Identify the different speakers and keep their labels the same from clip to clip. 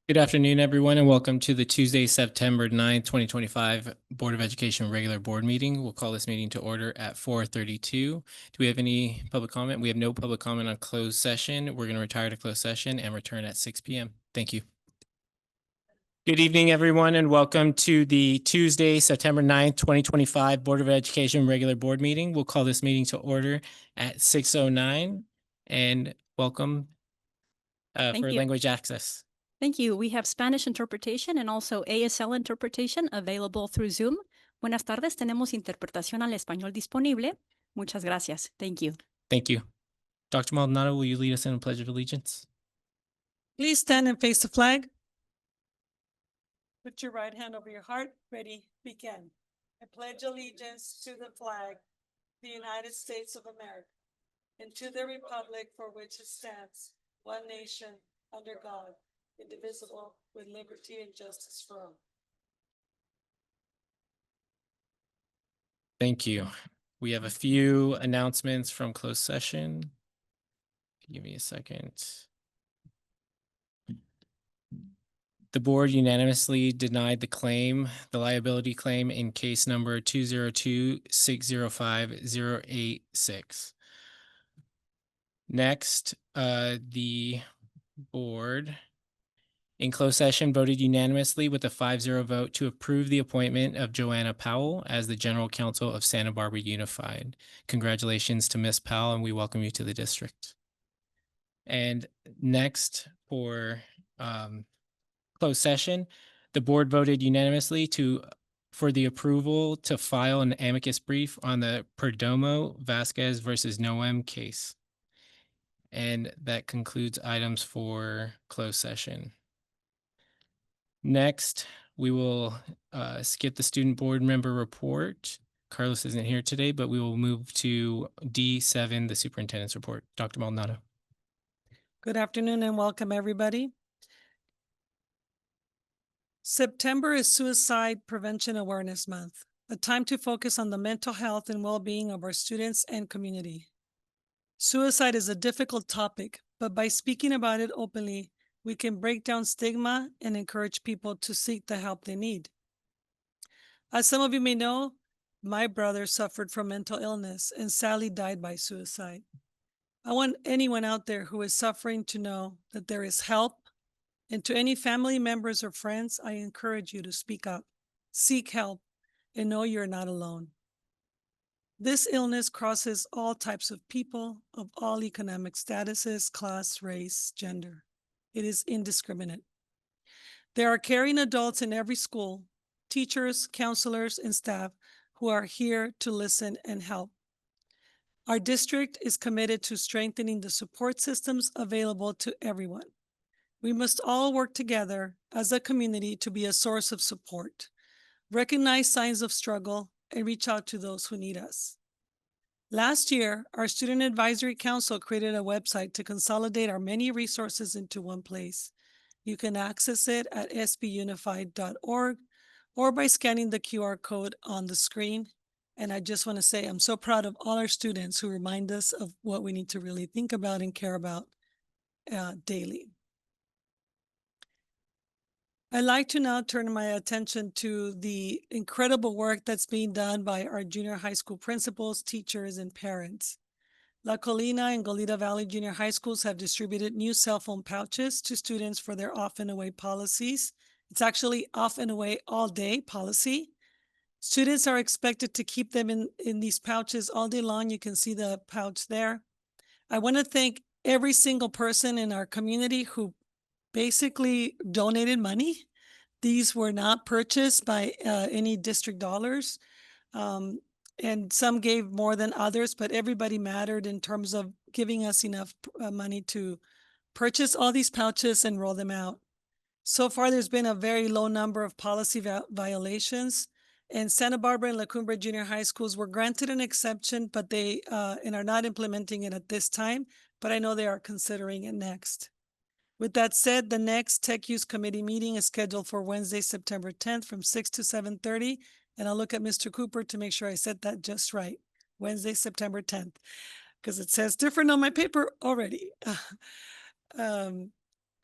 Speaker 1: Good afternoon, everyone, and welcome to the Tuesday, September 9th, 2025 Board of Education regular board meeting. We'll call this meeting to order at 4:32. Do we have any public comment? We have no public comment on closed session. We're going to retire to closed session and return at 6 p.m. Thank you. Good evening, everyone, and welcome to the Tuesday, September 9th, 2025 Board of Education regular board meeting. We'll call this meeting to order at 6:09 and welcome for
Speaker 2: you.
Speaker 1: language access.
Speaker 2: Thank you. We have Spanish interpretation and also ASL interpretation available through Zoom. Buenas tardes, tenemos interpretación al español disponible. Muchas gracias. Thank you.
Speaker 1: Thank you. Dr. Maldonado, will you lead us in a pledge of allegiance?
Speaker 3: Please stand and face the flag. Put your right hand over your heart. Ready, begin. I pledge allegiance to the flag, the United States of America, and to the republic for which it stands, one nation, under God, indivisible, with liberty and justice for all.
Speaker 1: Thank you. We have a few announcements from closed session. Give me a second. The board unanimously denied the liability claim in case number 202-605-086. Next, the board in closed session voted unanimously with a 5-0 vote to approve the appointment of Joanna Powell as the General Counsel of Santa Barbara Unified. Congratulations to Ms. Powell, and we welcome you to the district. And next, for closed session, the board voted unanimously for the approval to file an amicus brief on the Perdomo Vasquez versus Noem case. And that concludes items for closed session. Next, we will skip the student board member report. Carlos isn't here today, but we will move to D7, the superintendent's report. Dr. Maldonado.
Speaker 3: Good afternoon and welcome, everybody. September is Suicide Prevention Awareness Month, a time to focus on the mental health and well-being of our students and community. Suicide is a difficult topic, but by speaking about it openly, we can break down stigma and encourage people to seek the help they need. As some of you may know, my brother suffered from mental illness and sadly died by suicide. I want anyone out there who is suffering to know that there is help, and to any family members or friends, I encourage you to speak up, seek help, and know you're not alone. This illness crosses all types of people of all economic statuses, class, race, gender. It is indiscriminate. There are caring adults in every school, teachers, counselors, and staff who are here to listen and help. Our district is committed to strengthening the support systems available to everyone. We must all work together as a community to be a source of support, recognize signs of struggle, and reach out to those who need us. Last year, our Student Advisory Council created a website to consolidate our many resources into one place. You can access it at sbunified.org or by scanning the QR code on the screen. And I just want to say I'm so proud of all our students who remind us of what we need to really think about and care about daily. I'd like to now turn my attention to the incredible work that's being done by our junior high school principals, teachers, and parents. La Colina and Goleta Valley Junior High Schools have distributed new cell phone pouches to students for their off and away policies. It's actually off and away all day policy. Students are expected to keep them in these pouches all day long. You can see the pouch there. I want to thank every single person in our community who basically donated money. These were not purchased by any district dollars. And some gave more than others, but everybody mattered in terms of giving us enough money to purchase all these pouches and roll them out. So far, there's been a very low number of policy violations, and Santa Barbara and La Cumbre Junior High Schools were granted an exception, but they and are not implementing it at this time, but I know they are considering it next. With that said, the next Tech Use Committee meeting is scheduled for Wednesday, September 10th from 6 to 7:30. And I'll look at Mr. Cooper to make sure I said that just right. Wednesday, September 10th, because it says different on my paper already.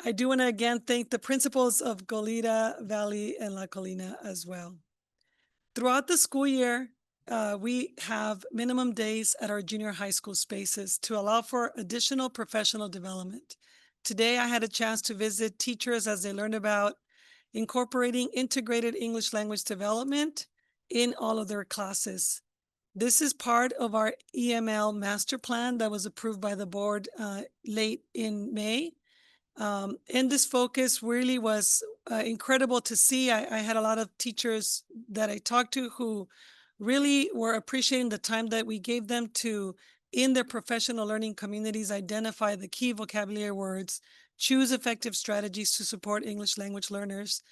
Speaker 3: I do want to again thank the principals of Goleta Valley and La Colina as well. Throughout the school year, we have minimum days at our junior high school spaces to allow for additional professional development. Today, I had a chance to visit teachers as they learned about incorporating integrated English language development in all of their classes. This is part of our EML master plan that was approved by the board late in May. And this focus really was incredible to see. I had a lot of teachers that I talked to who really were appreciating the time that we gave them to, in their professional learning communities, identify the key vocabulary words, choose effective strategies to support English language learners.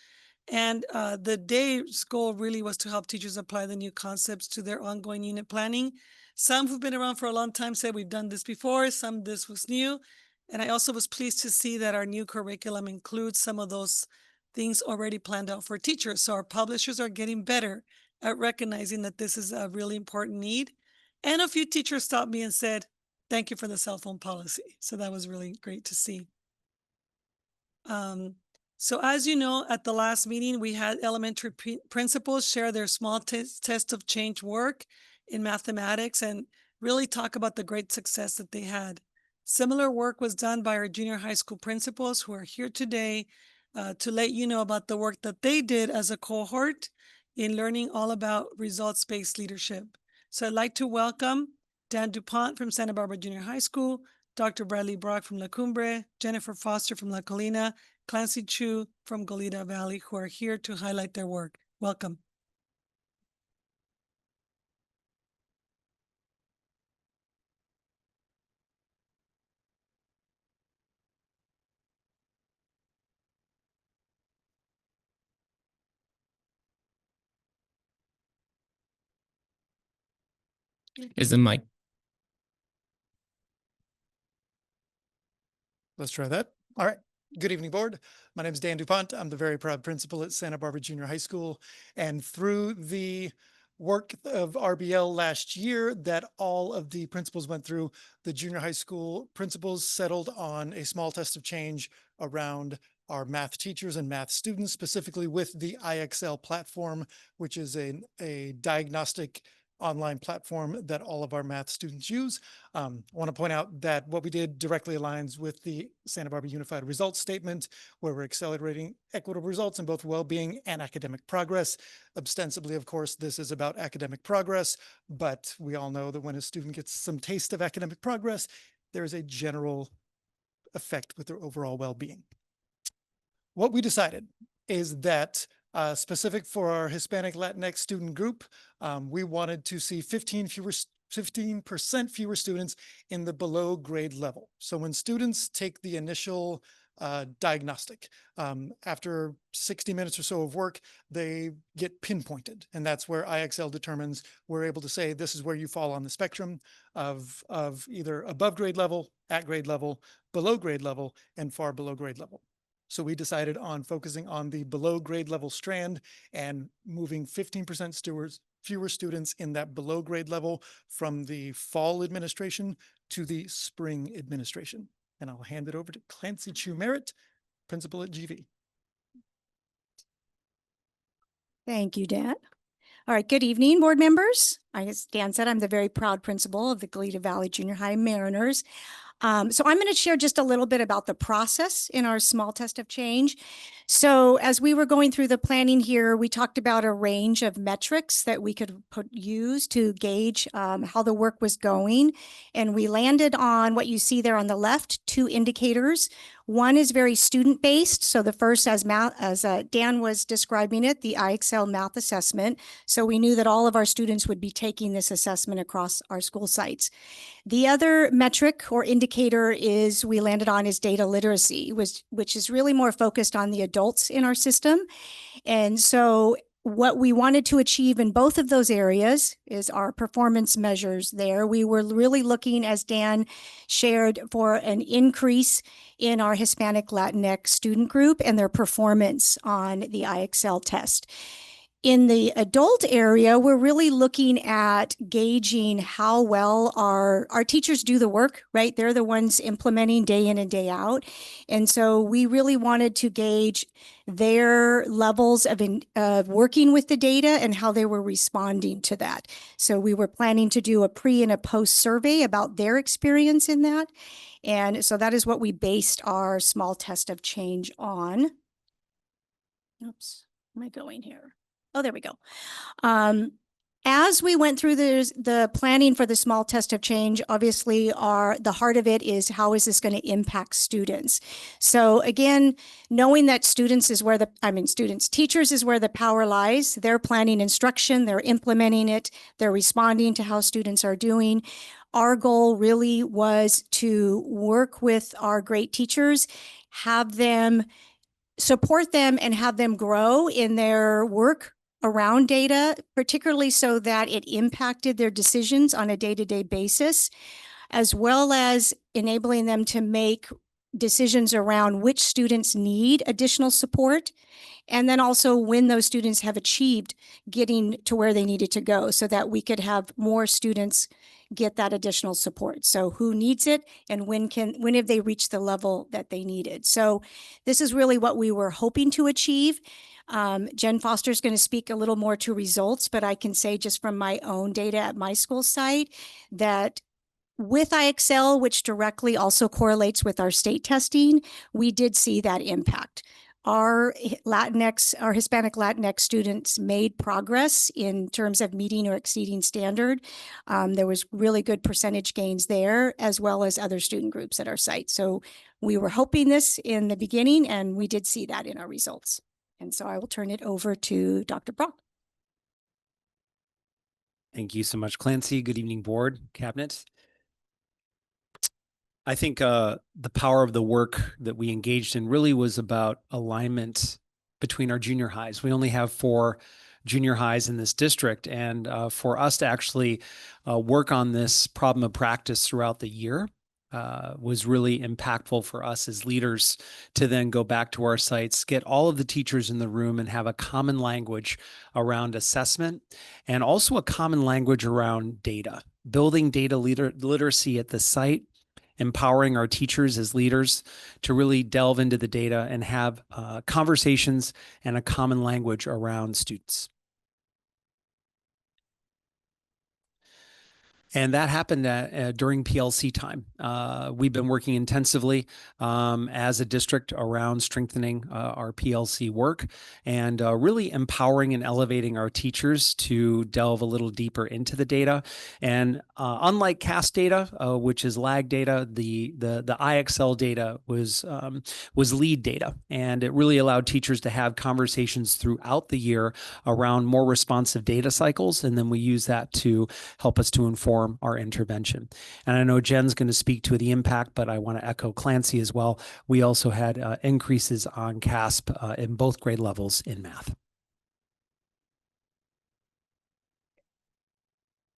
Speaker 3: And the day's goal really was to help teachers apply the new concepts to their ongoing unit planning. Some who've been around for a long time said we've done this before, some this was new. And I also was pleased to see that our new curriculum includes some of those things already planned out for teachers. So our publishers are getting better at recognizing that this is a really important need. And a few teachers stopped me and said, thank you for the cell phone policy. So that was really great to see. So as you know, at the last meeting, we had elementary principals share their small test of change work in mathematics and really talk about the great success that they had. Similar work was done by our junior high school principals who are here today to let you know about the work that they did as a cohort in learning all about results-based leadership. So I'd like to welcome Dan DuPont from Santa Barbara Junior High School, Dr. Bradley Brock from La Cumbre, Jennifer Foster from La Colina, Clancy Chu from Goleta Valley, who are here to highlight their work. Welcome.
Speaker 1: Is the mic?
Speaker 4: Let's try that. All right. Good evening, board. My name is Dan DuPont. I'm the very proud principal at Santa Barbara Junior High School. And through the work of RBL last year that all of the principals went through, the junior high school principals settled on a small test of change around our math teachers and math students, specifically with the IXL platform, which is a diagnostic online platform that all of our math students use. I want to point out that what we did directly aligns with the Santa Barbara Unified Results Statement, where we're accelerating equitable results in both well-being and academic progress. Ostensibly, of course, this is about academic progress, but we all know that when a student gets some taste of academic progress, there's a general effect with their overall well-being. What we decided is that specific for our Hispanic Latinx student group, we wanted to see 15% fewer students in the below grade level. So when students take the initial diagnostic, after 60 minutes or so of work, they get pinpointed. And that's where IXL determines, we're able to say, this is where you fall on the spectrum of either above grade level, at grade level, below grade level, and far below grade level. So we decided on focusing on the below grade level strand and moving 15% fewer students in that below grade level from the fall administration to the spring administration. And I'll hand it over to Clancy Chu Merritt, principal at GV.
Speaker 2: Thank you, Dan. All right, good evening, board members. As Dan said, I'm the very proud principal of the Goleta Valley Junior High Mariners. So I'm going to share just a little bit about the process in our small test of change. So as we were going through the planning here, we talked about a range of metrics that we could use to gauge how the work was going. And we landed on what you see there on the left, 2 indicators. One is very student-based. So the first, as Dan was describing it, the IXL math assessment. So we knew that all of our students would be taking this assessment across our school sites. The other metric or indicator we landed on is data literacy, which is really more focused on the adults in our system. And so what we wanted to achieve in both of those areas is our performance measures there. We were really looking, as Dan shared, for an increase in our Hispanic Latinx student group and their performance on the IXL test. In the adult area, we're really looking at gauging how well our teachers do the work, right? They're the ones implementing day in and day out. And so we really wanted to gauge their levels of working with the data and how they were responding to that. So we were planning to do a pre and a post survey about their experience in that. And so that is what we based our small test of change on. Oops, where am I going here? Oh, there we go. As we went through the planning for the small test of change, obviously the heart of it is how is this going to impact students? So again, knowing that teachers is where the power lies. They're planning instruction, they're implementing it, they're responding to how students are doing. Our goal really was to work with our great teachers, support them and have them grow in their work around data, particularly so that it impacted their decisions on a day-to-day basis, as well as enabling them to make decisions around which students need additional support, and then also when those students have achieved getting to where they needed to go so that we could have more students get that additional support. So who needs it and when have they reached the level that they needed? So this is really what we were hoping to achieve. Jen Foster is going to speak a little more to results, but I can say just from my own data at my school site that with IXL, which directly also correlates with our state testing, we did see that impact. Our Hispanic Latinx students made progress in terms of meeting or exceeding standard. There was really good percentage gains there, as well as other student groups at our site. So we were hoping this in the beginning, and we did see that in our results. And so I will turn it over to Dr. Brock.
Speaker 5: Thank you so much, Clancy. Good evening, board, cabinet. I think the power of the work that we engaged in really was about alignment between our junior highs. We only have 4 junior highs in this district, and for us to actually work on this problem of practice throughout the year was really impactful for us as leaders to then go back to our sites, get all of the teachers in the room and have a common language around assessment and also a common language around data, building data literacy at the site, empowering our teachers as leaders to really delve into the data and have conversations and a common language around students. And that happened during PLC time. We've been working intensively as a district around strengthening our PLC work and really empowering and elevating our teachers to delve a little deeper into the data. And unlike CAST data, which is lag data, the IXL data was lead data, and it really allowed teachers to have conversations throughout the year around more responsive data cycles, and then we use that to help us to inform our intervention. And I know Jen's going to speak to the impact, but I want to echo Clancy as well. We also had increases on CASP in both grade levels in math.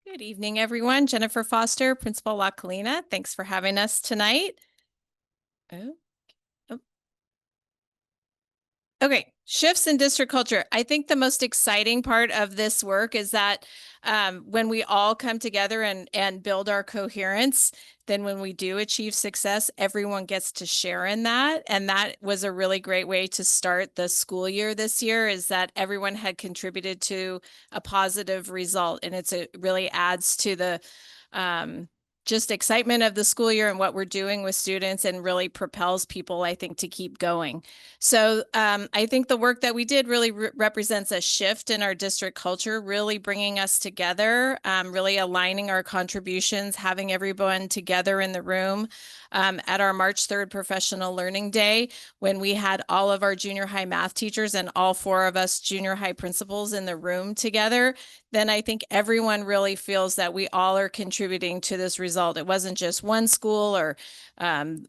Speaker 6: Good evening, everyone. Jennifer Foster, Principal La Colina. Thanks for having us tonight. Okay, shifts in district culture. I think the most exciting part of this work is that when we all come together and build our coherence, then when we do achieve success, everyone gets to share in that. And that was a really great way to start the school year this year, is that everyone had contributed to a positive result. And it really adds to the just excitement of the school year and what we're doing with students, and really propels people, I think, to keep going. So I think the work that we did really represents a shift in our district culture, really bringing us together, really aligning our contributions, having everyone together in the room. At our March 3rd Professional Learning Day, when we had all of our junior high math teachers and all 4 of us junior high principals in the room together, then I think everyone really feels that we all are contributing to this result result. It wasn't just one school or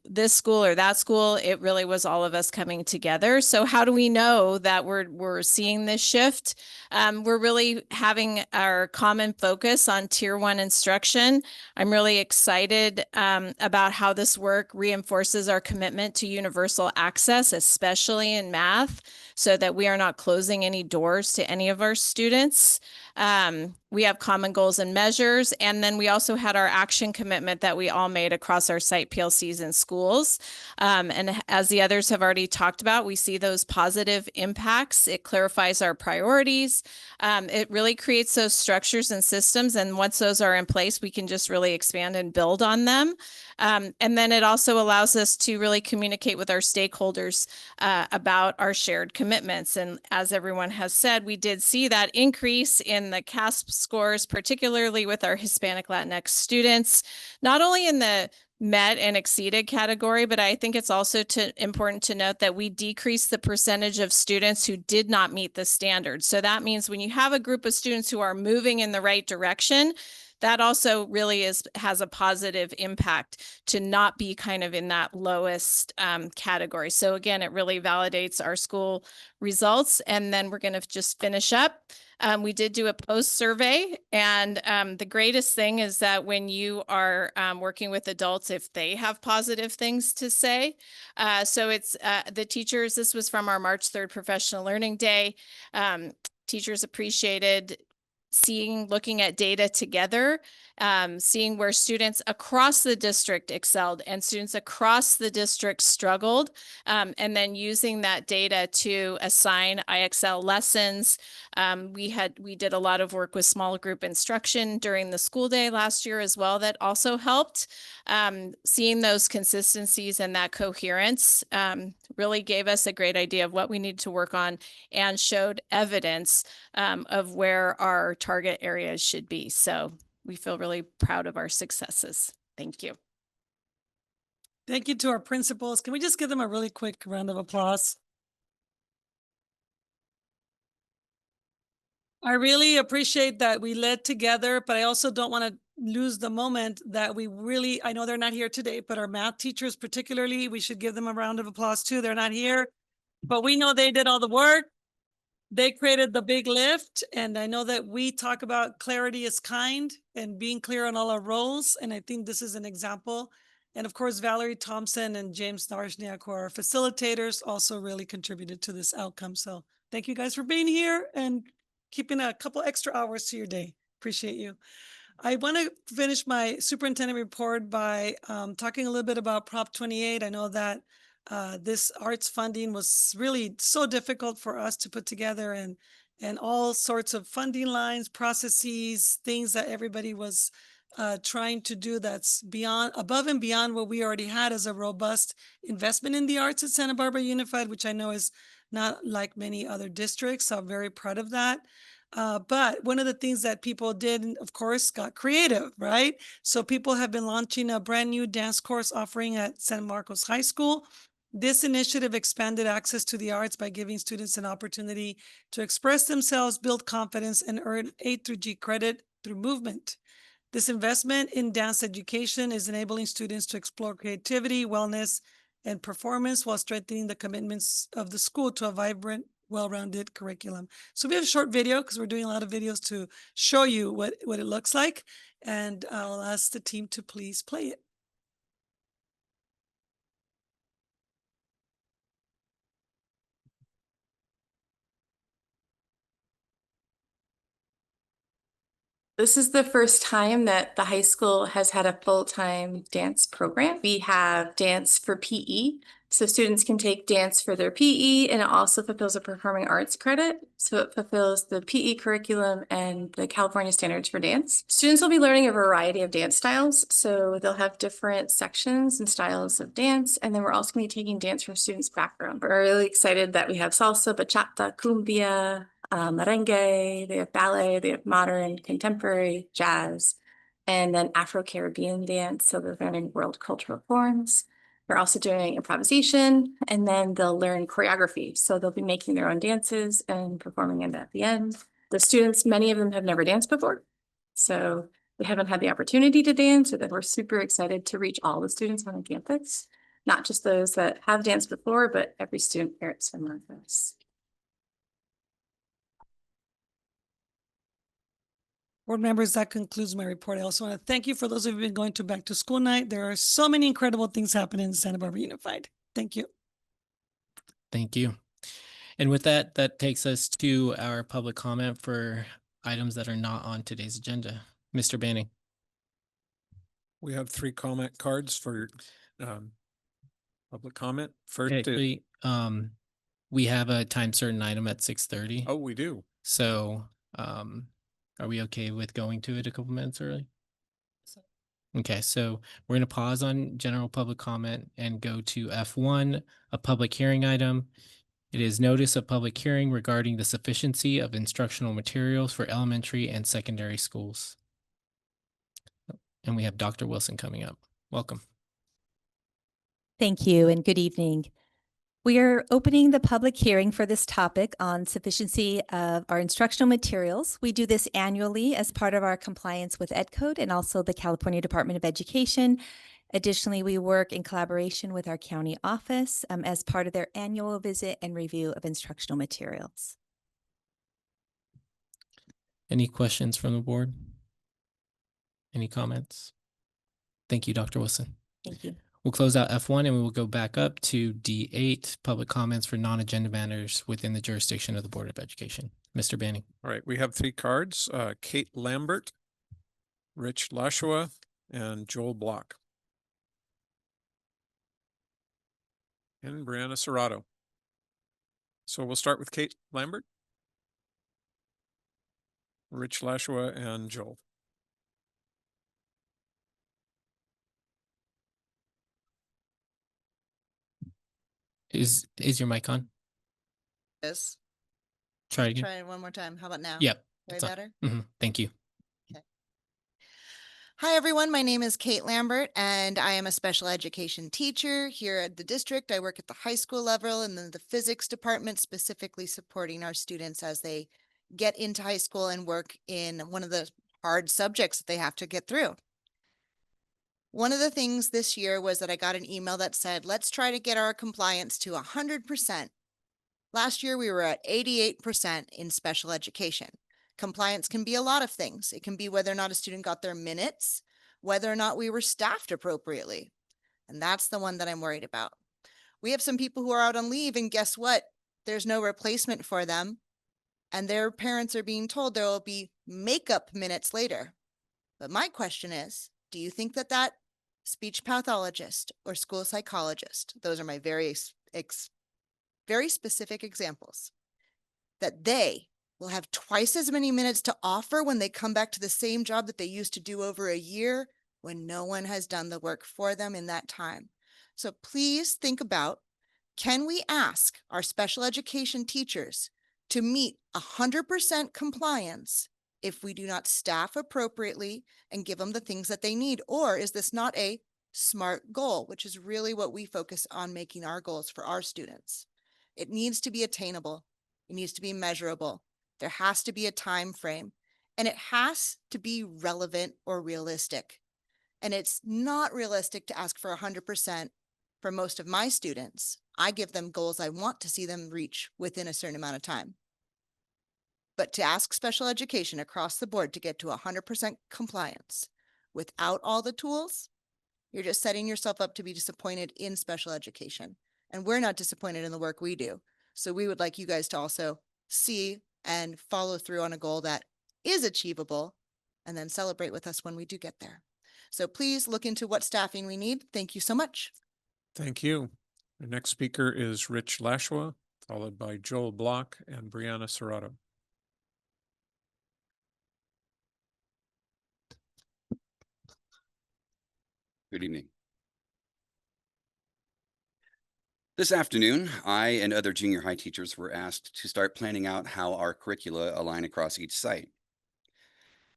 Speaker 6: this school or that school. It really was all of us coming together. So how do we know that we're seeing this shift? We're really having our common focus on Tier 1 instruction. I'm really excited about how this work reinforces our commitment to universal access, especially in math, so that we are not closing any doors to any of our students. We have common goals and measures, and then we also had our action commitment that we all made across our site PLCs and schools. And as the others have already talked about, we see those positive impacts. It clarifies our priorities. It really creates those structures and systems, and once those are in place, we can just really expand and build on them. And then it also allows us to really communicate with our stakeholders about our shared commitments. And as everyone has said, we did see that increase in the CASP scores, particularly with our Hispanic Latinx students, not only in the met and exceeded category, but I think it's also important to note that we decreased the percentage of students who did not meet the standards. So that means when you have a group of students who are moving in the right direction, that also really has a positive impact to not be kind of in that lowest category. So again, it really validates our school results. And then we're going to just finish up. We did do a post survey, and the greatest thing is that when you are working with adults, if they have positive things to say. So it's the teachers, this was from our March 3rd Professional Learning Day. Teachers appreciated looking at data together, seeing where students across the district excelled and students across the district struggled, and then using that data to assign IXL lessons. We did a lot of work with small group instruction during the school day last year as well. That also helped. Seeing those consistencies and that coherence really gave us a great idea of what we need to work on and showed evidence of where our target areas should be. So we feel really proud of our successes. Thank you.
Speaker 3: Thank you to our principals. Can we just give them a really quick round of applause? I really appreciate that we led together, but I also don't want to lose the moment that we really, I know they're not here today, but our math teachers particularly, we should give them a round of applause too. They're not here, but we know they did all the work. They created the big lift, and I know that we talk about clarity is kind and being clear on all our roles, and I think this is an example. And of course, Valerie Thompson and James Narsniak, who are our facilitators, also really contributed to this outcome. So thank you guys for being here and keeping a couple extra hours to your day. Appreciate you. I want to finish my superintendent report by talking a little bit about Prop 28. I know that this arts funding was really so difficult for us to put together, and all sorts of funding lines, processes, things that everybody was trying to do that's above and beyond what we already had as a robust investment in the arts at Santa Barbara Unified, which I know is not like many other districts. So I'm very proud of that. But one of the things that people did, of course, got creative, right? So people have been launching a brand new dance course offering at San Marcos High School. This initiative expanded access to the arts by giving students an opportunity to express themselves, build confidence, and earn A through G credit through movement. This investment in dance education is enabling students to explore creativity, wellness, and performance while strengthening the commitments of the school to a vibrant, well-rounded curriculum. So we have a short video because we're doing a lot of videos to show you what it looks like. And I'll ask the team to please play it.
Speaker 7: This is the first time that the high school has had a full-time dance program. We have dance for PE, so students can take dance for their PE, and it also fulfills a performing arts credit. So it fulfills the PE curriculum and the California standards for dance. Students will be learning a variety of dance styles, so they'll have different sections and styles of dance, and then we're also going to be taking dance from students' background. We're really excited that we have salsa, bachata, cumbia, merengue, they have ballet, they have modern, contemporary, jazz, and then Afro-Caribbean dance. So they're learning world cultural forms. They're also doing improvisation, and then they'll learn choreography. So they'll be making their own dances and performing it at the end. The students, many of them have never danced before. So we haven't had the opportunity to dance, or that we're super excited to reach all the students on the campus, not just those that have danced before, but every student here at Swim Northwest.
Speaker 3: Board members, that concludes my report. I also want to thank you for those of you who've been going to back to school night. There are so many incredible things happening in Santa Barbara Unified. Thank you.
Speaker 1: Thank you. And with that, that takes us to our public comment for items that are not on today's agenda. Mr. Banning.
Speaker 8: We have 3 comment cards for public comment. First,
Speaker 1: Actually, we have a time certain item at 6:30.
Speaker 8: oh, we do.
Speaker 1: So, are we okay with going to it a couple minutes early? Okay, so we're going to pause on general public comment and go to F1, a public hearing item. It is notice of public hearing regarding the sufficiency of instructional materials for elementary and secondary schools. And we have Dr. Wilson coming up. Welcome.
Speaker 9: Thank you and good evening. We are opening the public hearing for this topic on sufficiency of our instructional materials. We do this annually as part of our compliance with EdCode and also the California Department of Education. Additionally, we work in collaboration with our county office as part of their annual visit and review of instructional materials.
Speaker 1: Any questions from the board? Any comments? Thank you, Dr. Wilson.
Speaker 9: Thank you.
Speaker 1: We'll close out F1 and we will go back up to D8, public comments for non-agenda matters within the jurisdiction of the Board of Education. Mr. Banning.
Speaker 8: All right, we have 3 cards, Kate Lambert, Rich Lashua, and Joel Block. And Brianna Serrato. So we'll start with Kate Lambert, Rich Lashua, and Joel.
Speaker 1: Is your mic on?
Speaker 10: Yes.
Speaker 1: Try it again.
Speaker 10: Try it one more time. How about now?
Speaker 1: Yep.
Speaker 10: Way
Speaker 1: it's on.
Speaker 10: better?
Speaker 1: Thank you.
Speaker 10: Hi, everyone. My name is Kate Lambert, and I am a special education teacher here at the district. I work at the high school level and then the physics department, specifically supporting our students as they get into high school and work in one of the hard subjects that they have to get through. One of the things this year was that I got an email that said, let's try to get our compliance to 100%. Last year, we were at 88% in special education. Compliance can be a lot of things. It can be whether or not a student got their minutes, whether or not we were staffed appropriately. And that's the one that I'm worried about. We have some people who are out on leave, and guess what? There's no replacement for them. And their parents are being told there will be makeup minutes later. But my question is, do you think that that speech pathologist or school psychologist, those are my very specific examples, that they will have twice as many minutes to offer when they come back to the same job that they used to do over a year when no one has done the work for them in that time? So please think about, can we ask our special education teachers to meet 100% compliance if we do not staff appropriately and give them the things that they need? Or is this not a SMART goal, which is really what we focus on making our goals for our students? It needs to be attainable. It needs to be measurable. There has to be a time frame, and it has to be relevant or realistic. And it's not realistic to ask for 100% for most of my students. I give them goals I want to see them reach within a certain amount of time. But to ask special education across the board to get to 100% compliance without all the tools, you're just setting yourself up to be disappointed in special education. And we're not disappointed in the work we do. So we would like you guys to also see and follow through on a goal that is achievable, and then celebrate with us when we do get there. So please look into what staffing we need. Thank you so much.
Speaker 8: Thank you. The next speaker is Rich Lashua, followed by Joel Block and Brianna Serrato.
Speaker 11: Good evening. This afternoon, I and other junior high teachers were asked to start planning out how our curricula align across each site.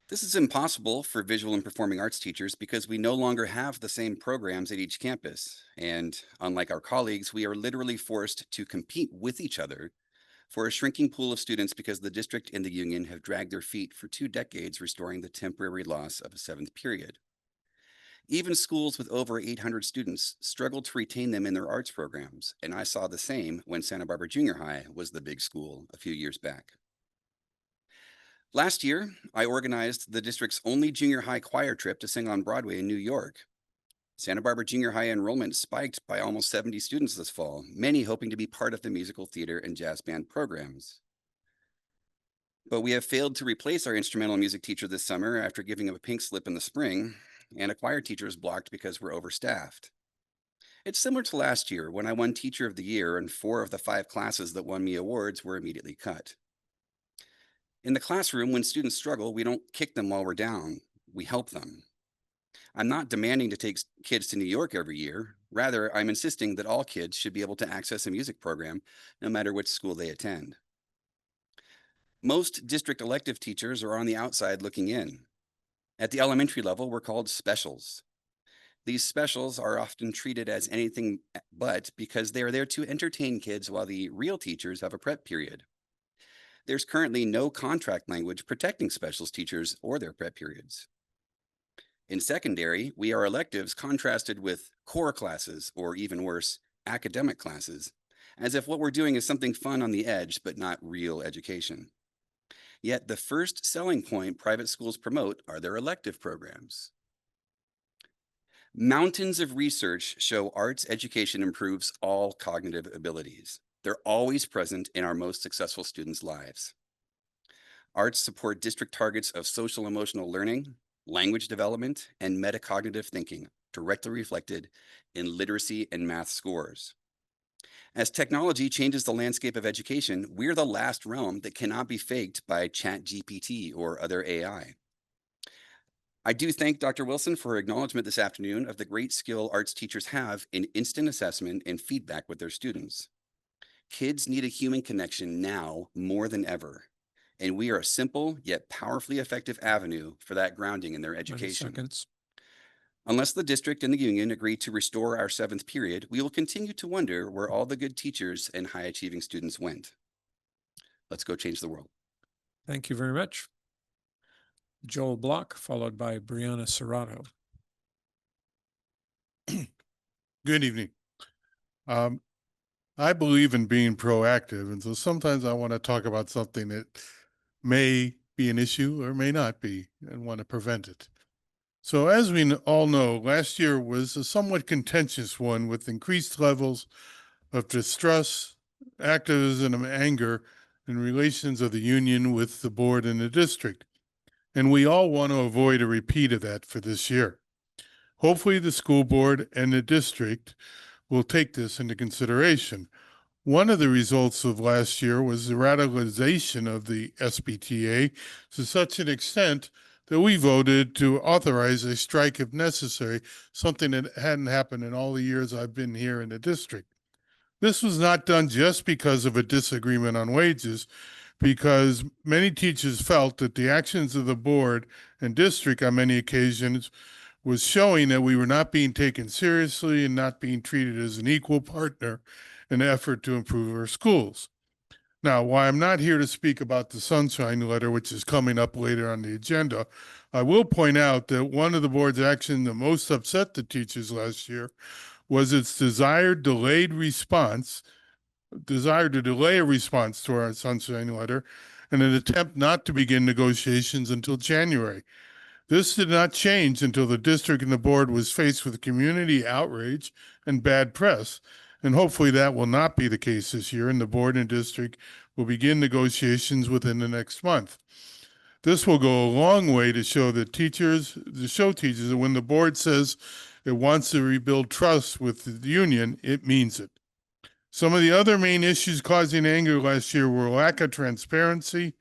Speaker 11: This is impossible for visual and performing arts teachers because we no longer have the same programs at each campus. And unlike our colleagues, we are literally forced to compete with each other for a shrinking pool of students because the district and the union have dragged their feet for 2 decades restoring the temporary loss of a 7th period. Even schools with over 800 students struggled to retain them in their arts programs, and I saw the same when Santa Barbara Junior High was the big school a few years back. Last year, I organized the district's only junior high choir trip to sing on Broadway in New York. Santa Barbara Junior High enrollment spiked by almost 70 students this fall, many hoping to be part of the musical theater and jazz band programs. But we have failed to replace our instrumental music teacher this summer after giving him a pink slip in the spring, and a choir teacher is blocked because we're overstaffed. It's similar to last year when I won Teacher of the Year and 4 of the 5 classes that won me awards were immediately cut. In the classroom, when students struggle, we don't kick them while we're down, we help them. I'm not demanding to take kids to New York every year. Rather, I'm insisting that all kids should be able to access a music program, no matter which school they attend. Most district elective teachers are on the outside looking in. At the elementary level, we're called specials. These specials are often treated as anything but because they are there to entertain kids while the real teachers have a prep period. There's currently no contract language protecting specials teachers or their prep periods. In secondary, we are electives contrasted with core classes, or even worse, academic classes, as if what we're doing is something fun on the edge, but not real education. Yet the first selling point private schools promote are their elective programs. Mountains of research show arts education improves all cognitive abilities. They're always present in our most successful students' lives. Arts support district targets of social emotional learning, language development, and metacognitive thinking, directly reflected in literacy and math scores. As technology changes the landscape of education, we're the last realm that cannot be faked by ChatGPT or other AI. I do thank Dr. Wilson for her acknowledgement this afternoon of the great skill arts teachers have in instant assessment and feedback with their students. Kids need a human connection now more than ever, and we are a simple yet powerfully effective avenue for that grounding in their
Speaker 8: 90
Speaker 11: education.
Speaker 8: seconds.
Speaker 11: Unless the district and the union agree to restore our 7th period, we will continue to wonder where all the good teachers and high-achieving students went. Let's go change the world.
Speaker 8: Thank you very much. Joel Block, followed by Brianna Serrato.
Speaker 12: Good evening. I believe in being proactive, and so sometimes I want to talk about something that may be an issue or may not be, and want to prevent it. So as we all know, last year was a somewhat contentious one with increased levels of distrust, activism, and anger in relations of the union with the board and the district. And we all want to avoid a repeat of that for this year. Hopefully the school board and the district will take this into consideration. One of the results of last year was the radicalization of the SBTA to such an extent that we voted to authorize a strike if necessary, something that hadn't happened in all the years I've been here in the district. This was not done just because of a disagreement on wages, because many teachers felt that the actions of the board and district on many occasions was showing that we were not being taken seriously and not being treated as an equal partner in an effort to improve our schools. Now, while I'm not here to speak about the Sunshine Letter, which is coming up later on the agenda, I will point out that one of the board's actions that most upset the teachers last year was its desire to delay a response to our Sunshine Letter and an attempt not to begin negotiations until January. This did not change until the district and the board was faced with community outrage and bad press. And hopefully that will not be the case this year, and the board and district will begin negotiations within the next month. This will go a long way to show teachers that when the board says it wants to rebuild trust with the union, it means it. Some of the other main issues causing anger last year were lack of transparency,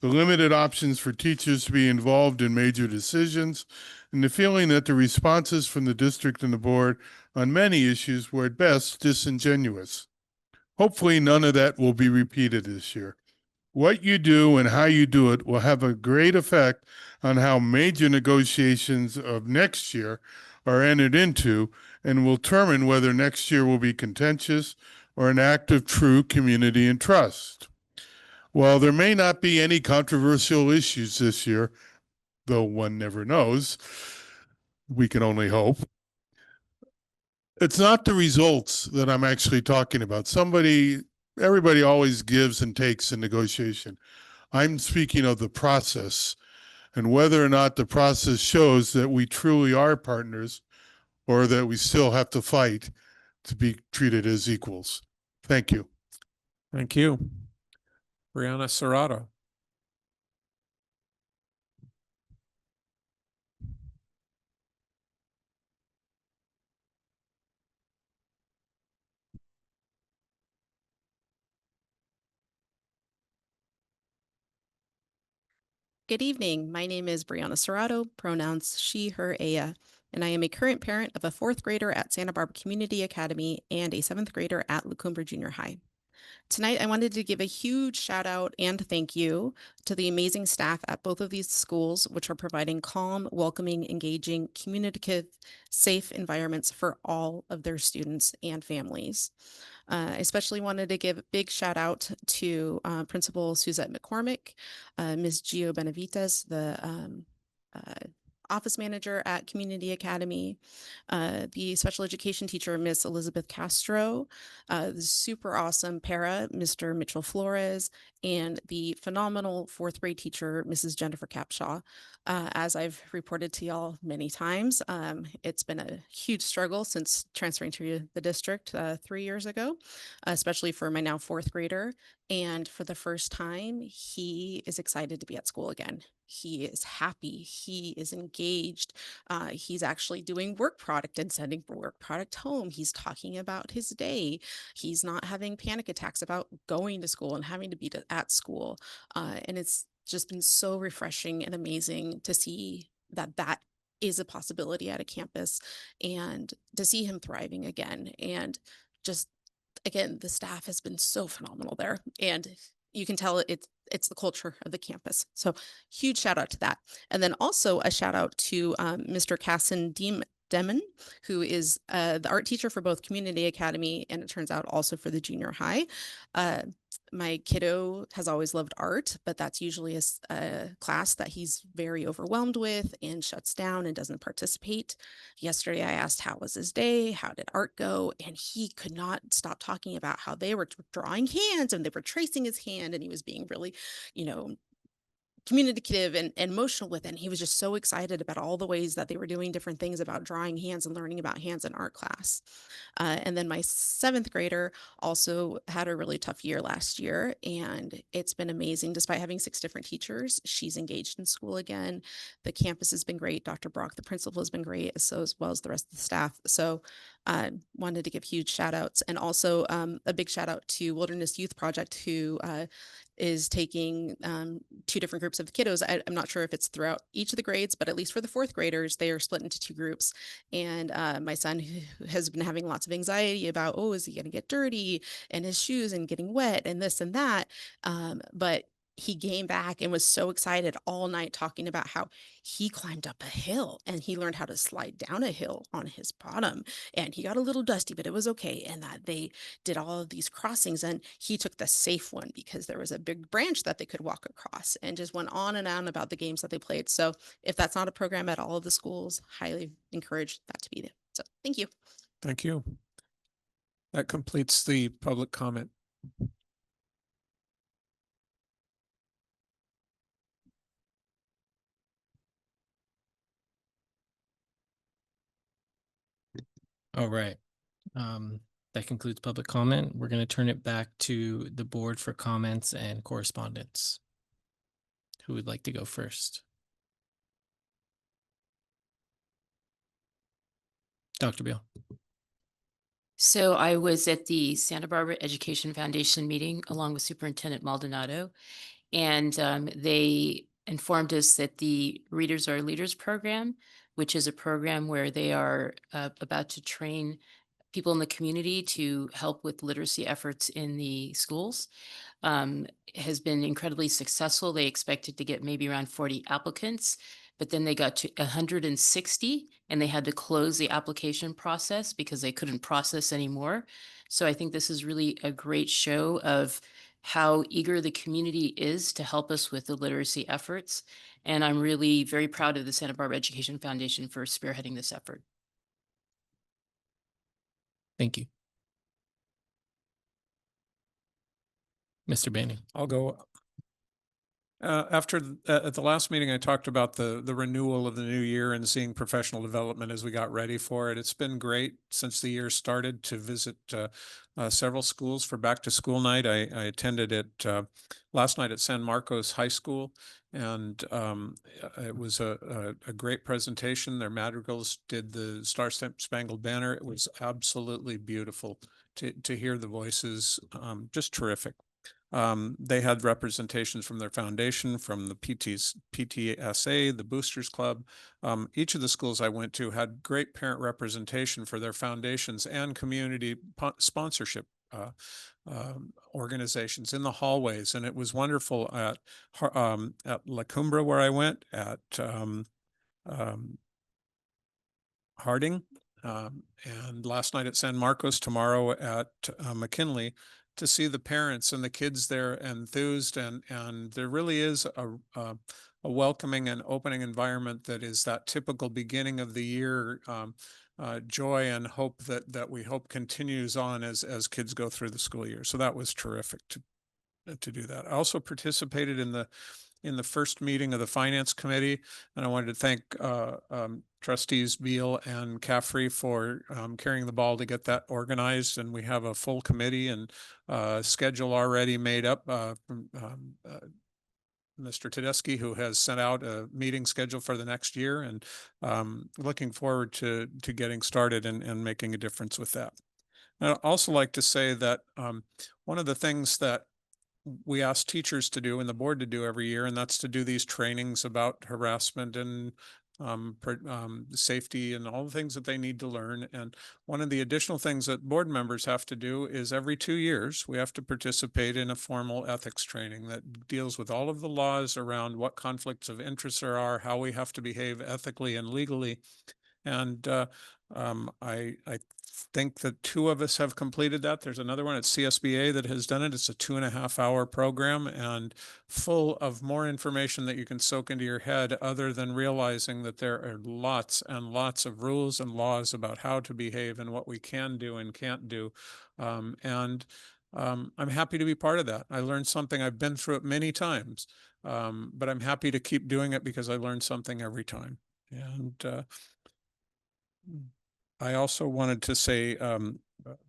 Speaker 12: the limited options for teachers to be involved in major decisions, and the feeling that the responses from the district and the board on many issues were at best disingenuous. Hopefully none of that will be repeated this year. What you do and how you do it will have a great effect on how major negotiations of next year are entered into and will determine whether next year will be contentious or an act of true community and trust. While there may not be any controversial issues this year, though one never knows, we can only hope. It's not the results that I'm actually talking about. Everybody always gives and takes in negotiation. I'm speaking of the process and whether or not the process shows that we truly are partners or that we still have to fight to be treated as equals. Thank you.
Speaker 8: Thank you. Brianna Serrato.
Speaker 13: Good evening. My name is Brianna Serrato, pronouns she, her, aya, and I am a current parent of a 4th grader at Santa Barbara Community Academy and a 7th grader at Lacombe Junior High. Tonight, I wanted to give a huge shout out and thank you to the amazing staff at both of these schools, which are providing calm, welcoming, engaging, communicative, safe environments for all of their students and families. I especially wanted to give a big shout out to Principal Suzette McCormick, Ms. Gio Benavides, the office manager at Community Academy, the special education teacher, Miss Elizabeth Castro, the super awesome para, Mr. Mitchell Flores, and the phenomenal 4th grade teacher, Mrs. Jennifer Capshaw. As I've reported to y'all many times, it's been a huge struggle since transferring to the district 3 years ago, especially for my now 4th grader. And for the first time, he is excited to be at school again. He is happy. He is engaged. He's actually doing work product and sending work product home. He's talking about his day. He's not having panic attacks about going to school and having to be at school. And it's just been so refreshing and amazing to see that is a possibility at a campus and to see him thriving again. And just, again, the staff has been so phenomenal there. And you can tell it's the culture of the campus. So huge shout out to that. And then also a shout out to Mr. Casson Demon, who is the art teacher for both Community Academy and it turns out also for the junior high. My kiddo has always loved art, but that's usually a class that he's very overwhelmed with and shuts down and doesn't participate. Yesterday, I asked how was his day, how did art go, and he could not stop talking about how they were drawing hands and they were tracing his hand and he was being really, communicative and emotional with it. And he was just so excited about all the ways that they were doing different things about drawing hands and learning about hands in art class. And then my 7th grader also had a really tough year last year, and it's been amazing. Despite having 6 different teachers, she's engaged in school again. The campus has been great. Dr. Brock, the principal, has been great, as well as the rest of the staff. So wanted to give huge shout outs, and also a big shout out to Wilderness Youth Project, who is taking 2 different groups of the kiddos. I'm not sure if it's throughout each of the grades, but at least for the 4th graders, they are split into 2 groups. And my son, who has been having lots of anxiety about, oh, is he going to get dirty and his shoes and getting wet and this and that. But he came back and was so excited all night talking about how he climbed up a hill and he learned how to slide down a hill on his bottom, and he got a little dusty, but it was okay. And that they did all of these crossings and he took the safe one because there was a big branch that they could walk across, and just went on and on about the games that they played. So if that's not a program at all of the schools, highly encourage that to be there. So thank you.
Speaker 8: Thank you. That completes the public comment.
Speaker 1: All right. That concludes public comment. We're going to turn it back to the board for comments and correspondence. Who would like to go first? Dr. Beal.
Speaker 14: So I was at the Santa Barbara Education Foundation meeting along with Superintendent Maldonado, and they informed us that the Readers Are Leaders program, which is a program where they are about to train people in the community to help with literacy efforts in the schools, has been incredibly successful. They expected to get maybe around 40 applicants, but then they got to 160 and they had to close the application process because they couldn't process anymore. So I think this is really a great show of how eager the community is to help us with the literacy efforts. And I'm really very proud of the Santa Barbara Education Foundation for spearheading this effort.
Speaker 1: Thank you. Mr. Banning.
Speaker 8: I'll go. At the last meeting, I talked about the renewal of the new year and seeing professional development as we got ready for it. It's been great since the year started to visit several schools for back to school night. I attended it last night at San Marcos High School, and it was a great presentation. Their madrigals did the Star Spangled Banner. It was absolutely beautiful to hear the voices, just terrific. They had representations from their foundation, from the PTSA, the Boosters Club. Each of the schools I went to had great parent representation for their foundations and community sponsorship organizations in the hallways. And it was wonderful at La Cumbre, where I went, at Harding, and last night at San Marcos, tomorrow at McKinley, to see the parents and the kids there enthused, and there really is a welcoming and opening environment that is that typical beginning of the year joy and hope that we hope continues on as kids go through the school year. So that was terrific to do that. I also participated in the first meeting of the Finance Committee, and I wanted to thank Trustees Beal and Caffrey for carrying the ball to get that organized. And we have a full committee and schedule already made up from Mr. Tedeschi, who has sent out a meeting schedule for the next year, and looking forward to getting started and making a difference with that. I'd also like to say that one of the things that we ask teachers to do and the board to do every year, and that's to do these trainings about harassment and safety and all the things that they need to learn. And one of the additional things that board members have to do is every 2 years, we have to participate in a formal ethics training that deals with all of the laws around what conflicts of interest there are, how we have to behave ethically and legally. And I think that 2 of us have completed that. There's another one at CSBA that has done it. It's a 2.5-hour program and full of more information that you can soak into your head, other than realizing that there are lots and lots of rules and laws about how to behave and what we can do and can't do. I'm happy to be part of that. I learned something. I've been through it many times, but I'm happy to keep doing it because I learn something every time. And I also wanted to say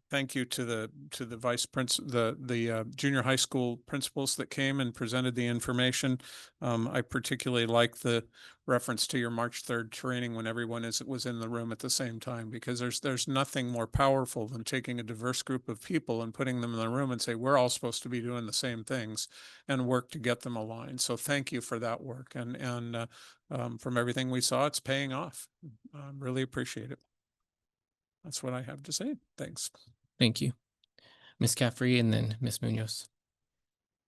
Speaker 8: thank you to the vice principal, the junior high school principals that came and presented the information. I particularly like the reference to your March 3rd training when everyone was in the room at the same time, because there's nothing more powerful than taking a diverse group of people and putting them in the room and say, we're all supposed to be doing the same things, and work to get them aligned. So thank you for that work. And from everything we saw, it's paying off. Really appreciate it. That's what I have to say. Thanks.
Speaker 1: Thank you. Ms. Caffrey and then Ms. Munoz.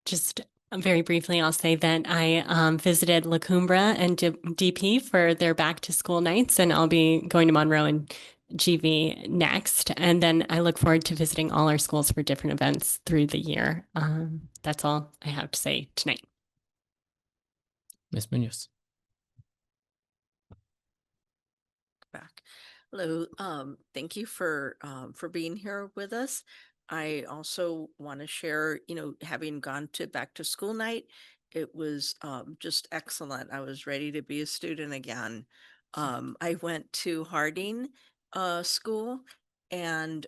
Speaker 15: Just very briefly, I'll say that I visited La Cumbre and DP for their back to school nights, and I'll be going to Monroe and GV next. And then I look forward to visiting all our schools for different events through the year. That's all I have to say tonight.
Speaker 1: Ms. Munoz.
Speaker 16: Back. Hello. Thank you for being here with us. I also want to share, having gone to back to school night, it was just excellent. I was ready to be a student again. I went to Harding School and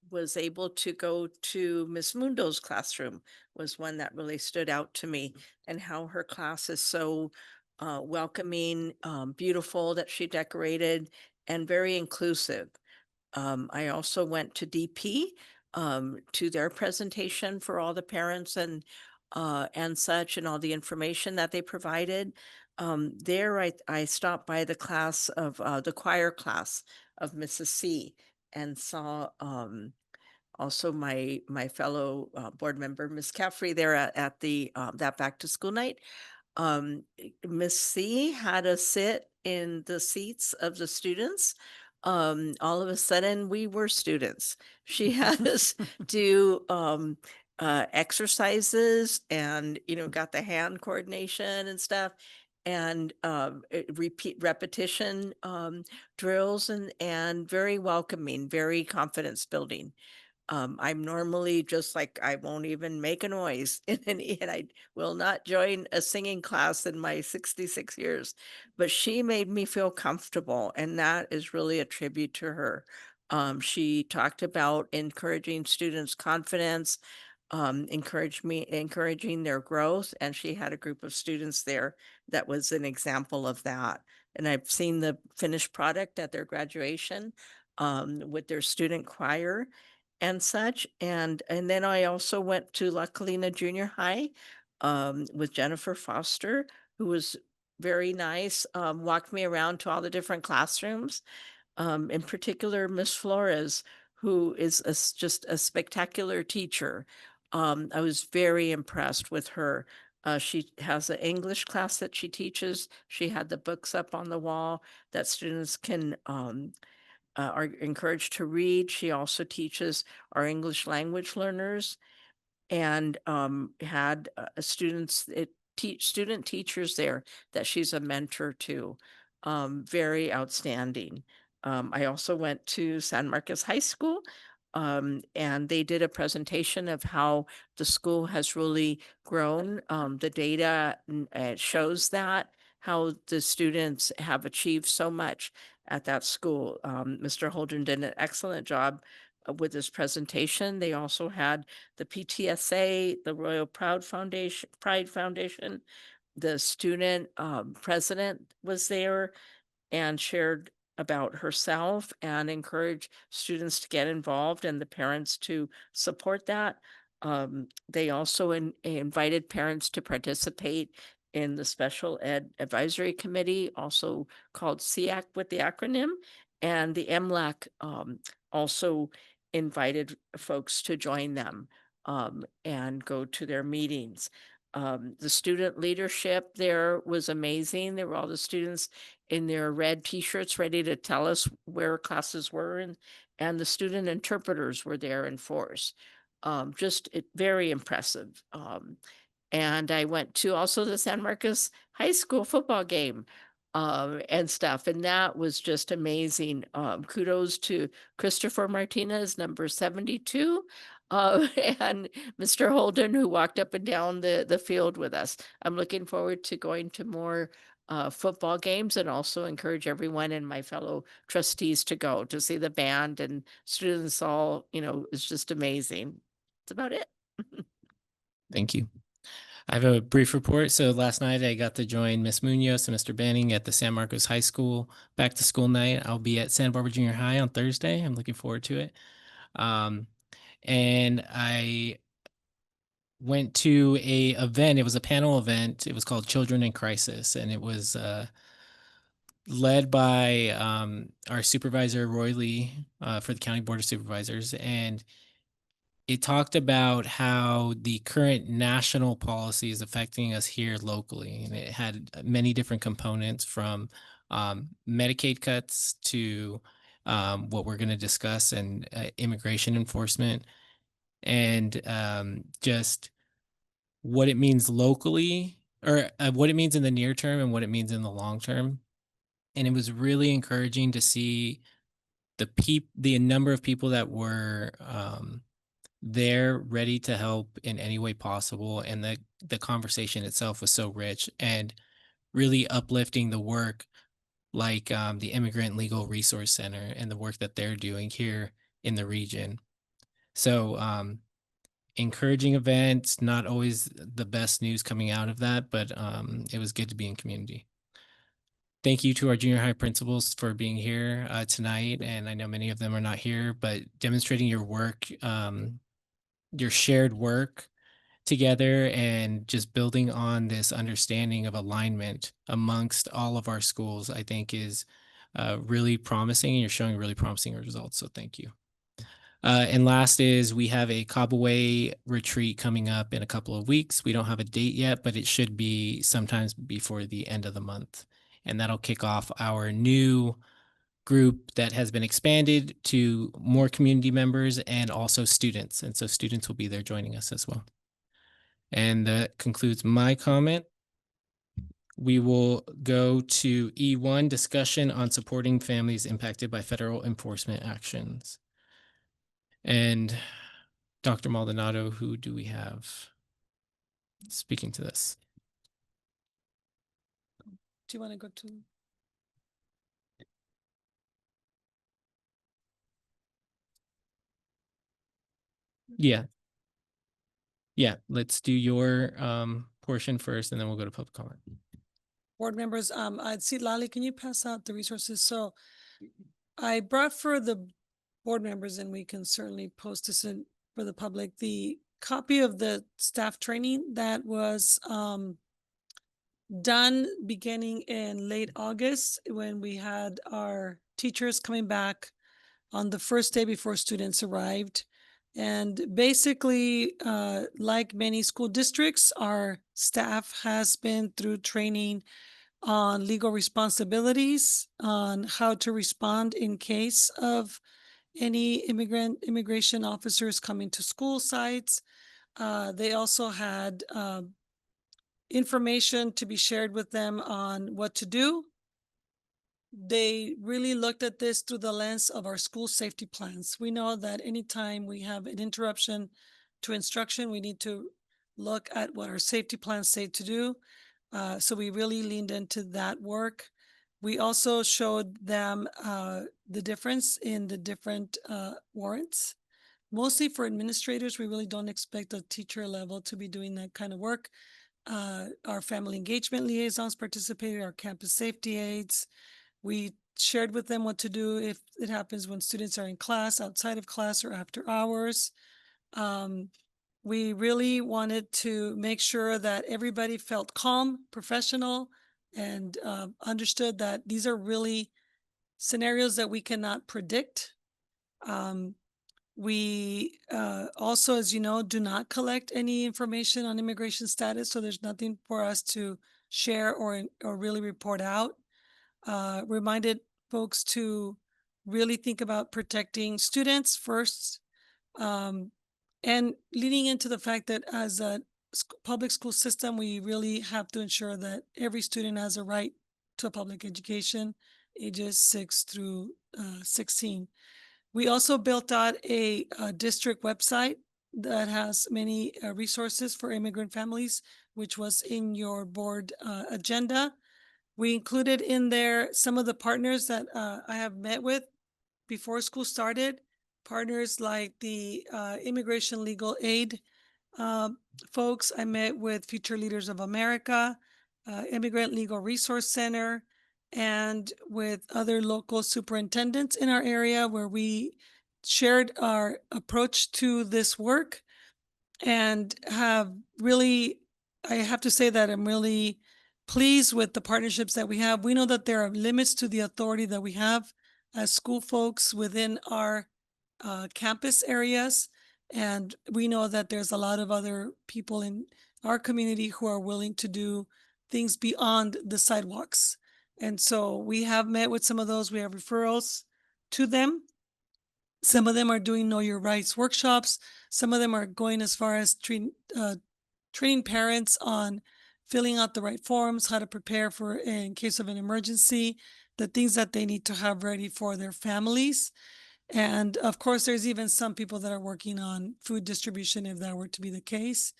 Speaker 16: was able to go to Miss Mundo's classroom, was one that really stood out to me, and how her class is so welcoming, beautiful, that she decorated, and very inclusive. I also went to DP to their presentation for all the parents and such, and all the information that they provided. There, I stopped by the class of the choir class of Mrs. C, and saw also my fellow board member, Ms. Caffrey, there at the that back to school night. Miss C had us sit in the seats of the students. All of a sudden we were students. She had us do exercises and, got the hand coordination and stuff and repetition drills and very welcoming, very confidence building. I'm normally just like, I won't even make a noise and I will not join a singing class in my 66 years, but she made me feel comfortable. And that is really a tribute to her. She talked about encouraging students' confidence, encouraging their growth. And she had a group of students there that was an example of that. And I've seen the finished product at their graduation with their student choir and such. And then I also went to La Colina Junior High with Jennifer Foster, who was very nice, walked me around to all the different classrooms. In particular, Miss Flores, who is just a spectacular teacher. I was very impressed with her. She has an English class that she teaches. She had the books up on the wall that students can are encouraged to read. She also teaches our English language learners and had students, student teachers there that she's a mentor to. Very outstanding. I also went to San Marcos High School and they did a presentation of how the school has really grown. The data shows that how the students have achieved so much at that school. Mr. Holden did an excellent job with this presentation. They also had the PTSA, the Royal Pride Foundation, the student president was there and shared about herself and encourage students to get involved and the parents to support that. They also invited parents to participate in the Special Ed Advisory Committee, also called SEAC with the acronym, and the MLAC also invited folks to join them and go to their meetings. The student leadership there was amazing. There were all the students in their red t-shirts ready to tell us where classes were, and the student interpreters were there in force. Very impressive. And I went to also the San Marcos High School football game and stuff, and that was just amazing. Kudos to Christopher Martinez, number 72. And Mr. Holden, who walked up and down the field with us. I'm looking forward to going to more football games and also encourage everyone and my fellow trustees to go to see the band and students all, it's just amazing. That's about it.
Speaker 1: Thank you. I have a brief report. So last night I got to join Miss Munoz and Mr. Banning at the San Marcos High School back to school night. I'll be at Santa Barbara Junior High on Thursday. I'm looking forward to it. And I went to a event. It was a panel event. It was called Children in Crisis, and it was led by our supervisor, Roy Lee, for the County Board of Supervisors. And it talked about how the current national policy is affecting us here locally. And it had many different components from Medicaid cuts to what we're going to discuss and immigration enforcement and just what it means locally or what it means in the near term and what it means in the long term. And it was really encouraging to see the number of people that were they're ready to help in any way possible. And the conversation itself was so rich and really uplifting the work like the Immigrant Legal Resource Center and the work that they're doing here in the region. So encouraging events, not always the best news coming out of that, but it was good to be in community. Thank you to our junior high principals for being here tonight. And I know many of them are not here, but demonstrating your work, your shared work together and just building on this understanding of alignment amongst all of our schools, I think is really promising, and you're showing really promising results. So thank you. And last is we have a Kabaway retreat coming up in a couple of weeks. We don't have a date yet, but it should be sometimes before the end of the month. And that'll kick off our new group that has been expanded to more community members and also students. And so students will be there joining us as well. And that concludes my comment. We will go to E1, discussion on supporting families impacted by federal enforcement actions. And Dr. Maldonado, who do we have speaking to this?
Speaker 3: Do you want to go to?
Speaker 1: Yeah. Yeah, let's do your portion first and then we'll go to public comment.
Speaker 3: Board members, I'd see Lali, can you pass out the resources? So I brought for the board members, and we can certainly post this in for the public, the copy of the staff training that was done beginning in late August when we had our teachers coming back on the first day before students arrived. And basically, like many school districts, our staff has been through training on legal responsibilities, on how to respond in case of any immigration officers coming to school sites. They also had information to be shared with them on what to do. They really looked at this through the lens of our school safety plans. We know that anytime we have an interruption to instruction, we need to look at what our safety plans say to do. So we really leaned into that work. We also showed them the difference in the different warrants. Mostly for administrators, we really don't expect a teacher level to be doing that kind of work. Our family engagement liaisons participated, our campus safety aides. We shared with them what to do if it happens when students are in class, outside of class, or after hours. We really wanted to make sure that everybody felt calm, professional, and understood that these are really scenarios that we cannot predict. We also, as you know, do not collect any information on immigration status, so there's nothing for us to share or really report out. Reminded folks to really think about protecting students first, and leading into the fact that as a public school system, we really have to ensure that every student has a right to a public education, ages 6 through 16. We also built out a district website that has many resources for immigrant families, which was in your board agenda. We included in there some of the partners that I have met with before school started, partners like the Immigration Legal Aid folks. I met with Future Leaders of America, Immigrant Legal Resource Center, and with other local superintendents in our area where we shared our approach to this work and have really, I have to say that I'm really pleased with the partnerships that we have. We know that there are limits to the authority that we have as school folks within our campus areas. And we know that there's a lot of other people in our community who are willing to do things beyond the sidewalks. And so we have met with some of those. We have referrals to them. Some of them are doing Know Your Rights workshops. Some of them are going as far as training parents on filling out the right forms, how to prepare for in case of an emergency, the things that they need to have ready for their families. And of course, there's even some people that are working on food distribution if that were to be the case.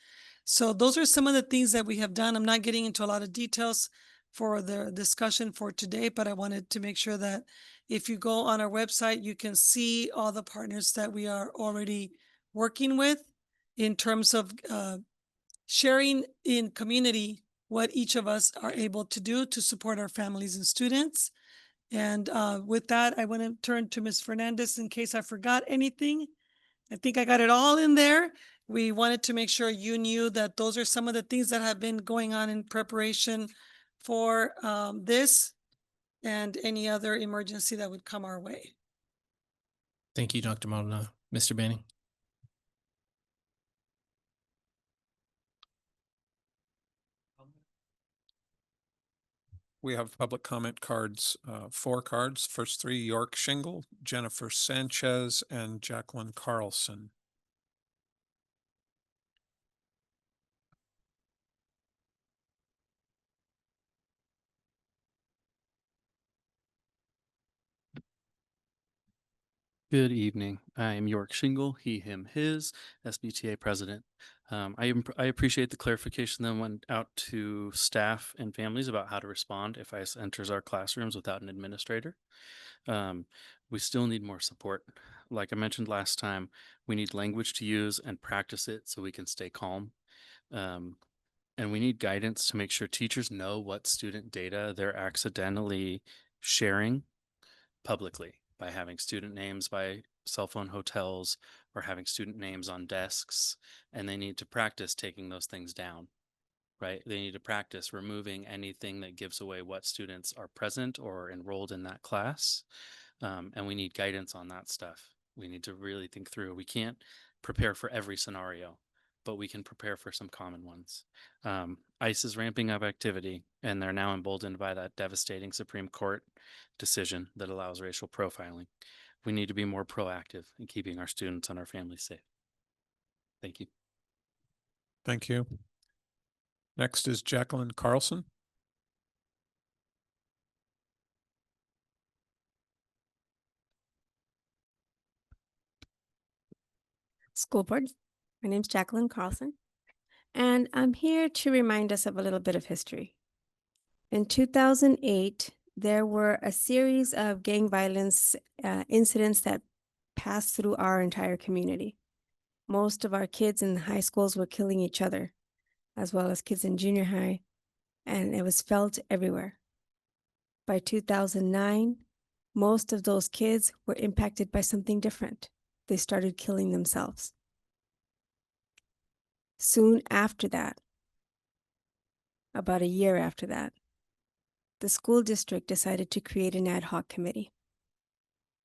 Speaker 3: So those are some of the things that we have done. I'm not getting into a lot of details for the discussion for today, but I wanted to make sure that if you go on our website, you can see all the partners that we are already working with in terms of sharing in community what each of us are able to do to support our families and students. And with that, I want to turn to Ms. Fernandez in case I forgot anything. I think I got it all in there. We wanted to make sure you knew that those are some of the things that have been going on in preparation for this and any other emergency that would come our way.
Speaker 1: Thank you, Dr. Maldonado. Mr. Banning.
Speaker 8: We have public comment cards, 4 cards. First 3, York Shingle, Jennifer Sanchez, and Jacqueline Carlson.
Speaker 17: Good evening. I am York Shingle, he, him, his, SBTA president. I appreciate the clarification that went out to staff and families about how to respond if ICE enters our classrooms without an administrator. We still need more support. Like I mentioned last time, we need language to use and practice it so we can stay calm. And we need guidance to make sure teachers know what student data they're accidentally sharing publicly by having student names by cell phone hotels or having student names on desks. And they need to practice taking those things down, right? They need to practice removing anything that gives away what students are present or enrolled in that class. And we need guidance on that stuff. We need to really think through. We can't prepare for every scenario, but we can prepare for some common ones. ICE is ramping up activity, and they're now emboldened by that devastating Supreme Court decision that allows racial profiling. We need to be more proactive in keeping our students and our families safe. Thank you.
Speaker 8: Thank you. Next is Jacqueline Carlson.
Speaker 18: School Board. My name's Jacqueline Carlson, and I'm here to remind us of a little bit of history. In 2008, there were a series of gang violence incidents that passed through our entire community. Most of our kids in the high schools were killing each other, as well as kids in junior high, and it was felt everywhere. By 2009, most of those kids were impacted by something different. They started killing themselves. Soon after that, about a year after that, the school district decided to create an ad hoc committee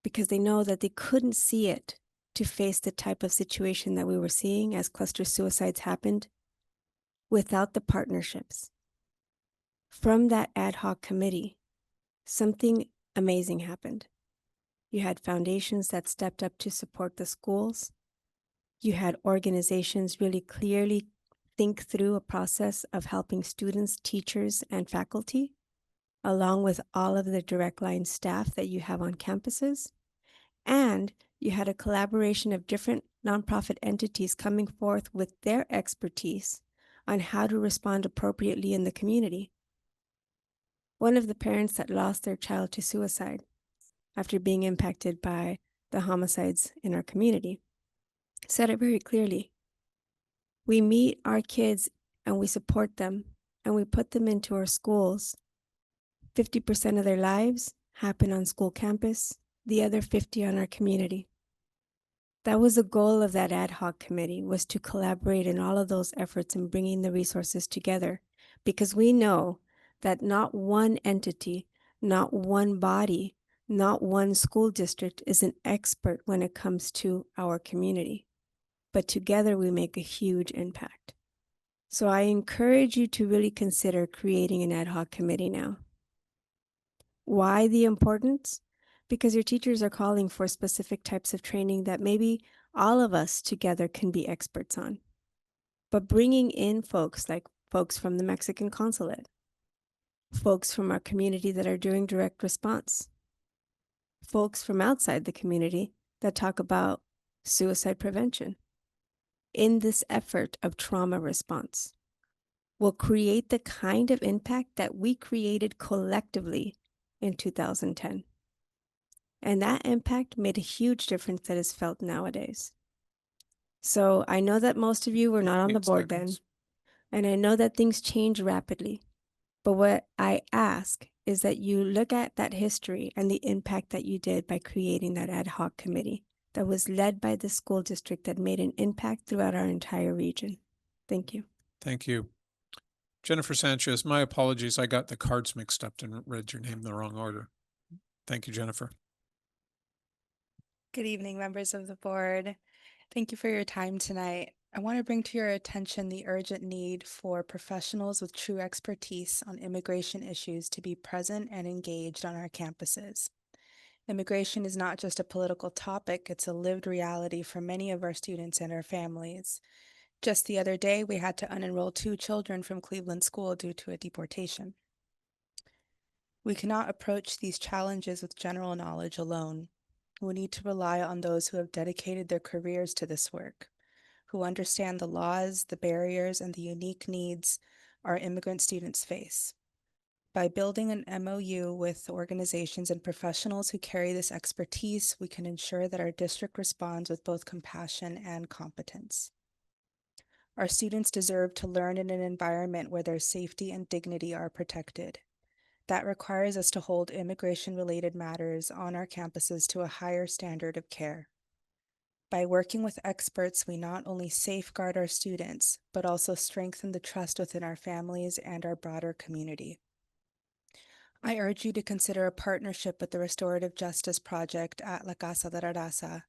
Speaker 18: because they know that they couldn't see it to face the type of situation that we were seeing as cluster suicides happened without the partnerships. From that ad hoc committee, something amazing happened. You had foundations that stepped up to support the schools. You had organizations really clearly think through a process of helping students, teachers, and faculty, along with all of the direct line staff that you have on campuses. And you had a collaboration of different nonprofit entities coming forth with their expertise on how to respond appropriately in the community. One of the parents that lost their child to suicide after being impacted by the homicides in our community said it very clearly. We meet our kids and we support them and we put them into our schools. 50% of their lives happen on school campus, the other 50 on our community. That was the goal of that ad hoc committee, was to collaborate in all of those efforts and bringing the resources together, because we know that not one entity, not one body, not one school district is an expert when it comes to our community, but together we make a huge impact. So I encourage you to really consider creating an ad hoc committee now. Why the importance? Because your teachers are calling for specific types of training that maybe all of us together can be experts on. But bringing in folks like folks from the Mexican consulate, folks from our community that are doing direct response, folks from outside the community that talk about suicide prevention in this effort of trauma response will create the kind of impact that we created collectively in 2010. And that impact made a huge difference that is felt nowadays. So I know that most of you were not on the board then, and I know that things change rapidly. But what I ask is that you look at that history and the impact that you did by creating that ad hoc committee that was led by the school district that made an impact throughout our entire region. Thank you.
Speaker 8: Thank you. Jennifer Sanchez, my apologies. I got the cards mixed up and read your name in the wrong order. Thank you, Jennifer.
Speaker 19: Good evening, members of the board. Thank you for your time tonight. I want to bring to your attention the urgent need for professionals with true expertise on immigration issues to be present and engaged on our campuses. Immigration is not just a political topic, it's a lived reality for many of our students and our families. Just the other day, we had to unenroll 2 children from Cleveland School due to a deportation. We cannot approach these challenges with general knowledge alone. We need to rely on those who have dedicated their careers to this work, who understand the laws, the barriers, and the unique needs our immigrant students face. By building an MOU with organizations and professionals who carry this expertise, we can ensure that our district responds with both compassion and competence. Our students deserve to learn in an environment where their safety and dignity are protected. That requires us to hold immigration-related matters on our campuses to a higher standard of care. By working with experts, we not only safeguard our students, but also strengthen the trust within our families and our broader community. I urge you to consider a partnership with the Restorative Justice Project at La Casa de la Raza,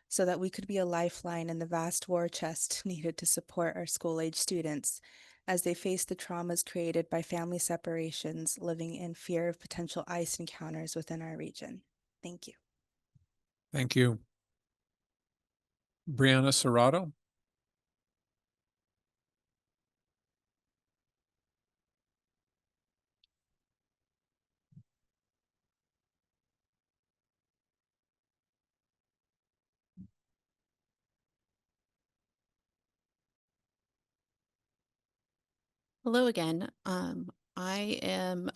Speaker 19: so that we could be a lifeline in the vast war chest needed to support our school-age students as they face the traumas created by family separations, living in fear of potential ICE encounters within our region. Thank you.
Speaker 8: Thank you. Brianna Serrato.
Speaker 13: Hello again. I am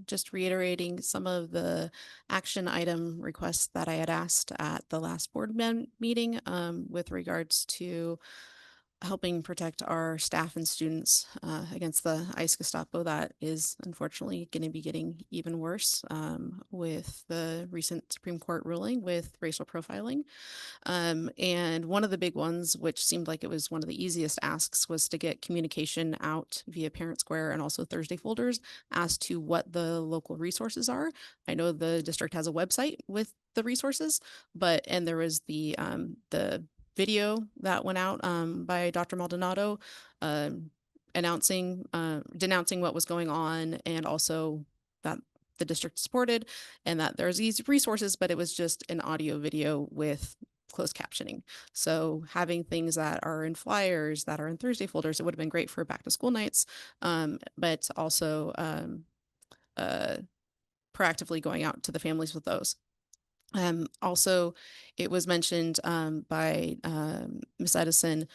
Speaker 13: just reiterating some of the action item requests that I had asked at the last meeting with regards to helping protect our staff and students against the ICE Gestapo that is unfortunately going to be getting even worse with the recent Supreme Court ruling with racial profiling. And one of the big ones, which seemed like it was one of the easiest asks, was to get communication out via Parent Square and also Thursday folders as to what the local resources are. I know the district has a website with the resources, and there was the video that went out by Dr. Maldonado denouncing what was going on, and also that the district supported and that there's these resources, but it was just an audio video with closed captioning. So having things that are in flyers, that are in Thursday folders, it would have been great for back to school nights, but also proactively going out to the families with those. Also, it was mentioned by Ms. Edison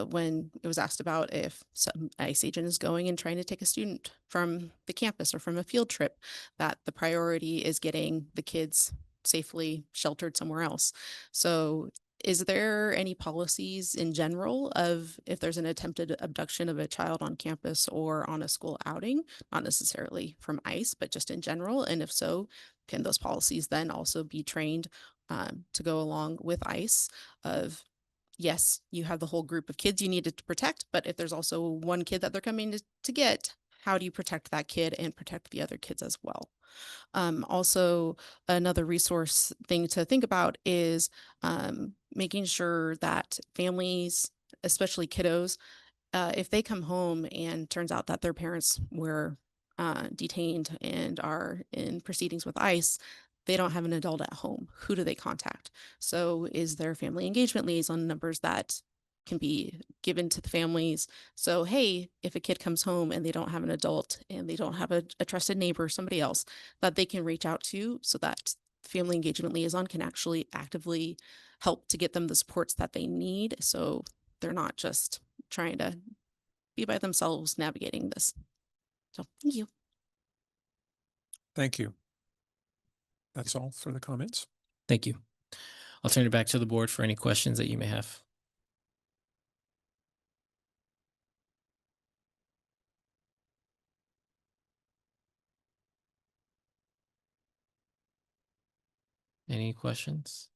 Speaker 13: when it was asked about if some ICE agent is going and trying to take a student from the campus or from a field trip, that the priority is getting the kids safely sheltered somewhere else. So is there any policies in general of if there's an attempted abduction of a child on campus or on a school outing, not necessarily from ICE, but just in general? And if so, can those policies then also be trained to go along with ICE of, yes, you have the whole group of kids you needed to protect, but if there's also one kid that they're coming to get, how do you protect that kid and protect the other kids as well? Also, another resource thing to think about is making sure that families, especially kiddos, if they come home and turns out that their parents were detained and are in proceedings with ICE, they don't have an adult at home. Who do they contact? So is there family engagement liaison numbers that can be given to the families? So, hey, if a kid comes home and they don't have an adult and they don't have a trusted neighbor, somebody else that they can reach out to, so that family engagement liaison can actually actively help to get them the supports that they need. So they're not just trying to be by themselves navigating this. So thank you.
Speaker 8: Thank you. That's all for the comments.
Speaker 1: Thank you. I'll turn it back to the board for any questions that you may have. Any questions?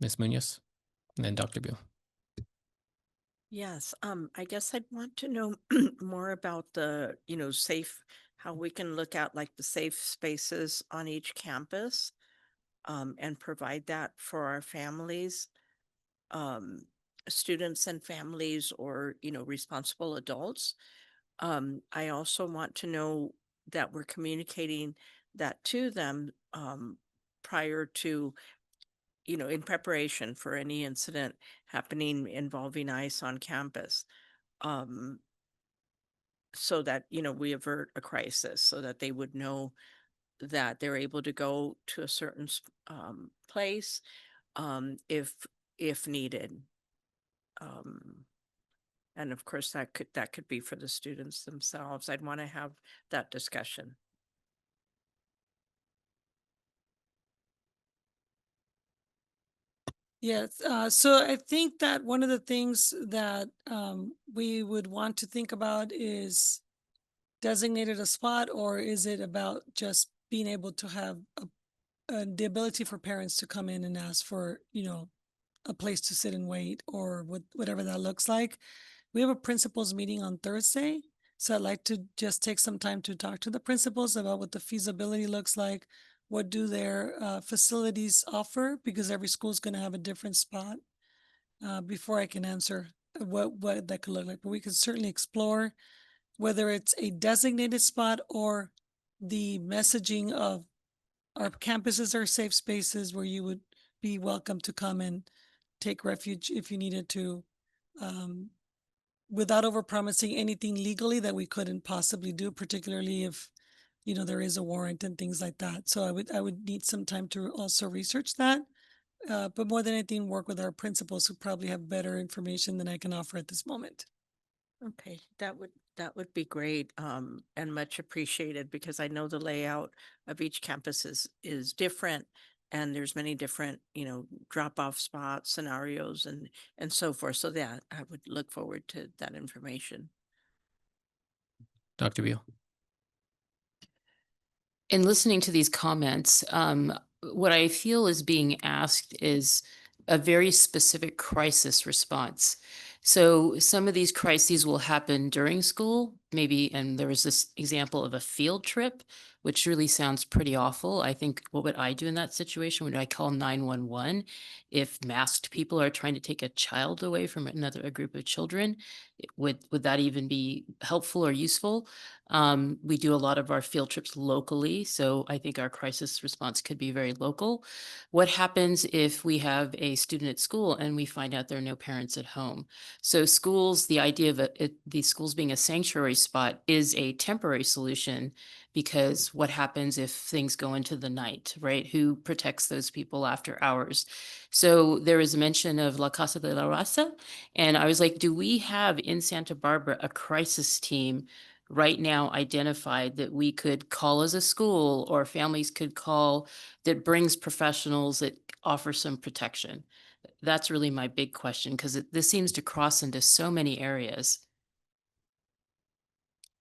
Speaker 1: Ms. Munoz, and then Dr. Beal.
Speaker 16: Yes, I guess I'd want to know more about the, safe how we can look at like the safe spaces on each campus and provide that for our families, students and families, or, you know, responsible adults. I also want to know that we're communicating that to them prior to, you know, in preparation for any incident happening involving ICE on campus. So that, you know, we avert a crisis, so that they would know that they're able to go to a certain place if needed. And of course, that could be for the students themselves. I'd want to have that discussion.
Speaker 3: Yes, so I think that one of the things that we would want to think about is designated a spot, or is it about just being able to have the ability for parents to come in and ask for, you know, a place to sit and wait, or whatever that looks like. We have a principals meeting on Thursday, so I'd like to just take some time to talk to the principals about what the feasibility looks like. What do their facilities offer? Because every school is going to have a different spot before I can answer what that could look like. But we can certainly explore whether it's a designated spot or the messaging of our campuses are safe spaces where you would be welcome to come and take refuge if you needed to, without overpromising anything legally that we couldn't possibly do, particularly if, you know, there is a warrant and things like that. So I would need some time to also research that. But more than anything, work with our principals who probably have better information than I can offer at this moment.
Speaker 16: Okay, that would be great, and much appreciated, because I know the layout of each campus is different, and there's many different, you know, drop-off spots, scenarios, and so forth. So that I would look forward to that information.
Speaker 1: Dr. Beal.
Speaker 14: In listening to these comments, what I feel is being asked is a very specific crisis response. So some of these crises will happen during school, maybe, and there was this example of a field trip, which really sounds pretty awful. I think, what would I do in that situation? Would I call 911 if masked people are trying to take a child away from a group of children? Would that even be helpful or useful? We do a lot of our field trips locally, so I think our crisis response could be very local. What happens if we have a student at school and we find out there are no parents at home? So schools, the idea of the schools being a sanctuary spot is a temporary solution, because what happens if things go into the night, right? Who protects those people after hours? So there is a mention of La Casa de la Raza, and I was like, do we have in Santa Barbara a crisis team right now identified that we could call as a school, or families could call, that brings professionals that offer some protection? That's really my big question, because this seems to cross into so many areas.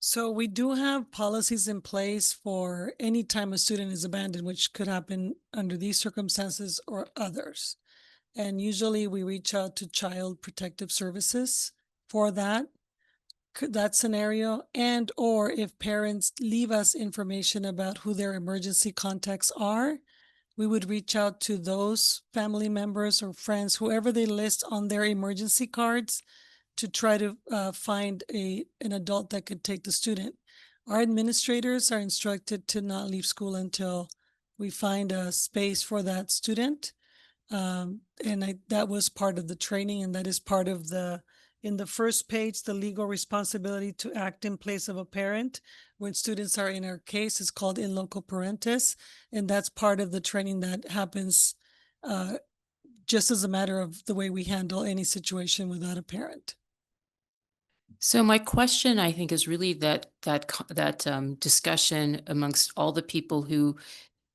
Speaker 3: So we do have policies in place for any time a student is abandoned, which could happen under these circumstances or others. And usually we reach out to Child Protective Services for that scenario, and or if parents leave us information about who their emergency contacts are, we would reach out to those family members or friends, whoever they list on their emergency cards, to try to find an adult that could take the student. Our administrators are instructed to not leave school until we find a space for that student. That was part of the training, and that is part of in the first page, the legal responsibility to act in place of a parent when students are in our case is called in loco parentis. And that's part of the training that happens just as a matter of the way we handle any situation without a parent.
Speaker 14: So my question, I think, is really that discussion amongst all the people who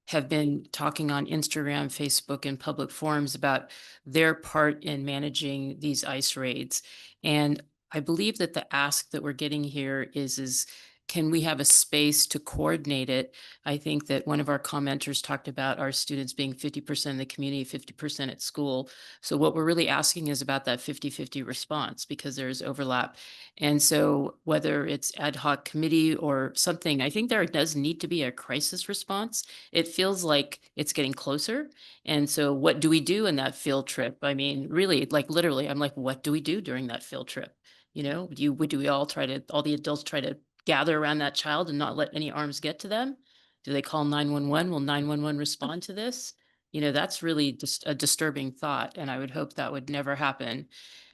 Speaker 14: have been talking on Instagram, Facebook, and public forums about their part in managing these ICE raids. And I believe that the ask that we're getting here is can we have a space to coordinate it? I think that one of our commenters talked about our students being 50% in the community, 50% at school. So what we're really asking is about that 50-50 response, because there's overlap. And so whether it's ad hoc committee or something, I think there does need to be a crisis response. It feels like it's getting closer. And so what do we do in that field trip? I mean, really, like literally, I'm like, what do we do during that field trip? You know, do we all all the adults try to gather around that child and not let any arms get to them? Do they call 911? Will 911 respond to this? You know, that's really just a disturbing thought, and I would hope that would never happen.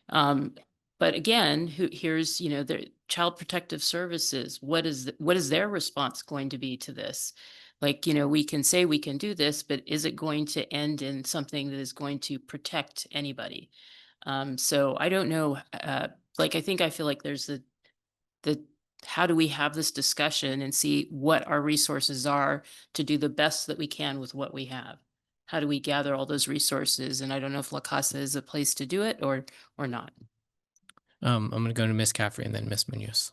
Speaker 14: But again, here's, you know, the Child Protective Services. What is their response going to be to this? Like, you know, we can say we can do this, but is it going to end in something that is going to protect anybody? So I don't know. Like, I feel like there's the how do we have this discussion and see what our resources are to do the best that we can with what we have? How do we gather all those resources? And I don't know if La Casa is a place to do it or not.
Speaker 1: I'm going to go to Ms. Caffrey and then Ms. Munoz.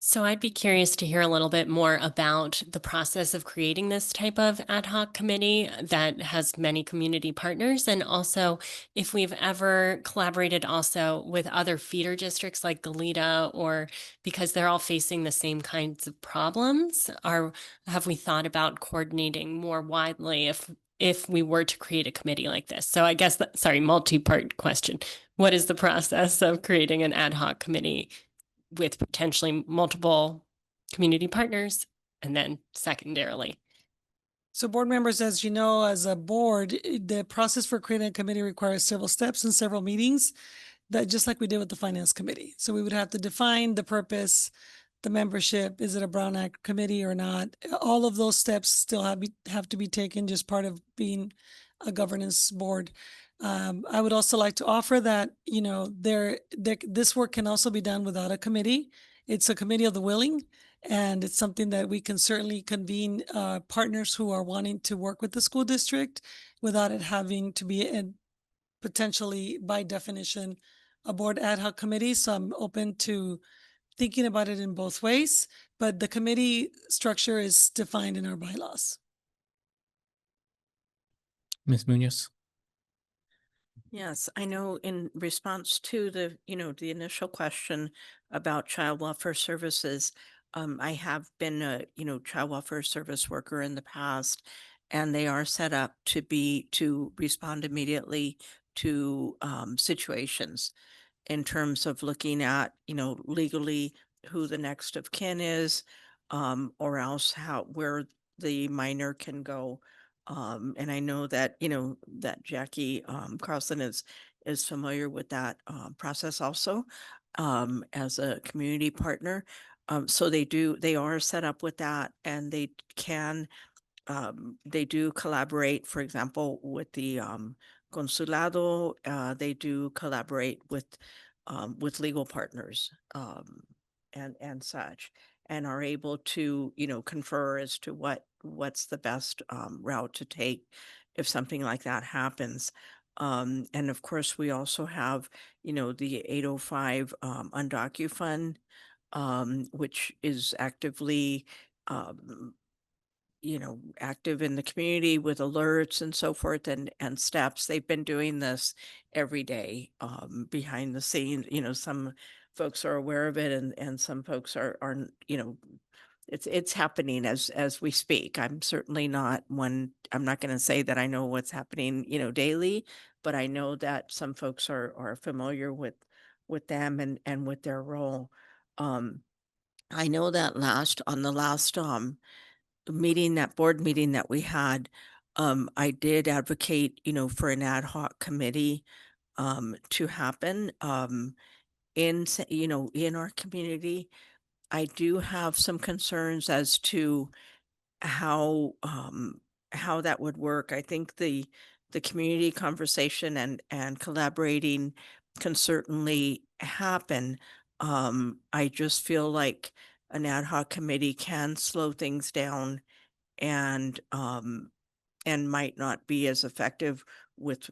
Speaker 15: So I'd be curious to hear a little bit more about the process of creating this type of ad hoc committee that has many community partners, and also if we've ever collaborated also with other feeder districts like Goleta, or because they're all facing the same kinds of problems, have we thought about coordinating more widely if we were to create a committee like this? So I guess sorry, multi-part question. What is the process of creating an ad hoc committee with potentially multiple community partners? And then secondarily.
Speaker 3: So board members, as you know, as a board, the process for creating a committee requires several steps and several meetings, that just like we did with the finance committee. So we would have to define the purpose, the membership, is it a Brown Act committee or not? All of those steps still have to be taken, just part of being a governance board. I would also like to offer that, you know, this work can also be done without a committee. It's a committee of the willing, and it's something that we can certainly convene partners who are wanting to work with the school district without it having to be potentially, by definition, a board ad hoc committee. So I'm open to thinking about it in both ways, but the committee structure is defined in our bylaws.
Speaker 1: Ms. Munoz.
Speaker 16: Yes, I know in response to the, you know, the initial question about child welfare services, I have been a, you know, child welfare service worker in the past, and they are set up to respond immediately to situations in terms of looking at, you know, legally who the next of kin is, or else where the minor can go. And I know that, you know, that Jackie Carlson is familiar with that process also, as a community partner. So they are set up with that, and they do collaborate, for example, with the consulado. They do collaborate with legal partners, and such, and are able to, you know, confer as to what's the best route to take if something like that happens. And of course, we also have, you know, the 805 UndocuFund, which is actively you know, active in the community with alerts and so forth, and steps. They've been doing this every day behind the scenes. You know, some folks are aware of it, and some folks are, you know, it's happening as we speak. I'm certainly not one. I'm not going to say that I know what's happening, you know, daily, but I know that some folks are familiar with them and with their role. I know that on the last board meeting that we had, I did advocate, you know, for an ad hoc committee to happen you know, in our community. I do have some concerns as to how that would work. I think the community conversation and collaborating can certainly happen. I just feel like an ad hoc committee can slow things down, and might not be as effective with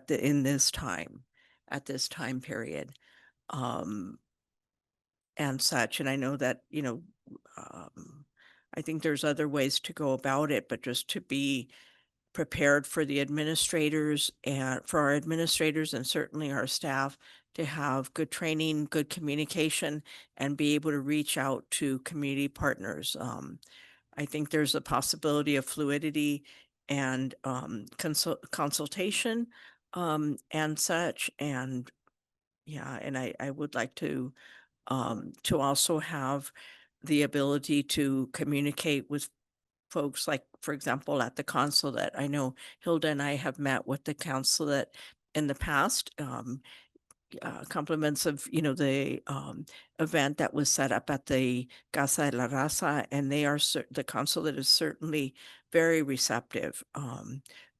Speaker 16: in this time, at this time period. and such. And I know that, I think there's other ways to go about it, but just to be prepared for the administrators and for our administrators and certainly our staff to have good training, good communication, and be able to reach out to community partners. I think there's a possibility of fluidity and consultation and such. And yeah, and I would like to also have the ability to communicate with folks, like, for example, at the consulate. I know Hilda and I have met with the consulate in the past, compliments of, the event that was set up at the Casa de la Raza, and they are, the consulate is certainly very receptive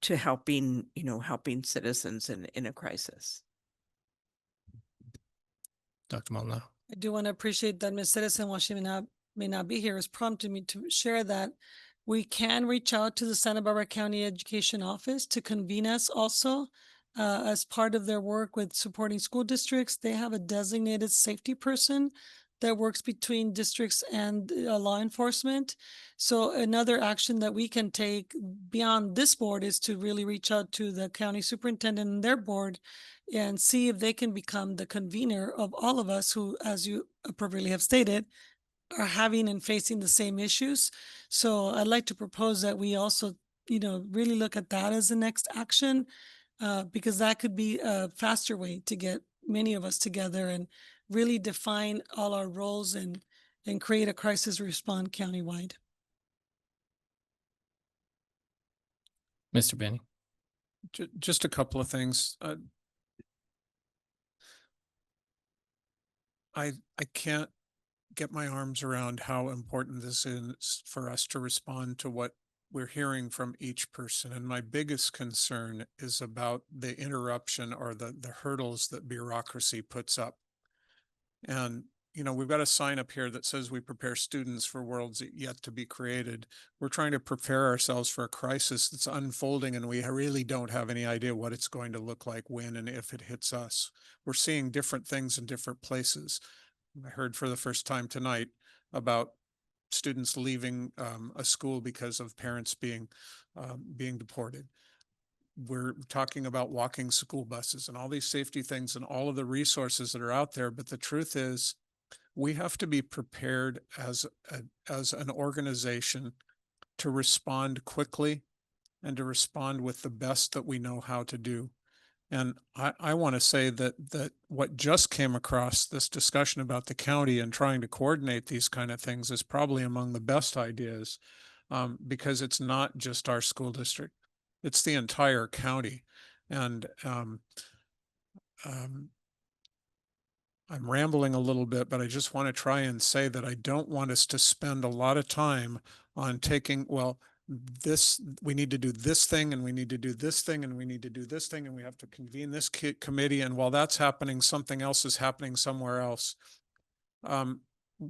Speaker 16: to helping, helping citizens in a crisis.
Speaker 1: Dr. Maldonado.
Speaker 3: I do want to appreciate that Ms. Citizen, while she may not be here, has prompted me to share that we can reach out to the Santa Barbara County Education Office to convene us also as part of their work with supporting school districts. They have a designated safety person that works between districts and law enforcement. So another action that we can take beyond this board is to really reach out to the county superintendent and their board and see if they can become the convener of all of us who, as you appropriately have stated, are having and facing the same issues. So I'd like to propose that we also, really look at that as the next action, because that could be a faster way to get many of us together and really define all our roles and create a crisis response countywide.
Speaker 1: Mr. Benny.
Speaker 8: Just a couple of things. I can't get my arms around how important this is for us to respond to what we're hearing from each person. And my biggest concern is about the interruption or the hurdles that bureaucracy puts up. And, we've got a sign up here that says we prepare students for worlds yet to be created. We're trying to prepare ourselves for a crisis that's unfolding, and we really don't have any idea what it's going to look like when and if it hits us. We're seeing different things in different places. I heard for the first time tonight about students leaving a school because of parents being deported. We're talking about walking school buses and all these safety things and all of the resources that are out there. But the truth is, we have to be prepared as an organization to respond quickly and to respond with the best that we know how to do. And I want to say that what just came across this discussion about the county and trying to coordinate these kind of things is probably among the best ideas, because it's not just our school district, it's the entire county. And I'm rambling a little bit, but I just want to try and say that I don't want us to spend a lot of time on taking, we need to do this thing, and we need to do this thing, and we need to do this thing, and we have to convene this committee. And while that's happening, something else is happening somewhere else.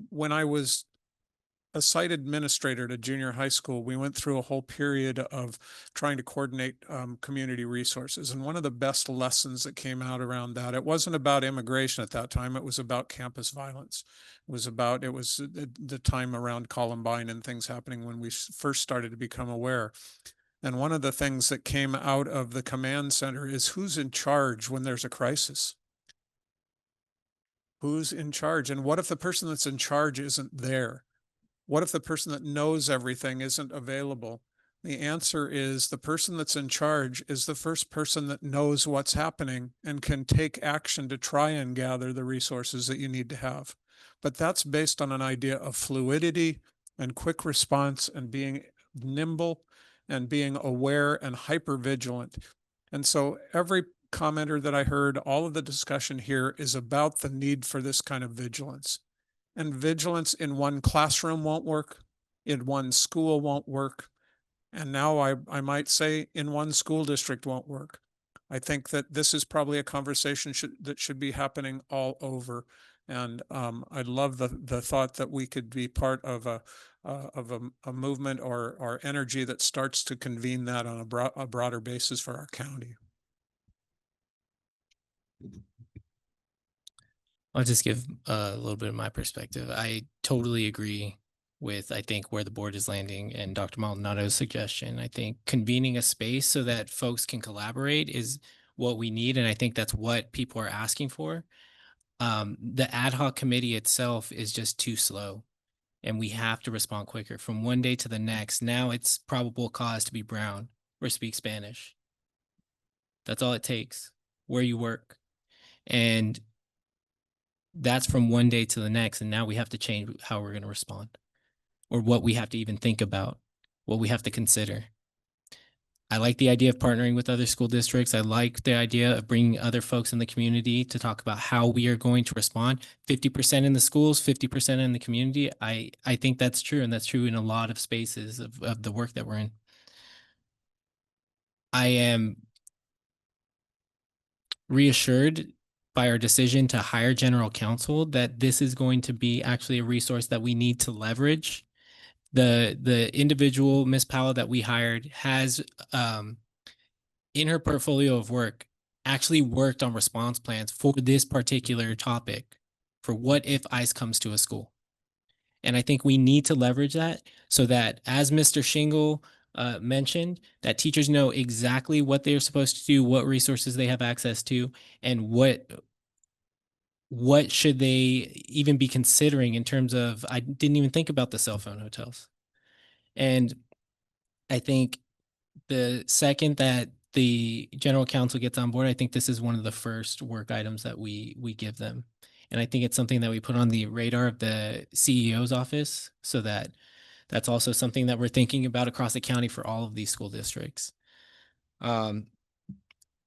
Speaker 8: When I was a site administrator at a junior high school, we went through a whole period of trying to coordinate community resources. And one of the best lessons that came out around that, it wasn't about immigration at that time, it was about campus violence. It was the time around Columbine and things happening when we first started to become aware. And one of the things that came out of the command center is who's in charge when there's a crisis? Who's in charge? And what if the person that's in charge isn't there? What if the person that knows everything isn't available? The answer is the person that's in charge is the first person that knows what's happening and can take action to try and gather the resources that you need to have. But that's based on an idea of fluidity and quick response and being nimble and being aware and hyper vigilant. And so every commenter that I heard, all of the discussion here is about the need for this kind of vigilance. And vigilance in one classroom won't work, in one school won't work, and now I might say in one school district won't work. I think that this is probably a conversation that should be happening all over. And I love the thought that we could be part of a movement or energy that starts to convene that on a broader basis for our county.
Speaker 1: I'll just give a little bit of my perspective. I totally agree with, I think, where the board is landing and Dr. Maldonado's suggestion. I think convening a space so that folks can collaborate is what we need. And I think that's what people are asking for. The ad hoc committee itself is just too slow, and we have to respond quicker from one day to the next. Now it's probable cause to be brown or speak Spanish. That's all it takes where you work. And that's from one day to the next. And now we have to change how we're going to respond, or what we have to even think about, what we have to consider. I like the idea of partnering with other school districts. I like the idea of bringing other folks in the community to talk about how we are going to respond. 50% in the schools, 50% in the community. I think that's true. And that's true in a lot of spaces of the work that we're in. I am reassured by our decision to hire general counsel that this is going to be actually a resource that we need to leverage. The individual, Ms. Powell, that we hired has in her portfolio of work actually worked on response plans for this particular topic, for what if ICE comes to a school. And I think we need to leverage that so that, as Mr. Shingle mentioned, that teachers know exactly what they're supposed to do, what resources they have access to, and what should they even be considering in terms of, I didn't even think about the cell phone hotels. And I think the second that the general counsel gets on board, I think this is one of the first work items that we give them. And I think it's something that we put on the radar of the CEO's office, so that that's also something that we're thinking about across the county for all of these school districts.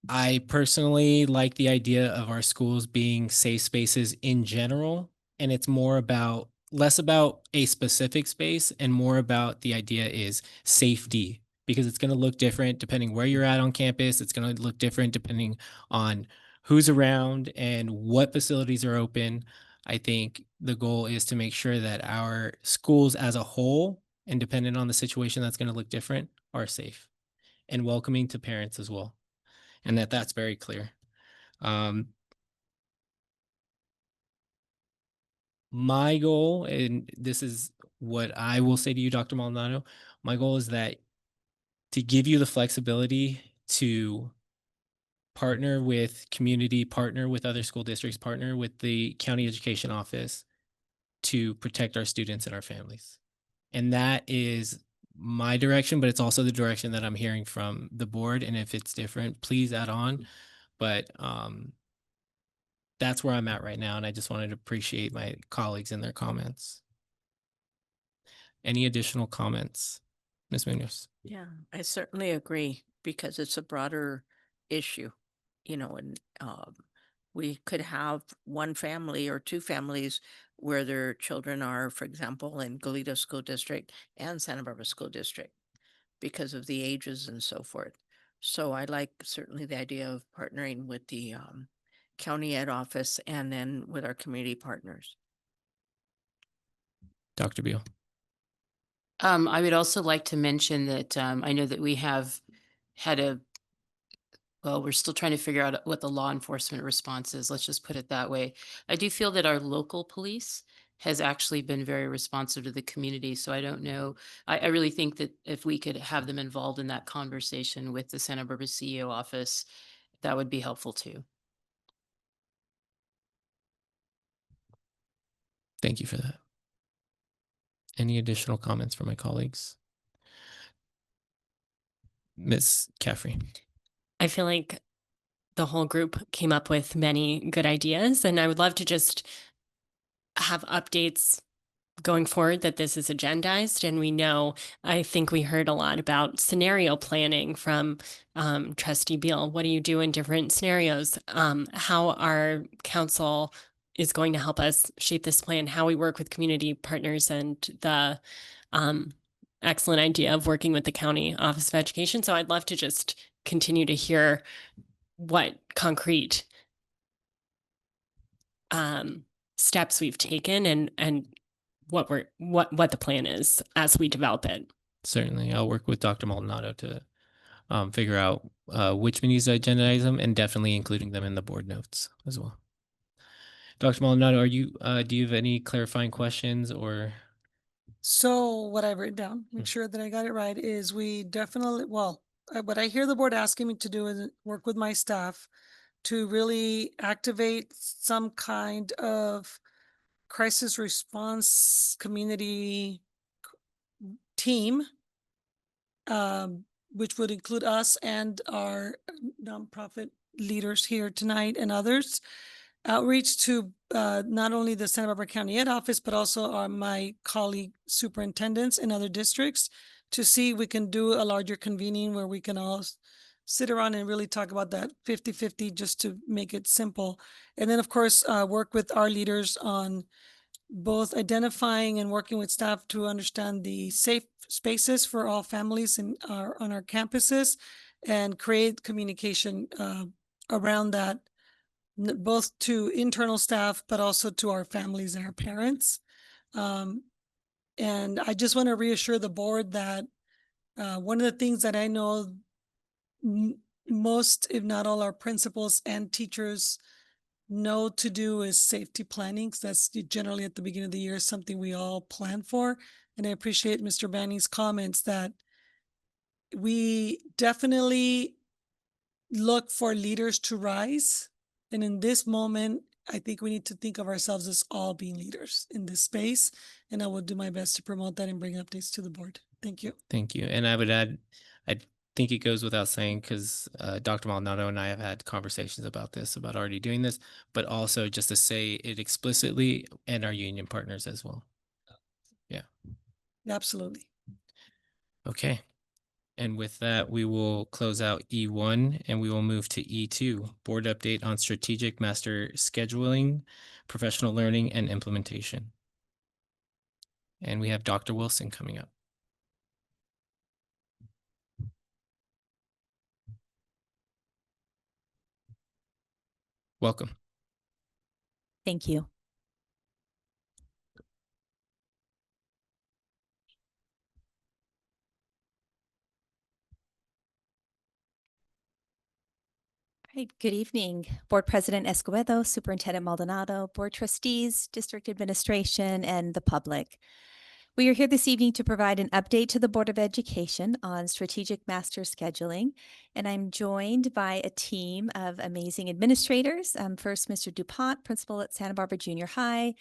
Speaker 1: I personally like the idea of our schools being safe spaces in general, and it's more about, less about a specific space and more about the idea is safety, because it's going to look different depending where you're at on campus. It's going to look different depending on who's around and what facilities are open. I think the goal is to make sure that our schools as a whole, and dependent on the situation that's going to look different, are safe and welcoming to parents as well. And that's very clear. My goal, and this is what I will say to you, Dr. Maldonado, my goal is that to give you the flexibility to partner with community, partner with other school districts, partner with the county education office to protect our students and our families. And that is my direction, but it's also the direction that I'm hearing from the board. And if it's different, please add on. But that's where I'm at right now. And I just wanted to appreciate my colleagues and their comments. Any additional comments, Ms. Munoz?
Speaker 16: Yeah, I certainly agree, because it's a broader issue, and we could have one family or two families where their children are, for example, in Goleta School District and Santa Barbara School District because of the ages and so forth. So I like certainly the idea of partnering with the county ed office and then with our community partners.
Speaker 1: Dr. Beal.
Speaker 14: I would also like to mention that I know that we have had we're still trying to figure out what the law enforcement response is. Let's just put it that way. I do feel that our local police has actually been very responsive to the community. So I don't know. I really think that if we could have them involved in that conversation with the Santa Barbara CEO office, that would be helpful too.
Speaker 1: Thank you for that. Any additional comments from my colleagues? Ms. Caffrey.
Speaker 15: I feel like the whole group came up with many good ideas, and I would love to just have updates going forward that this is agendized. And we know, I think we heard a lot about scenario planning from Trustee Beal. What do you do in different scenarios? How our council is going to help us shape this plan, how we work with community partners, and the excellent idea of working with the County Office of Education. So I'd love to just continue to hear what concrete steps we've taken and what the plan is as we develop it.
Speaker 1: Certainly. I'll work with Dr. Maldonado to figure out which we need to agendize them, and definitely including them in the board notes as well. Dr. Maldonado, are you, do you have any clarifying questions or?
Speaker 3: So what I've written down, make sure that I got it right, is we definitely, well, what I hear the board asking me to do is work with my staff to really activate some kind of crisis response community team, which would include us and our nonprofit leaders here tonight and others. Outreach to not only the Santa Barbara County Ed office, but also my colleague superintendents in other districts to see we can do a larger convening where we can all sit around and really talk about that 50-50 just to make it simple. And then, of course, work with our leaders on both identifying and working with staff to understand the safe spaces for all families on our campuses and create communication around that, both to internal staff, but also to our families and our parents. And I just want to reassure the board that one of the things that I know most, if not all, our principals and teachers know to do is safety planning. 'Cause that's generally at the beginning of the year, something we all plan for. And I appreciate Mr. Banning's comments that we definitely look for leaders to rise. And in this moment, I think we need to think of ourselves as all being leaders in this space. And I will do my best to promote that and bring updates to the board. Thank you.
Speaker 1: Thank you. And I would add, I think it goes without saying, because Dr. Maldonado and I have had conversations about this, about already doing this, but also just to say it explicitly and our union partners as well. Yeah.
Speaker 3: Absolutely.
Speaker 1: Okay. And with that, we will close out E1 and we will move to E2, board update on strategic master scheduling, professional learning and implementation. And we have Dr. Wilson coming up. Welcome.
Speaker 9: Thank you. All right, good evening, Board President Escobedo, Superintendent Maldonado, Board Trustees, District Administration, and the public. We are here this evening to provide an update to the Board of Education on strategic master scheduling, and I'm joined by a team of amazing administrators. First, Mr. DuPont, principal at Santa Barbara Junior High,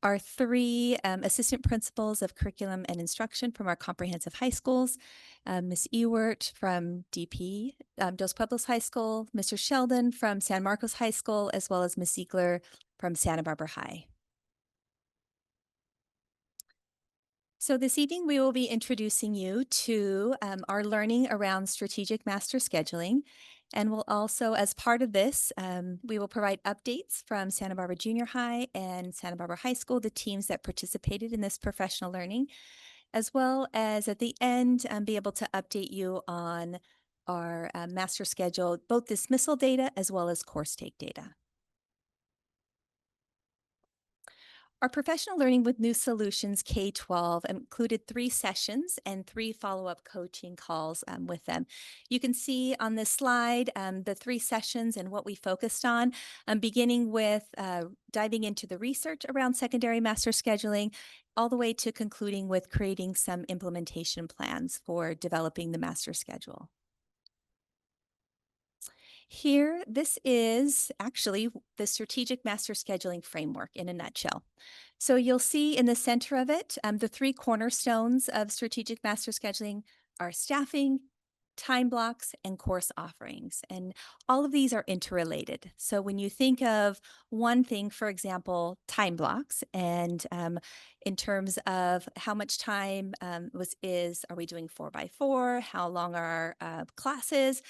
Speaker 9: our three assistant principals of curriculum and instruction from our comprehensive high schools, Ms. Ewert from DP, Dos Pueblos High School, Mr. Sheldon from San Marcos High School, as well as Ms. Ziegler from Santa Barbara High. So this evening, we will be introducing you to our learning around strategic master scheduling. And we'll also, as part of this, we will provide updates from Santa Barbara Junior High and Santa Barbara High School, the teams that participated in this professional learning, as well as at the end, be able to update you on our master schedule, both dismissal data as well as course take data. Our professional learning with new solutions K-12 included 3 sessions and 3 follow-up coaching calls with them. You can see on this slide the 3 sessions and what we focused on, beginning with diving into the research around secondary master scheduling, all the way to concluding with creating some implementation plans for developing the master schedule. Here, this is actually the strategic master scheduling framework in a nutshell. So you'll see in the center of it, the 3 cornerstones of strategic master scheduling are staffing, time blocks, and course offerings. And all of these are interrelated. So when you think of one thing, for example, time blocks, and in terms of how much time are we doing 4x4? How long are our classes?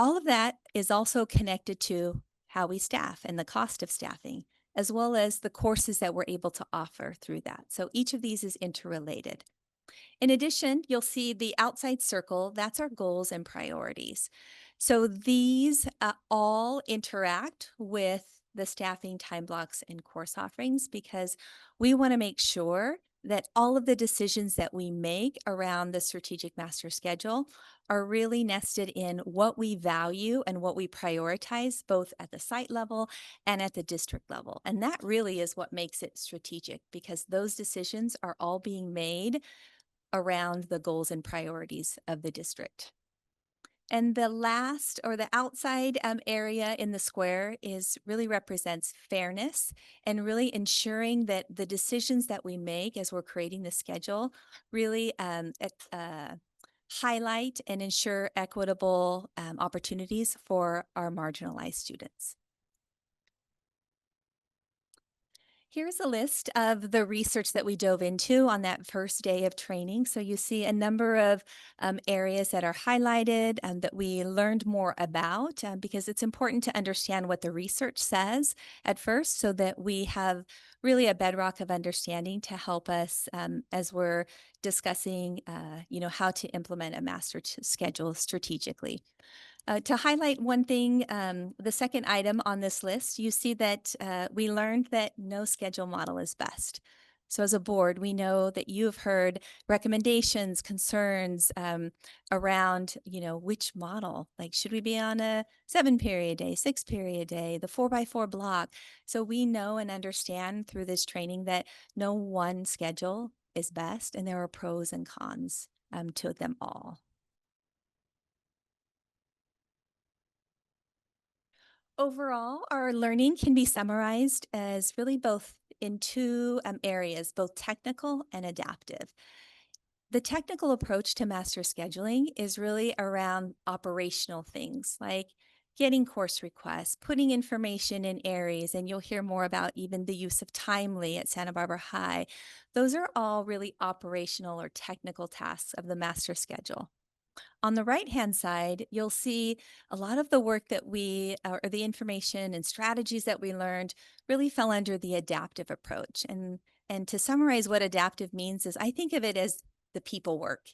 Speaker 9: All of that is also connected to how we staff and the cost of staffing, as well as the courses that we're able to offer through that. So each of these is interrelated. In addition, you'll see the outside circle, that's our goals and priorities. So these all interact with the staffing, time blocks, and course offerings because we want to make sure that all of the decisions that we make around the strategic master schedule are really nested in what we value and what we prioritize, both at the site level and at the district level. And that really is what makes it strategic, because those decisions are all being made around the goals and priorities of the district. And the last, or the outside area in the square, is really represents fairness and really ensuring that the decisions that we make as we're creating the schedule really highlight and ensure equitable opportunities for our marginalized students. Here's a list of the research that we dove into on that first day of training. So you see a number of areas that are highlighted and that we learned more about, because it's important to understand what the research says at first, so that we have really a bedrock of understanding to help us as we're discussing, how to implement a master schedule strategically. To highlight one thing, the second item on this list, you see that we learned that no schedule model is best. So as a board, we know that you've heard recommendations, concerns around, which model, like should we be on a 7-period day, 6-period day, the 4x4 block? So we know and understand through this training that no one schedule is best, and there are pros and cons to them all. Overall, our learning can be summarized as really both in two areas, both technical and adaptive. The technical approach to master scheduling is really around operational things like getting course requests, putting information in Aries, and you'll hear more about even the use of Timely at Santa Barbara High. Those are all really operational or technical tasks of the master schedule. On the right-hand side, you'll see a lot of the work that or the information and strategies that we learned really fell under the adaptive approach. And to summarize what adaptive means is, I think of it as the people work,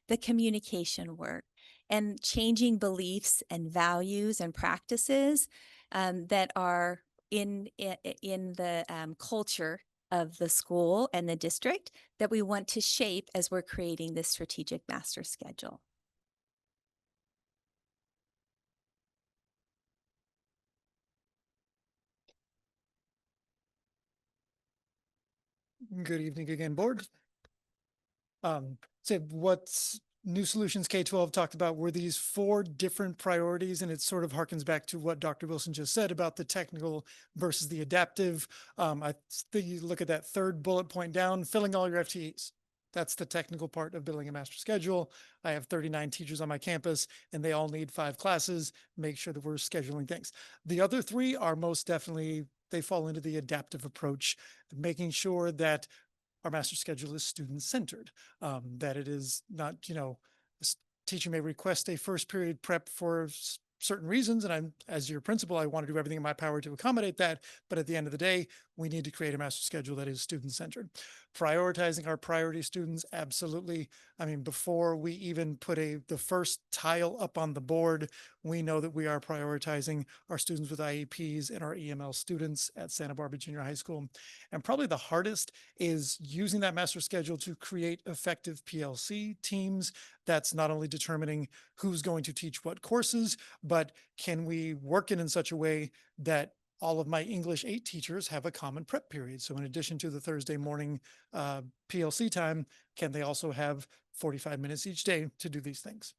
Speaker 9: the communication work, and changing beliefs and values and practices that are in the culture of the school and the district that we want to shape as we're creating this strategic master schedule.
Speaker 4: Good evening again, board. So what's New Solutions K-12 talked about were these 4 different priorities, and it sort of harkens back to what Dr. Wilson just said about the technical versus the adaptive. I think you look at that third bullet point down, filling all your FTEs. That's the technical part of building a master schedule. I have 39 teachers on my campus, and they all need 5 classes. Make sure that we're scheduling things. The other 3 are most definitely, they fall into the adaptive approach, making sure that our master schedule is student-centered, that it is not, a teacher may request a first period prep for certain reasons, and as your principal, I want to do everything in my power to accommodate that. But at the end of the day, we need to create a master schedule that is student-centered. Prioritizing our priority students, absolutely. I mean, before we even put the first tile up on the board, we know that we are prioritizing our students with IEPs and our EML students at Santa Barbara Junior High School. And probably the hardest is using that master schedule to create effective PLC teams. That's not only determining who's going to teach what courses, but can we work it in such a way that all of my English 8 teachers have a common prep period. So in addition to the Thursday morning PLC time, can they also have 45 minutes each day to do these things?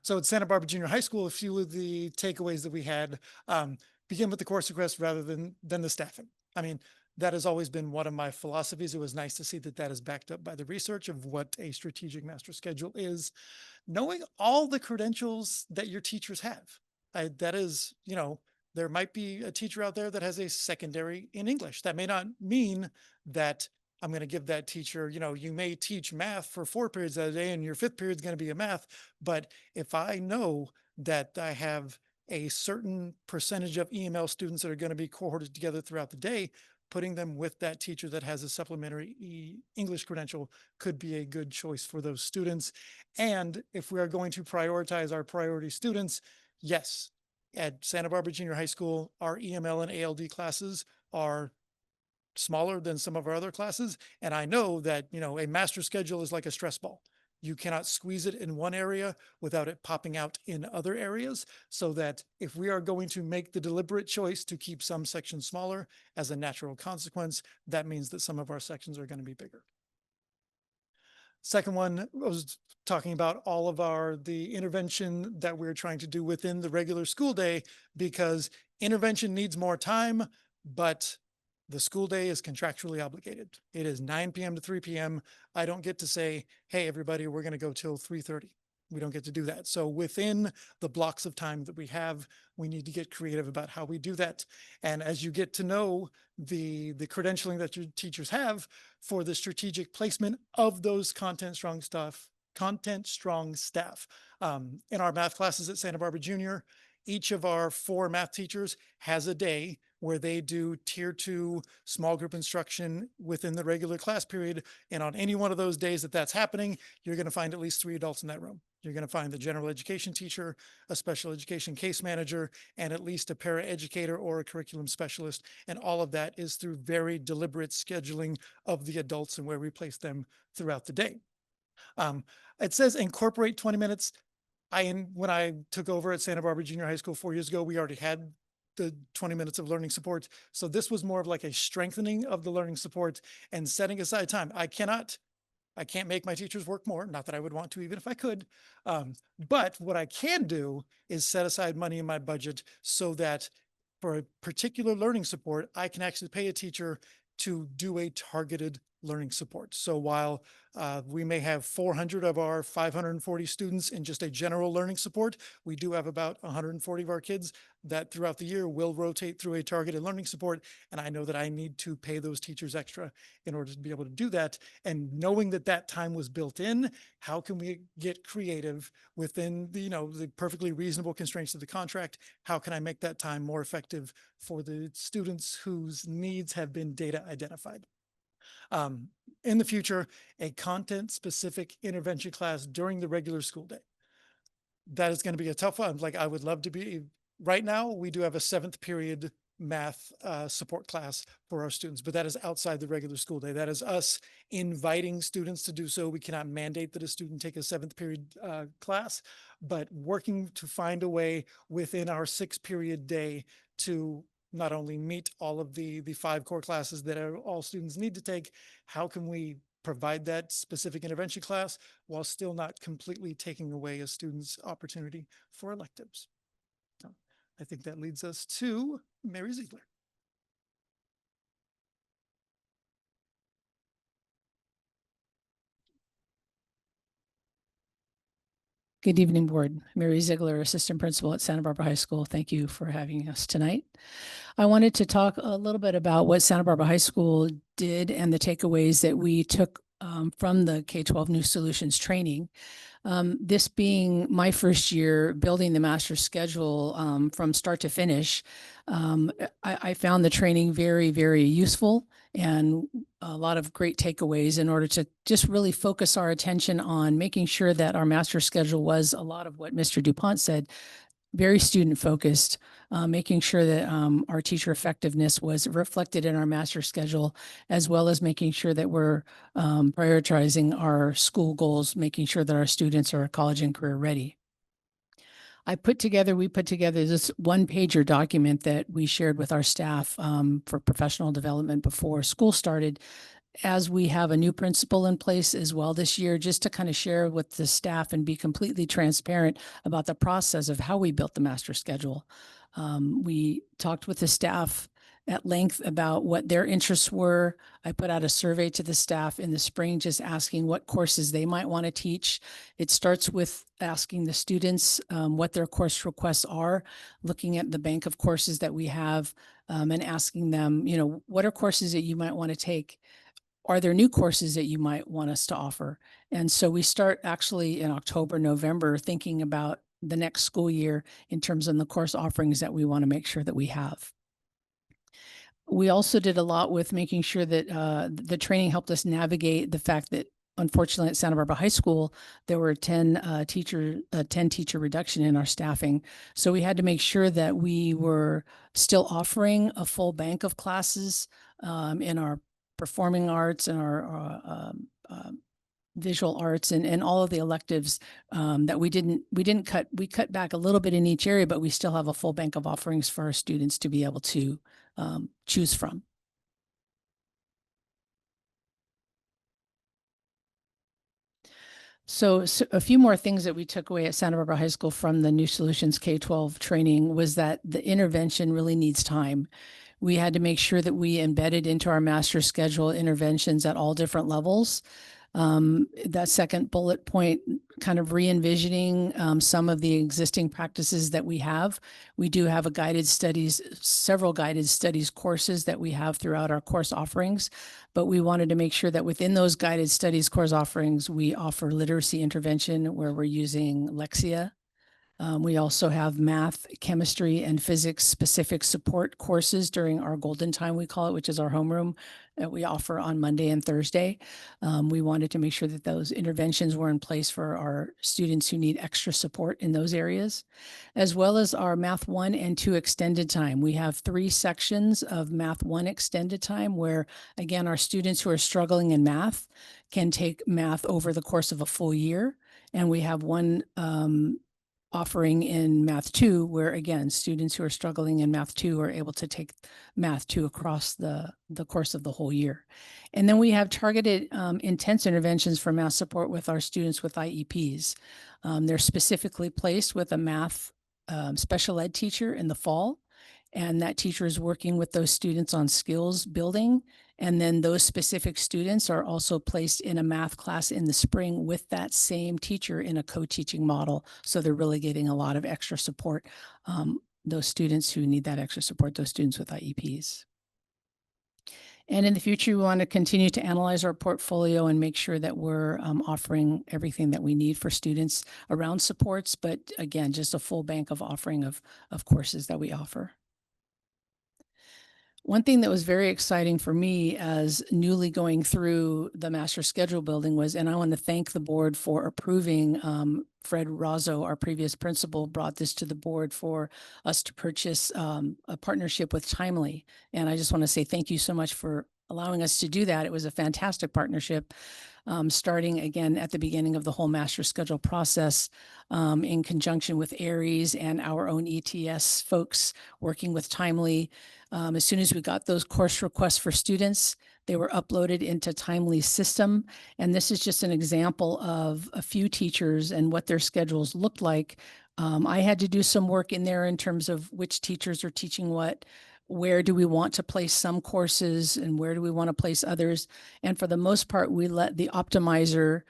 Speaker 4: So at Santa Barbara Junior High School, a few of the takeaways that we had, begin with the course request rather than the staffing. I mean, that has always been one of my philosophies. It was nice to see that that is backed up by the research of what a strategic master schedule is. Knowing all the credentials that your teachers have. That is, there might be a teacher out there that has a secondary in English. That may not mean that I'm going to give that teacher, you may teach math for 4 periods a day and your 5th period is going to be a math. But if I know that I have a certain percentage of EML students that are going to be cohorted together throughout the day, putting them with that teacher that has a supplementary English credential could be a good choice for those students. And if we are going to prioritize our priority students, yes, at Santa Barbara Junior High School, our EML and ALD classes are smaller than some of our other classes. And I know that, you know, a master schedule is like a stress ball. You cannot squeeze it in one area without it popping out in other areas, so that if we are going to make the deliberate choice to keep some sections smaller as a natural consequence, that means that some of our sections are going to be bigger. Second one was talking about all of the intervention that we're trying to do within the regular school day, because intervention needs more time, but the school day is contractually obligated. It is 9 p.m. to 3 p.m. I don't get to say, hey, everybody, we're going to go till 3:30. We don't get to do that. So within the blocks of time that we have, we need to get creative about how we do that. And as you get to know the credentialing that your teachers have for the strategic placement of those content strong staff, in our math classes at Santa Barbara Junior, each of our 4 math teachers has a day where they do tier 2 small group instruction within the regular class period. And on any one of those days that that's happening, you're going to find at least 3 adults in that room. You're going to find the general education teacher, a special education case manager, and at least a paraeducator or a curriculum specialist. And all of that is through very deliberate scheduling of the adults and where we place them throughout the day. It says incorporate 20 minutes. When I took over at Santa Barbara Junior High School 4 years ago, we already had the 20 minutes of learning support. So this was more of like a strengthening of the learning support and setting aside time. I can't make my teachers work more, not that I would want to, even if I could. But what I can do is set aside money in my budget so that for a particular learning support, I can actually pay a teacher to do a targeted learning support. So while we may have 400 of our 540 students in just a general learning support, we do have about 140 of our kids that throughout the year will rotate through a targeted learning support. And I know that I need to pay those teachers extra in order to be able to do that. And knowing that that time was built in, how can we get creative within the, the perfectly reasonable constraints of the contract? How can I make that time more effective for the students whose needs have been data identified? In the future, a content-specific intervention class during the regular school day. That is going to be a tough one. Like, I would love to be, right now, we do have a 7th period math support class for our students, but that is outside the regular school day. That is us inviting students to do so. We cannot mandate that a student take a 7th period class, but working to find a way within our 6-period day to not only meet all of the 5 core classes that all students need to take, how can we provide that specific intervention class while still not completely taking away a student's opportunity for electives? So I think that leads us to Mary Ziegler.
Speaker 20: Good evening, board. Mary Ziegler, assistant principal at Santa Barbara High School. Thank you for having us tonight. I wanted to talk a little bit about what Santa Barbara High School did and the takeaways that we took from the K-12 New Solutions training. This being my first year building the master schedule from start to finish, I found the training very, very useful and a lot of great takeaways in order to just really focus our attention on making sure that our master schedule was a lot of what Mr. DuPont said, very student focused, making sure that our teacher effectiveness was reflected in our master schedule, as well as making sure that we're prioritizing our school goals, making sure that our students are college and career ready. We put together this 1-pager document that we shared with our staff for professional development before school started, as we have a new principal in place as well this year, just to kind of share with the staff and be completely transparent about the process of how we built the master schedule. We talked with the staff at length about what their interests were. I put out a survey to the staff in the spring, just asking what courses they might want to teach. It starts with asking the students what their course requests are, looking at the bank of courses that we have, and asking them, what are courses that you might want to take? Are there new courses that you might want us to offer? And so we start actually in October, November, thinking about the next school year in terms of the course offerings that we want to make sure that we have. We also did a lot with making sure that the training helped us navigate the fact that, unfortunately, at Santa Barbara High School, there were 10 teacher reduction in our staffing. So we had to make sure that we were still offering a full bank of classes in our performing arts and our visual arts and all of the electives that we cut back a little bit in each area, but we still have a full bank of offerings for our students to be able to choose from. So a few more things that we took away at Santa Barbara High School from the New Solutions K-12 training was that the intervention really needs time. We had to make sure that we embedded into our master schedule interventions at all different levels. That second bullet point, kind of re-envisioning some of the existing practices that we have. We do have several guided studies courses that we have throughout our course offerings, but we wanted to make sure that within those guided studies course offerings, we offer literacy intervention where we're using Lexia. We also have math, chemistry, and physics specific support courses during our golden time, we call it, which is our homeroom that we offer on Monday and Thursday. We wanted to make sure that those interventions were in place for our students who need extra support in those areas, as well as our Math 1 and 2 extended time. We have 3 sections of Math 1 extended time where, again, our students who are struggling in math can take math over the course of a full year. And we have one offering in Math 2, where again, students who are struggling in Math 2 are able to take Math 2 across the course of the whole year. And then we have targeted intense interventions for math support with our students with IEPs. They're specifically placed with a math special ed teacher in the fall, and that teacher is working with those students on skills building. And then those specific students are also placed in a math class in the spring with that same teacher in a co-teaching model. So they're really getting a lot of extra support. Those students who need that extra support, those students with IEPs. And in the future, we want to continue to analyze our portfolio and make sure that we're offering everything that we need for students around supports, but again, just a full bank of offering of courses that we offer. One thing that was very exciting for me as newly going through the master schedule building was, and I want to thank the board for approving, Fred Razzo, our previous principal, brought this to the board for us to purchase a partnership with Timely. And I just want to say thank you so much for allowing us to do that. It was a fantastic partnership, starting again at the beginning of the whole master schedule process in conjunction with Aries and our own ETS folks working with Timely. As soon as we got those course requests for students, they were uploaded into Timely's system. And this is just an example of a few teachers and what their schedules looked like. I had to do some work in there in terms of which teachers are teaching what, where do we want to place some courses and where do we want to place others. And for the most part, we let the optimizer,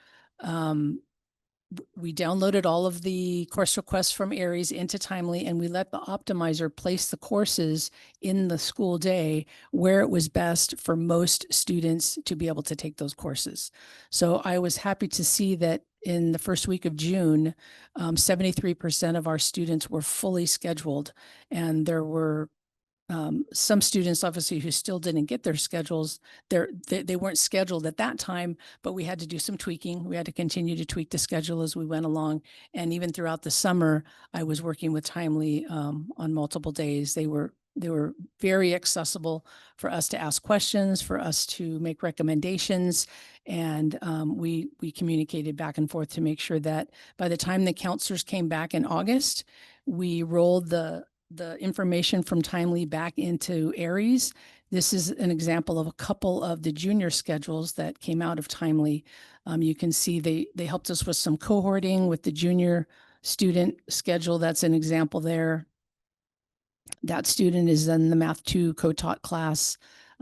Speaker 20: we downloaded all of the course requests from Aries into Timely, and we let the optimizer place the courses in the school day where it was best for most students to be able to take those courses. So I was happy to see that in the first week of June, 73% of our students were fully scheduled, and there were some students obviously who still didn't get their schedules. They weren't scheduled at that time, but we had to do some tweaking. We had to continue to tweak the schedule as we went along. And even throughout the summer, I was working with Timely on multiple days. They were very accessible for us to ask questions, for us to make recommendations. And we communicated back and forth to make sure that by the time the counselors came back in August, we rolled the information from Timely back into Aries. This is an example of a couple of the junior schedules that came out of Timely. You can see they helped us with some cohorting with the junior student schedule. That's an example there. That student is in the Math 2 co-taught class.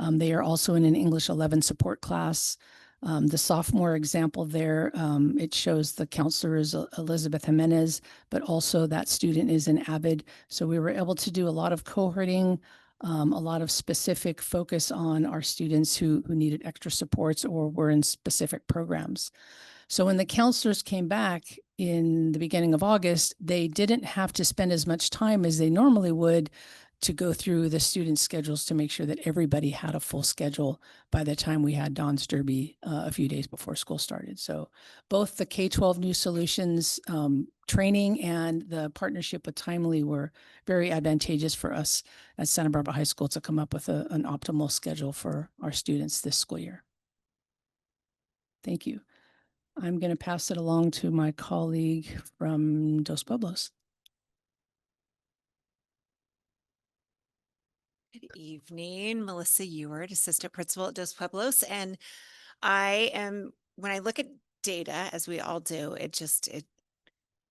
Speaker 20: They are also in an English 11 support class. The sophomore example there, it shows the counselor is Elizabeth Jimenez, but also that student is an AVID. So we were able to do a lot of cohorting, a lot of specific focus on our students who needed extra supports or were in specific programs. So when the counselors came back in the beginning of August, they didn't have to spend as much time as they normally would to go through the student schedules to make sure that everybody had a full schedule by the time we had Dawn's Derby a few days before school started. So both the K-12 New Solutions training and the partnership with Timely were very advantageous for us at Santa Barbara High School to come up with an optimal schedule for our students this school year. Thank you. I'm going to pass it along to my colleague from Dos Pueblos.
Speaker 21: Good evening, Melissa Ewart, Assistant Principal at Dos Pueblos. And when I look at data, as we all do, it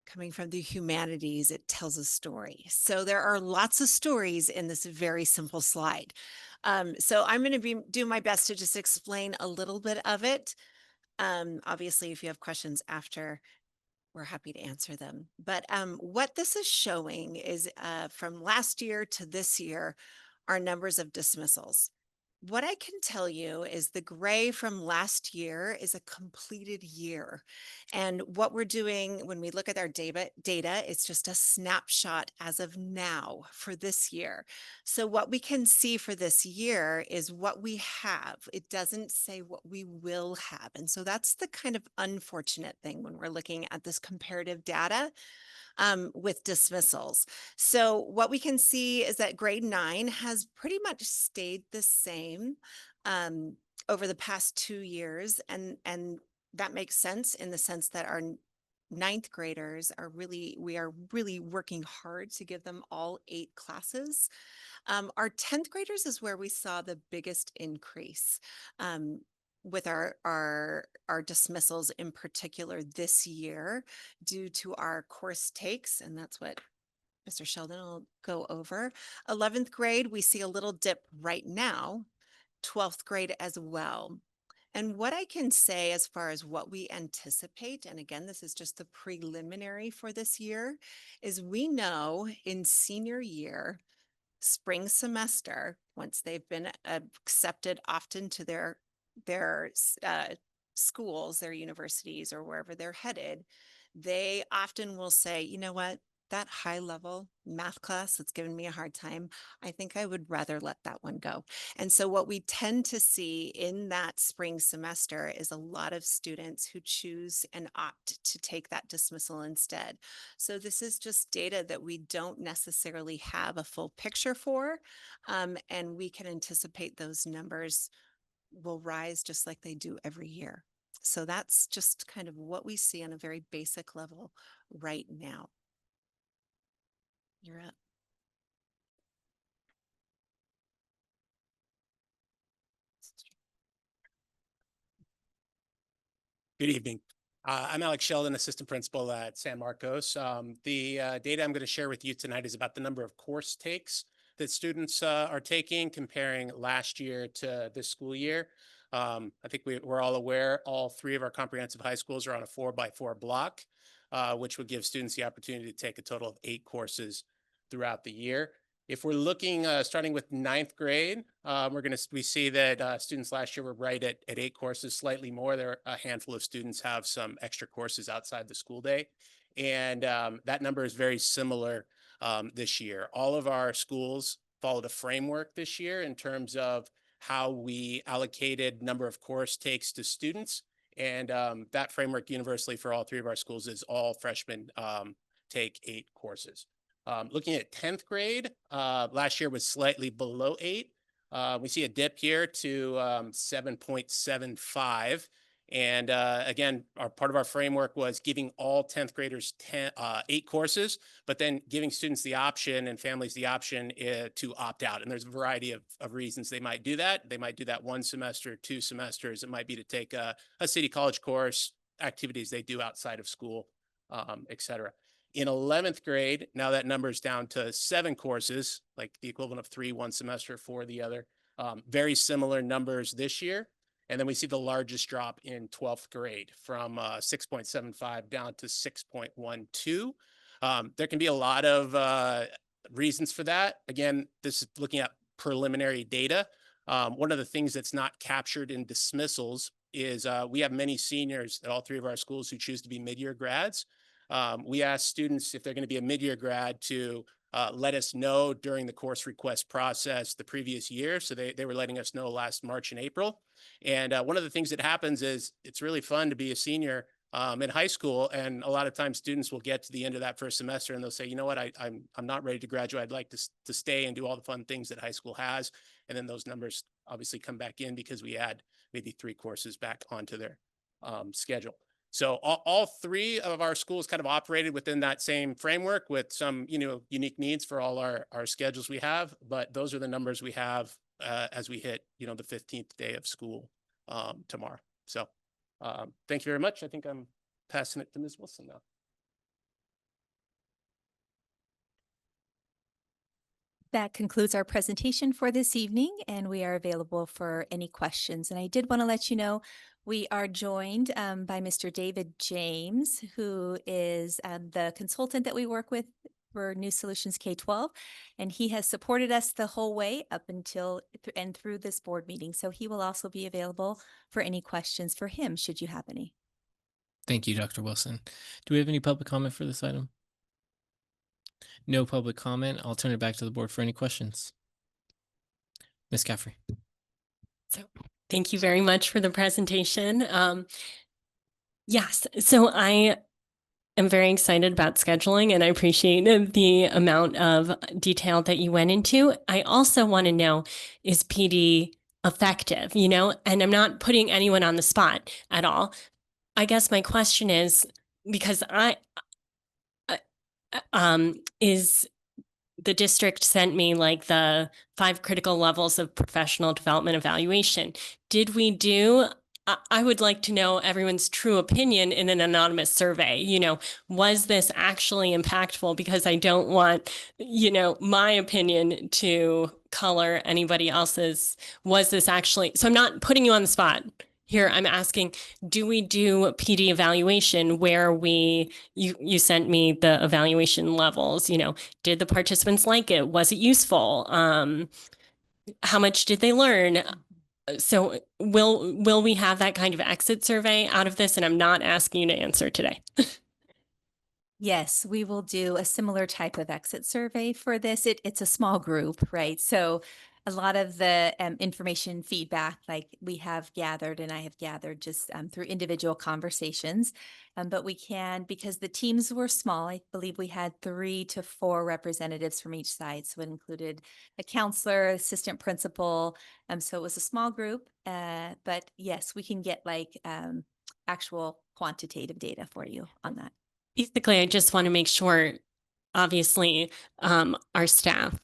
Speaker 21: coming from the humanities, it tells a story. So there are lots of stories in this very simple slide. So I'm going to do my best to just explain a little bit of it. Obviously, if you have questions after, we're happy to answer them. But what this is showing is from last year to this year, our numbers of dismissals. What I can tell you is the gray from last year is a completed year. And what we're doing when we look at our data, it's just a snapshot as of now for this year. So what we can see for this year is what we have. It doesn't say what we will have. And so that's the kind of unfortunate thing when we're looking at this comparative data with dismissals. So what we can see is that grade 9 has pretty much stayed the same over the past 2 years. And that makes sense in the sense that our 9th graders we are really working hard to give them all 8 classes. Our 10th graders is where we saw the biggest increase. With our dismissals in particular this year due to our course takes, and that's what Mr. Sheldon will go over. 11th grade, we see a little dip right now, 12th grade as well. And what I can say as far as what we anticipate, and again, this is just the preliminary for this year, is we know in senior year, spring semester, once they've been accepted often to their schools, their universities, or wherever they're headed, they often will say, you know what, that high level math class that's given me a hard time, I think I would rather let that one go. And so what we tend to see in that spring semester is a lot of students who choose and opt to take that dismissal instead. So this is just data that we don't necessarily have a full picture for, and we can anticipate those numbers will rise just like they do every year. So that's just kind of what we see on a very basic level right now. You're up.
Speaker 22: Good evening. I'm Alex Sheldon, Assistant Principal at San Marcos. The data I'm going to share with you tonight is about the number of course takes that students are taking, comparing last year to this school year. I think we're all aware all 3 of our comprehensive high schools are on a 4x4 block, which would give students the opportunity to take a total of 8 courses throughout the year. If we're looking, starting with 9th grade, we see that students last year were right at 8 courses, slightly more. There are a handful of students have some extra courses outside the school day. And that number is very similar this year. All of our schools followed a framework this year in terms of how we allocated number of course takes to students. And that framework universally for all 3 of our schools is all freshmen take 8 courses. Looking at 10th grade, last year was slightly below 8. We see a dip here to 7.75. And again, part of our framework was giving all 10th graders 8 courses, but then giving students the option and families the option to opt out. And there's a variety of reasons they might do that. They might do that 1 semester, 2 semesters. It might be to take a city college course, activities they do outside of school, et cetera. In 11th grade, now that number is down to 7 courses, like the equivalent of 3 one semester for the other. Very similar numbers this year. And then we see the largest drop in 12th grade from 6.75 down to 6.12. There can be a lot of reasons for that. Again, this is looking at preliminary data. One of the things that's not captured in dismissals is we have many seniors at all 3 of our schools who choose to be mid-year grads. We ask students if they're going to be a mid-year grad to let us know during the course request process the previous year. So they were letting us know last March and April. And one of the things that happens is it's really fun to be a senior in high school. And a lot of times students will get to the end of that first semester and they'll say, you know what, I'm not ready to graduate. I'd like to stay and do all the fun things that high school has. And then those numbers obviously come back in because we add maybe 3 courses back onto their schedule. So all 3 of our schools kind of operated within that same framework with some, unique needs for all our schedules we have. But those are the numbers we have as we hit, the 15th day of school tomorrow. So thank you very much. I think I'm passing it to Ms. Wilson now.
Speaker 9: That concludes our presentation for this evening, and we are available for any questions. And I did want to let you know, we are joined by Mr. David James, who is the consultant that we work with for New Solutions K-12, and he has supported us the whole way up until and through this board meeting. So he will also be available for any questions for him, should you have any.
Speaker 1: Thank you, Dr. Wilson. Do we have any public comment for this item? No public comment. I'll turn it back to the board for any questions. Ms. Caffrey.
Speaker 15: So thank you very much for the presentation. Yes, so I am very excited about scheduling, and I appreciate the amount of detail that you went into. I also want to know, is PD effective, and I'm not putting anyone on the spot at all. I guess my question is, because is the district sent me like the 5 critical levels of professional development evaluation. Did we do, I would like to know everyone's true opinion in an anonymous survey. Was this actually impactful? Because I don't want, my opinion to color anybody else's. Was this actually, so I'm not putting you on the spot. Here, I'm asking, do we do PD evaluation where you sent me the evaluation levels, did the participants like it? Was it useful? How much did they learn? So will we have that kind of exit survey out of this? And I'm not asking you to answer today.
Speaker 9: Yes, we will do a similar type of exit survey for this. It's a small group, right? So a lot of the information feedback, like we have gathered and I have gathered just through individual conversations. But we can, because the teams were small, I believe we had 3 to 4 representatives from each side. So it included a counselor, assistant principal. So it was a small group. But yes, we can get like actual quantitative data for you on that.
Speaker 15: Basically, I just want to make sure, obviously, our staff,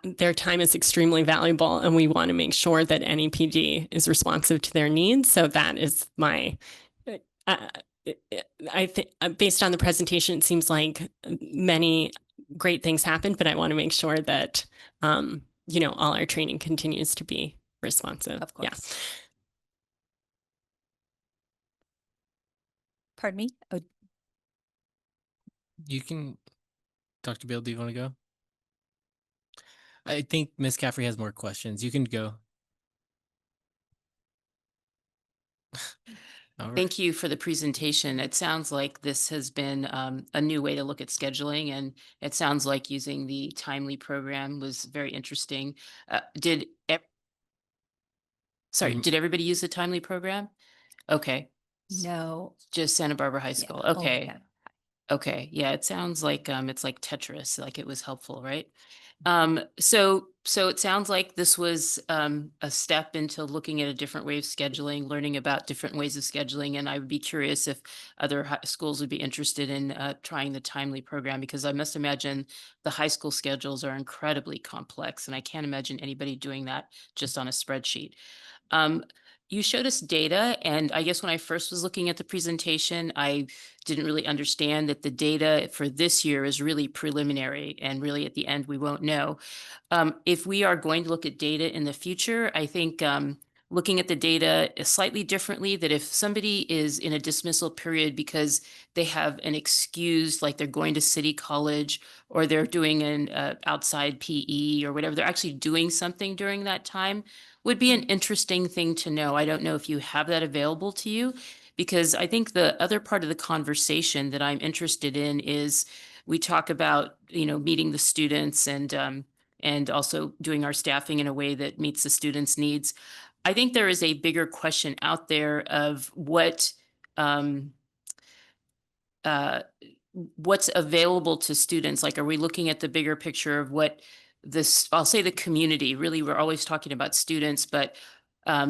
Speaker 15: their time is extremely valuable, and we want to make sure that any PD is responsive to their needs. So that is my, I think based on the presentation, it seems like many great things happened, but I want to make sure that, all our training continues to be responsive.
Speaker 9: Of course.
Speaker 15: Yeah.
Speaker 9: Pardon me? Oh,
Speaker 1: You can, Dr. Bill, do you want to go? I think Ms. Caffrey has more questions. You can go. All right.
Speaker 14: Thank you for the presentation. It sounds like this has been a new way to look at scheduling, and it sounds like using the Timely program was very interesting. Did everybody use the Timely program? Okay.
Speaker 9: no.
Speaker 14: Just Santa Barbara High School.
Speaker 9: only
Speaker 14: Okay.
Speaker 9: that.
Speaker 14: Okay. Yeah, it sounds like it's like Tetris, like it was helpful, right? So it sounds like this was a step into looking at a different way of scheduling, learning about different ways of scheduling. And I would be curious if other schools would be interested in trying the Timely program, because I must imagine the high school schedules are incredibly complex, and I can't imagine anybody doing that just on a spreadsheet. You showed us data, and I guess when I first was looking at the presentation, I didn't really understand that the data for this year is really preliminary, and really at the end, we won't know. If we are going to look at data in the future, I think looking at the data slightly differently, that if somebody is in a dismissal period because they have an excuse, like they're going to City College or they're doing an outside PE or whatever, they're actually doing something during that time, would be an interesting thing to know. I don't know if you have that available to you, because I think the other part of the conversation that I'm interested in is we talk about, meeting the students and also doing our staffing in a way that meets the students' needs. I think there is a bigger question out there of what what's available to students? Like, are we looking at the bigger picture of what this, I'll say the community, really, we're always talking about students, but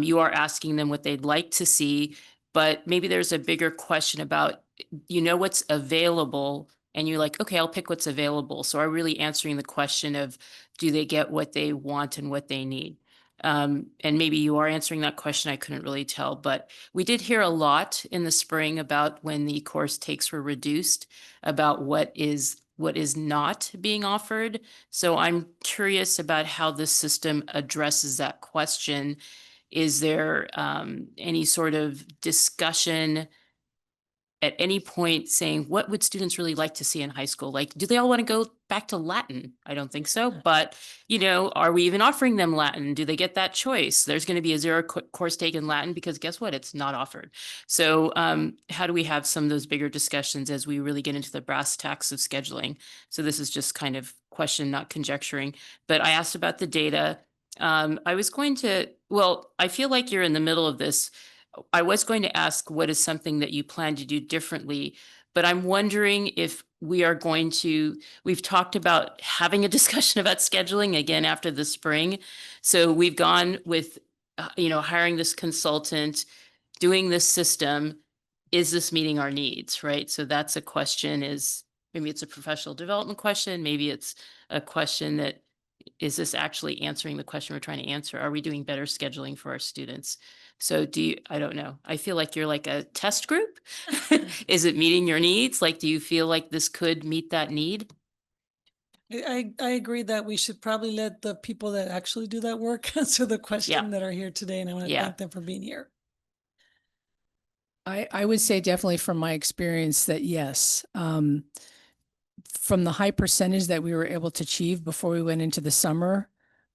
Speaker 14: you are asking them what they'd like to see, but maybe there's a bigger question about, what's available, and you're like, okay, I'll pick what's available. So are really answering the question of, do they get what they want and what they need? And maybe you are answering that question. I couldn't really tell, but we did hear a lot in the spring about when the course takes were reduced, about what is not being offered. So I'm curious about how the system addresses that question. Is there any sort of discussion at any point saying, what would students really like to see in high school? Like, do they all want to go back to Latin? I don't think so. But, are we even offering them Latin? Do they get that choice? There's going to be a zero course taken Latin because guess what? It's not offered. So how do we have some of those bigger discussions as we really get into the brass tacks of scheduling? So this is just kind of question, not conjecturing. But I asked about the data. I feel like you're in the middle of this. I was going to ask what is something that you plan to do differently, but I'm wondering if we've talked about having a discussion about scheduling again after the spring. So we've gone with, hiring this consultant, doing this system. Is this meeting our needs, right? So that's a question, maybe it's a professional development question. Maybe it's a question that, is this actually answering the question we're trying to answer? Are we doing better scheduling for our students? So I don't know. I feel like you're like a test group. Is it meeting your needs? Like, do you feel like this could meet that need?
Speaker 3: I agree that we should probably let the people that actually do that work answer the question that are here today. And I want to thank them for being here.
Speaker 20: I would say definitely from my experience that yes, from the high percentage that we were able to achieve before we went into the summer,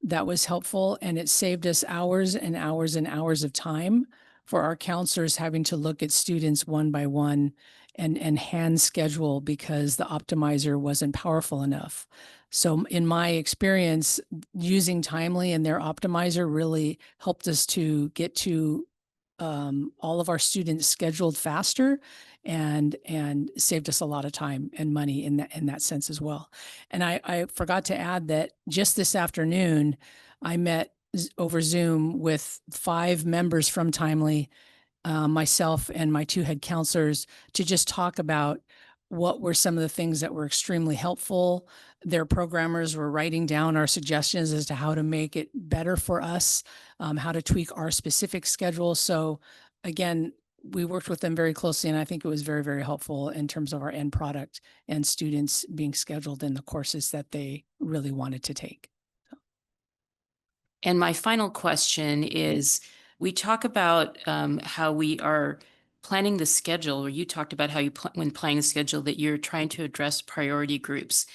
Speaker 20: that was helpful, and it saved us hours and hours and hours of time for our counselors having to look at students one by one and hand schedule because the optimizer wasn't powerful enough. So in my experience, using Timely and their optimizer really helped us to get to all of our students scheduled faster and saved us a lot of time and money in that sense as well. And I forgot to add that just this afternoon, I met over Zoom with 5 members from Timely, myself and my 2 head counselors, to just talk about what were some of the things that were extremely helpful. Their programmers were writing down our suggestions as to how to make it better for us, how to tweak our specific schedule. So again, we worked with them very closely, and I think it was very, very helpful in terms of our end product and students being scheduled in the courses that they really wanted to take.
Speaker 14: And my final question is, we talk about how we are planning the schedule, or you talked about how when planning the schedule, that you're trying to address priority groups.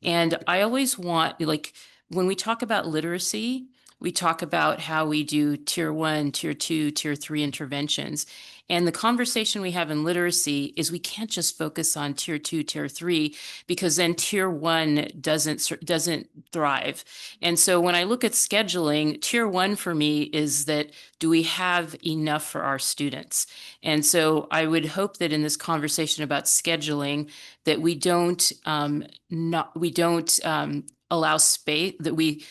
Speaker 14: And I always want, like, when we talk about literacy, we talk about how we do tier 1, tier 2, tier 3 interventions. And the conversation we have in literacy is we can't just focus on tier 2, tier 3, because then tier 1 doesn't thrive. And so when I look at scheduling, tier 1 for me is that, do we have enough for our students? And so I would hope that in this conversation about scheduling, that we don't allow space, that we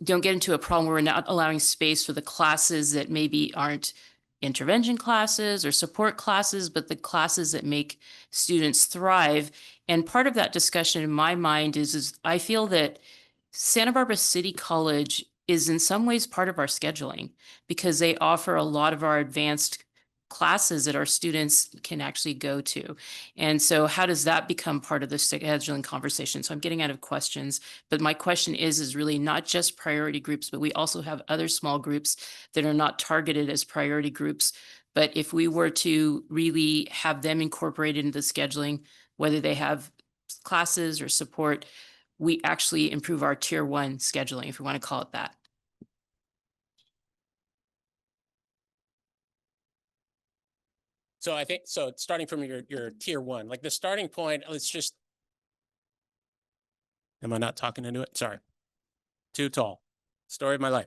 Speaker 14: don't get into a problem where we're not allowing space for the classes that maybe aren't intervention classes or support classes, but the classes that make students thrive. And part of that discussion in my mind is I feel that Santa Barbara City College is in some ways part of our scheduling, because they offer a lot of our advanced classes that our students can actually go to. And so how does that become part of the scheduling conversation? So I'm getting out of questions, but my question is really not just priority groups, but we also have other small groups that are not targeted as priority groups. But if we were to really have them incorporated into the scheduling, whether they have classes or support, we actually improve our tier 1 scheduling, if we want to call it that.
Speaker 22: So I think, so starting from your tier 1, like the starting point, let's just, am I not talking into it? Sorry. Too tall. Story of my life.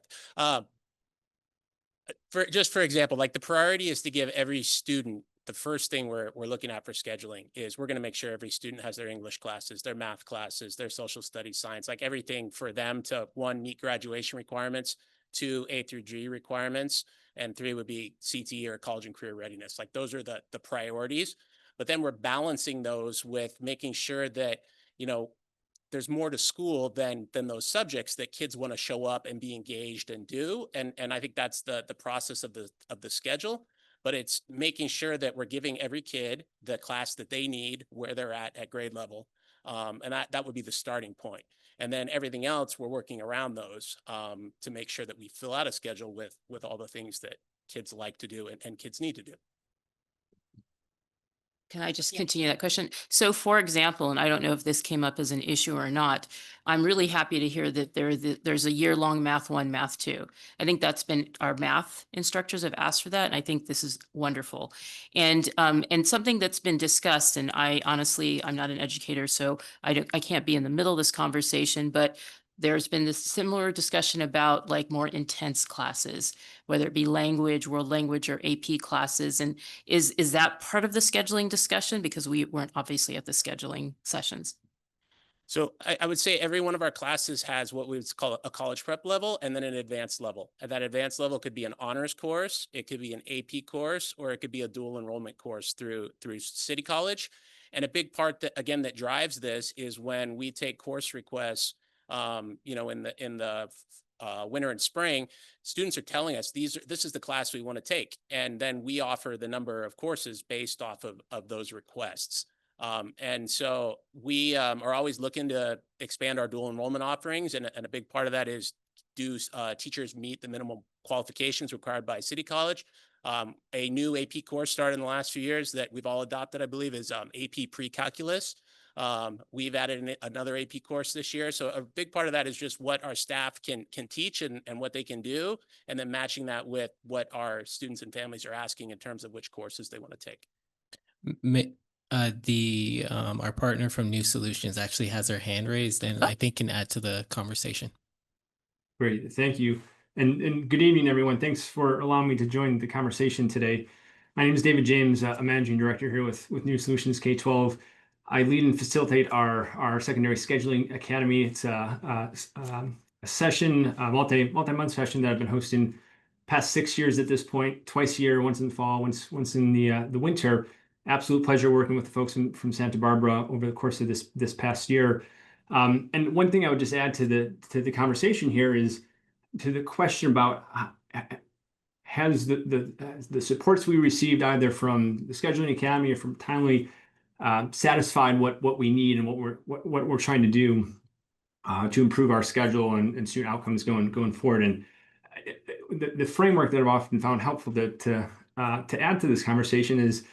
Speaker 22: For example, like the priority is to give every student the first thing we're looking at for scheduling is we're going to make sure every student has their English classes, their math classes, their social studies, science, like everything for them to, one, meet graduation requirements, two, A through G requirements, and three would be CTE or college and career readiness. Like those are the priorities. But then we're balancing those with making sure that, you know, there's more to school than those subjects that kids want to show up and be engaged and do. And I think that's the process of the schedule. But it's making sure that we're giving every kid the class that they need where they're at grade level. And that would be the starting point. And then everything else, we're working around those to make sure that we fill out a schedule with all the things that kids like to do and kids need to do.
Speaker 14: Can I just continue that question? So for example, and I don't know if this came up as an issue or not, I'm really happy to hear that there's a year-long Math 1, Math 2. I think that's been, our math instructors have asked for that, and I think this is wonderful. And something that's been discussed, and I honestly, I'm not an educator, so I can't be in the middle of this conversation, but there's been this similar discussion about like more intense classes, whether it be language, world language, or AP classes. And is that part of the scheduling discussion? Because we weren't obviously at the scheduling sessions.
Speaker 22: So I would say every one of our classes has what we would call a college prep level and then an advanced level. And that advanced level could be an honors course, it could be an AP course, or it could be a dual enrollment course through City College. And a big part that, again, that drives this is when we take course requests, you know, in the winter and spring, students are telling us this is the class we want to take. And then we offer the number of courses based off of those requests. And so we are always looking to expand our dual enrollment offerings. And a big part of that is do teachers meet the minimum qualifications required by City College. A new AP course started in the last few years that we've all adopted, I believe, is AP Pre-Calculus. We've added another AP course this year. So a big part of that is just what our staff can teach and what they can do, and then matching that with what our students and families are asking in terms of which courses they want to take.
Speaker 1: Our partner from New Solutions actually has their hand raised and I think can add to the conversation.
Speaker 2: Great, thank you. And good evening, everyone. Thanks for allowing me to join the conversation today. My name is David James. I'm managing director here with New Solutions K-12. I lead and facilitate our secondary scheduling academy. It's a session, a multi-month session that I've been hosting past 6 years at this point, twice a year, once in the fall, once in the winter. Absolute pleasure working with the folks from Santa Barbara over the course of this past year. And one thing I would just add to the conversation here is to the question about has the supports we received either from the Scheduling Academy or from Timely satisfied what we need and what we're trying to do to improve our schedule and student outcomes going forward. And the framework that I've often found helpful to add to this conversation is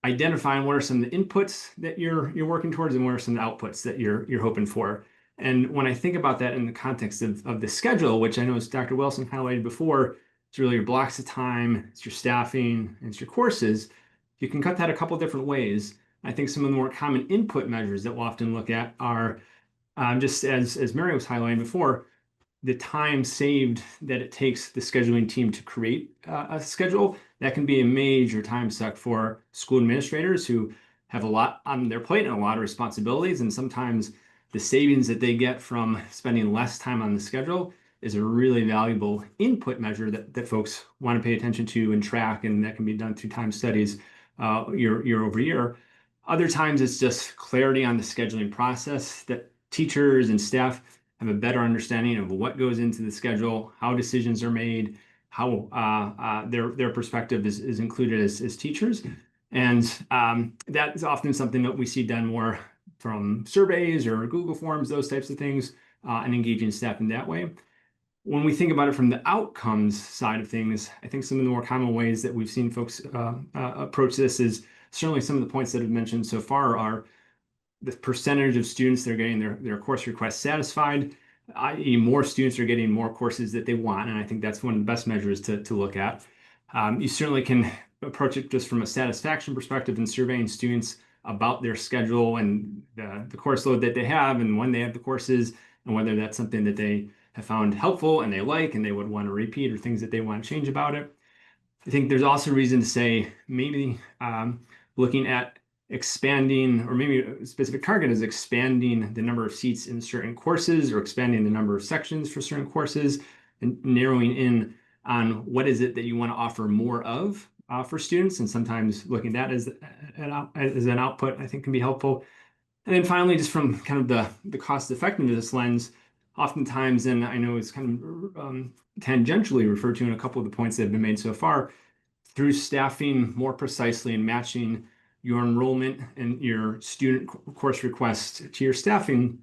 Speaker 2: identifying what are some of the inputs that you're working towards and what are some of the outputs that you're hoping for. And when I think about that in the context of the schedule, which I know as Dr. Wilson highlighted before, it's really your blocks of time, it's your staffing, and it's your courses. You can cut that a couple different ways. I think some of the more common input measures that we'll often look at are just as Mary was highlighting before, the time saved that it takes the scheduling team to create a schedule. That can be a major time suck for school administrators who have a lot on their plate and a lot of responsibilities. And sometimes the savings that they get from spending less time on the schedule is a really valuable input measure that folks want to pay attention to and track. And that can be done through time studies year over year. Other times it's just clarity on the scheduling process, that teachers and staff have a better understanding of what goes into the schedule, how decisions are made, how their perspective is included as teachers. And that is often something that we see done more from surveys or Google Forms, those types of things, and engaging staff in that way. When we think about it from the outcomes side of things, I think some of the more common ways that we've seen folks approach this is certainly some of the points that I've mentioned so far are the percentage of students that are getting their course requests satisfied, i.e. more students are getting more courses that they want. And I think that's one of the best measures to look at. You certainly can approach it just from a satisfaction perspective and surveying students about their schedule and the course load that they have and when they have the courses and whether that's something that they have found helpful and they like and they would want to repeat or things that they want to change about it. I think there's also reason to say maybe looking at expanding, or maybe a specific target is expanding the number of seats in certain courses or expanding the number of sections for certain courses and narrowing in on what is it that you want to offer more of for students. And sometimes looking at that as an output, I think can be helpful. And then finally, just from kind of the cost effectiveness lens, oftentimes, and I know it's kind of tangentially referred to in a couple of the points that have been made so far, through staffing more precisely and matching your enrollment and your student course requests to your staffing,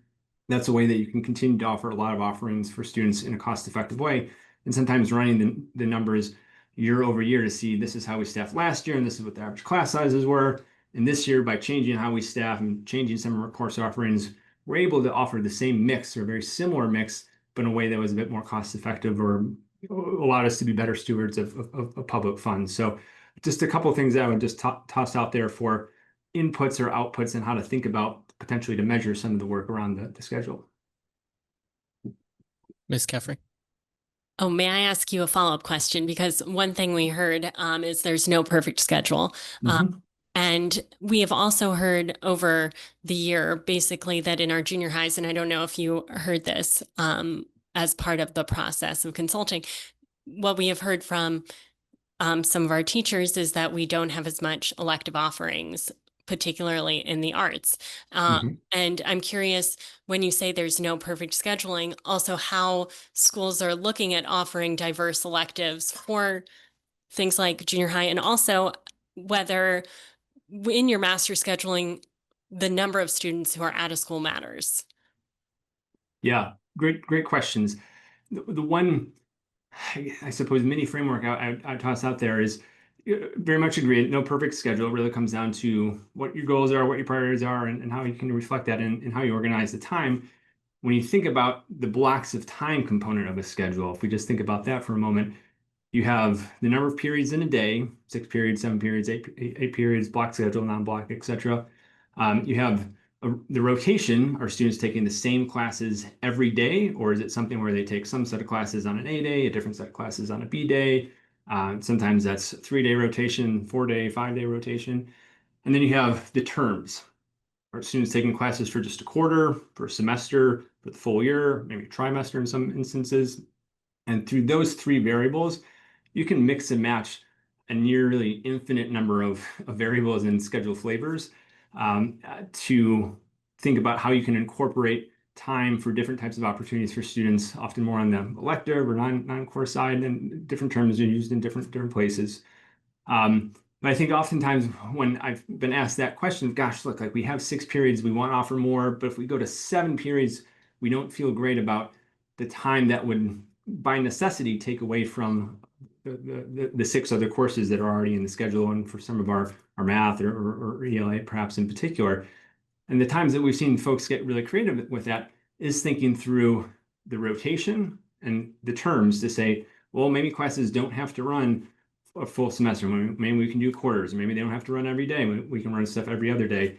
Speaker 2: that's a way that you can continue to offer a lot of offerings for students in a cost-effective way. And sometimes running the numbers year over year to see this is how we staffed last year and this is what the average class sizes were. And this year, by changing how we staff and changing some of our course offerings, we're able to offer the same mix or a very similar mix, but in a way that was a bit more cost-effective or allowed us to be better stewards of public funds. So just a couple of things that I would just toss out there for inputs or outputs and how to think about potentially to measure some of the work around the schedule.
Speaker 1: Ms. Caffrey.
Speaker 15: Oh, may I ask you a follow-up question? Because one thing we heard is there's no perfect schedule. And we have also heard over the year, basically, that in our junior highs, and I don't know if you heard this as part of the process of consulting, what we have heard from some of our teachers is that we don't have as much elective offerings, particularly in the arts. And I'm curious, when you say there's no perfect scheduling, also how schools are looking at offering diverse electives for things like junior high, and also whether in your master scheduling, the number of students who are out of school matters.
Speaker 2: Yeah, great questions. The one, I suppose, mini framework I toss out there is very much agree. No perfect schedule. It really comes down to what your goals are, what your priorities are, and how you can reflect that in how you organize the time. When you think about the blocks of time component of a schedule, if we just think about that for a moment, you have the number of periods in a day, 6 periods, 7 periods, 8 periods, block schedule, non-block, etc. You have the rotation. Are students taking the same classes every day, or is it something where they take some set of classes on an A day, a different set of classes on a B day? Sometimes that's 3-day rotation, 4-day, 5-day rotation. And then you have the terms. Are students taking classes for just a quarter, for a semester, for the full year, maybe a trimester in some instances? And through those 3 variables, you can mix and match a nearly infinite number of variables and schedule flavors to think about how you can incorporate time for different types of opportunities for students, often more on the elective or non-core side, and different terms are used in different places. But I think oftentimes when I've been asked that question, gosh, look, like we have 6 periods, we want to offer more, but if we go to 7 periods, we don't feel great about the time that would, by necessity, take away from the 6 other courses that are already in the schedule, and for some of our math or ELA perhaps in particular. And the times that we've seen folks get really creative with that is thinking through the rotation and the terms to say, well, maybe classes don't have to run a full semester. Maybe we can do quarters. Maybe they don't have to run every day. We can run stuff every other day.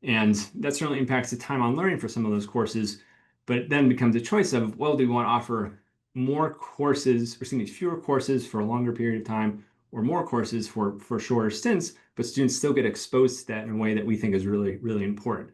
Speaker 2: And that certainly impacts the time on learning for some of those courses. But it then becomes a choice of, well, do we want to offer more courses, or fewer courses for a longer period of time, or more courses for shorter stints, but students still get exposed to that in a way that we think is really, really important.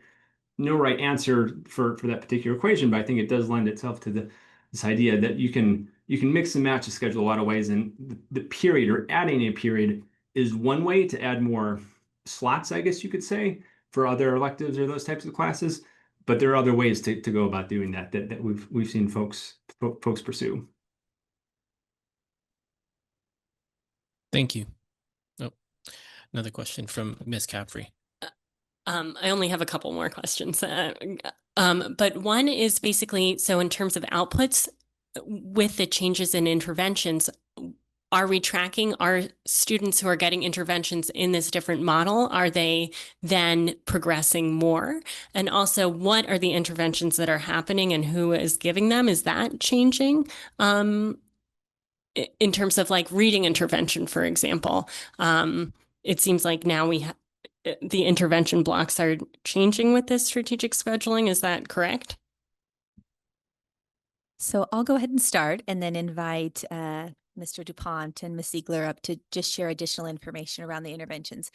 Speaker 2: No right answer for that particular equation, but I think it does lend itself to this idea that you can mix and match a schedule a lot of ways, and the period or adding a period is one way to add more slots, I guess you could say, for other electives or those types of classes. But there are other ways to go about doing that we've seen folks pursue.
Speaker 1: Thank you. Oh, another question from Ms. Caffrey.
Speaker 15: I only have a couple more questions. But one is basically, so in terms of outputs, with the changes in interventions, are we tracking our students who are getting interventions in this different model? Are they then progressing more? And also, what are the interventions that are happening and who is giving them? Is that changing? In terms of like reading intervention, for example, it seems like now the intervention blocks are changing with this strategic scheduling. Is that correct?
Speaker 9: So I'll go ahead and start and then invite Mr. DuPont and Ms. Ziegler up to just share additional information around the interventions.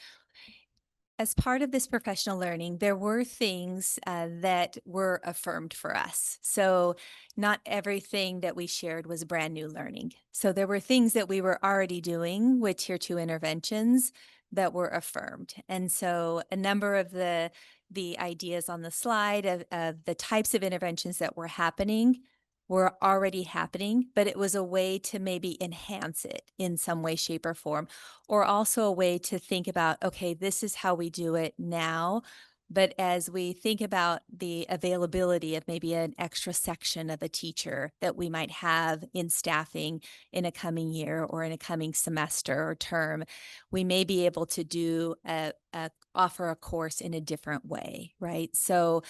Speaker 9: As part of this professional learning, there were things that were affirmed for us. So not everything that we shared was brand new learning. So there were things that we were already doing with Tier 2 interventions that were affirmed. And so a number of the ideas on the slide of the types of interventions that were happening were already happening, but it was a way to maybe enhance it in some way, shape, or form, or also a way to think about, okay, this is how we do it now. But as we think about the availability of maybe an extra section of a teacher that we might have in staffing in a coming year or in a coming semester or term, we may be able to do offer a course in a different way, right? So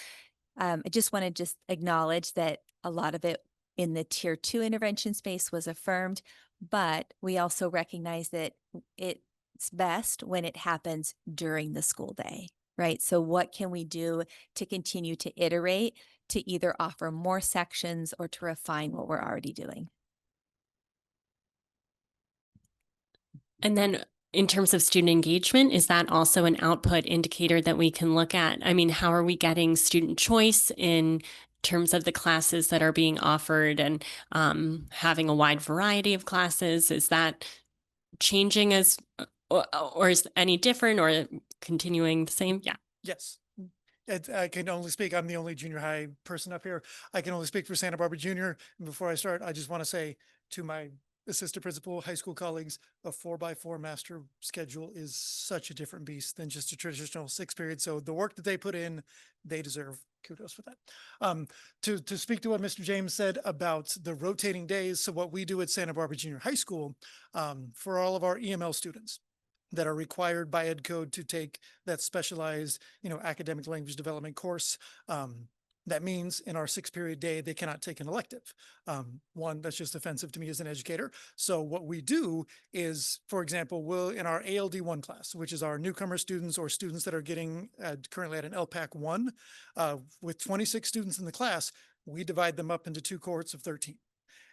Speaker 9: I just want to just acknowledge that a lot of it in the Tier 2 intervention space was affirmed, but we also recognize that it's best when it happens during the school day, right? So what can we do to continue to iterate, to either offer more sections or to refine what we're already doing?
Speaker 15: And then in terms of student engagement, is that also an output indicator that we can look at? I mean, how are we getting student choice in terms of the classes that are being offered and having a wide variety of classes? Is that changing as, or is any different or continuing the same? Yeah.
Speaker 4: Yes. I can only speak, I'm the only junior high person up here. I can only speak for Santa Barbara Junior. And before I start, I just want to say to my assistant principal, high school colleagues, a 4x4 master schedule is such a different beast than just a traditional 6 period. So the work that they put in, they deserve kudos for that. To speak to what Mr. James said about the rotating days. So what we do at Santa Barbara Junior High School, for all of our EML students that are required by Ed Code to take that specialized, academic language development course. That means in our 6 period day, they cannot take an elective. One, that's just offensive to me as an educator. So what we do is, for example, we'll in our ALD1 class, which is our newcomer students or students that are getting currently at an LPAC 1, with 26 students in the class, we divide them up into 2 cohorts of 13.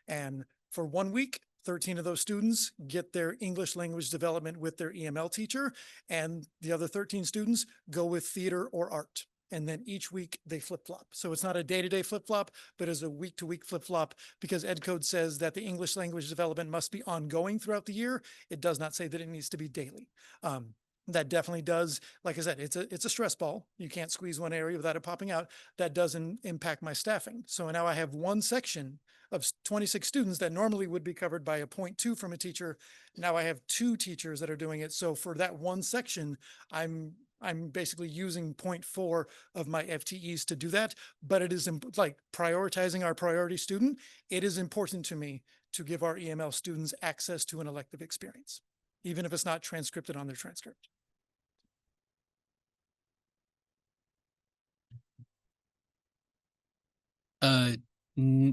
Speaker 4: And for 1 week, 13 of those students get their English language development with their EML teacher, and the other 13 students go with theater or art. And then each week they flip-flop. So it's not a day-to-day flip-flop, but as a week-to-week flip-flop, because Ed Code says that the English language development must be ongoing throughout the year. It does not say that it needs to be daily. That definitely does, like I said, it's a stress ball. You can't squeeze one area without it popping out. That doesn't impact my staffing. So now I have one section of 26 students that normally would be covered by a 0.2 from a teacher. Now I have 2 teachers that are doing it. So for that one section, I'm basically using 0.4 of my FTEs to do that, but it is like prioritizing our priority student. It is important to me to give our EML students access to an elective experience, even if it's not transcripted on their transcript.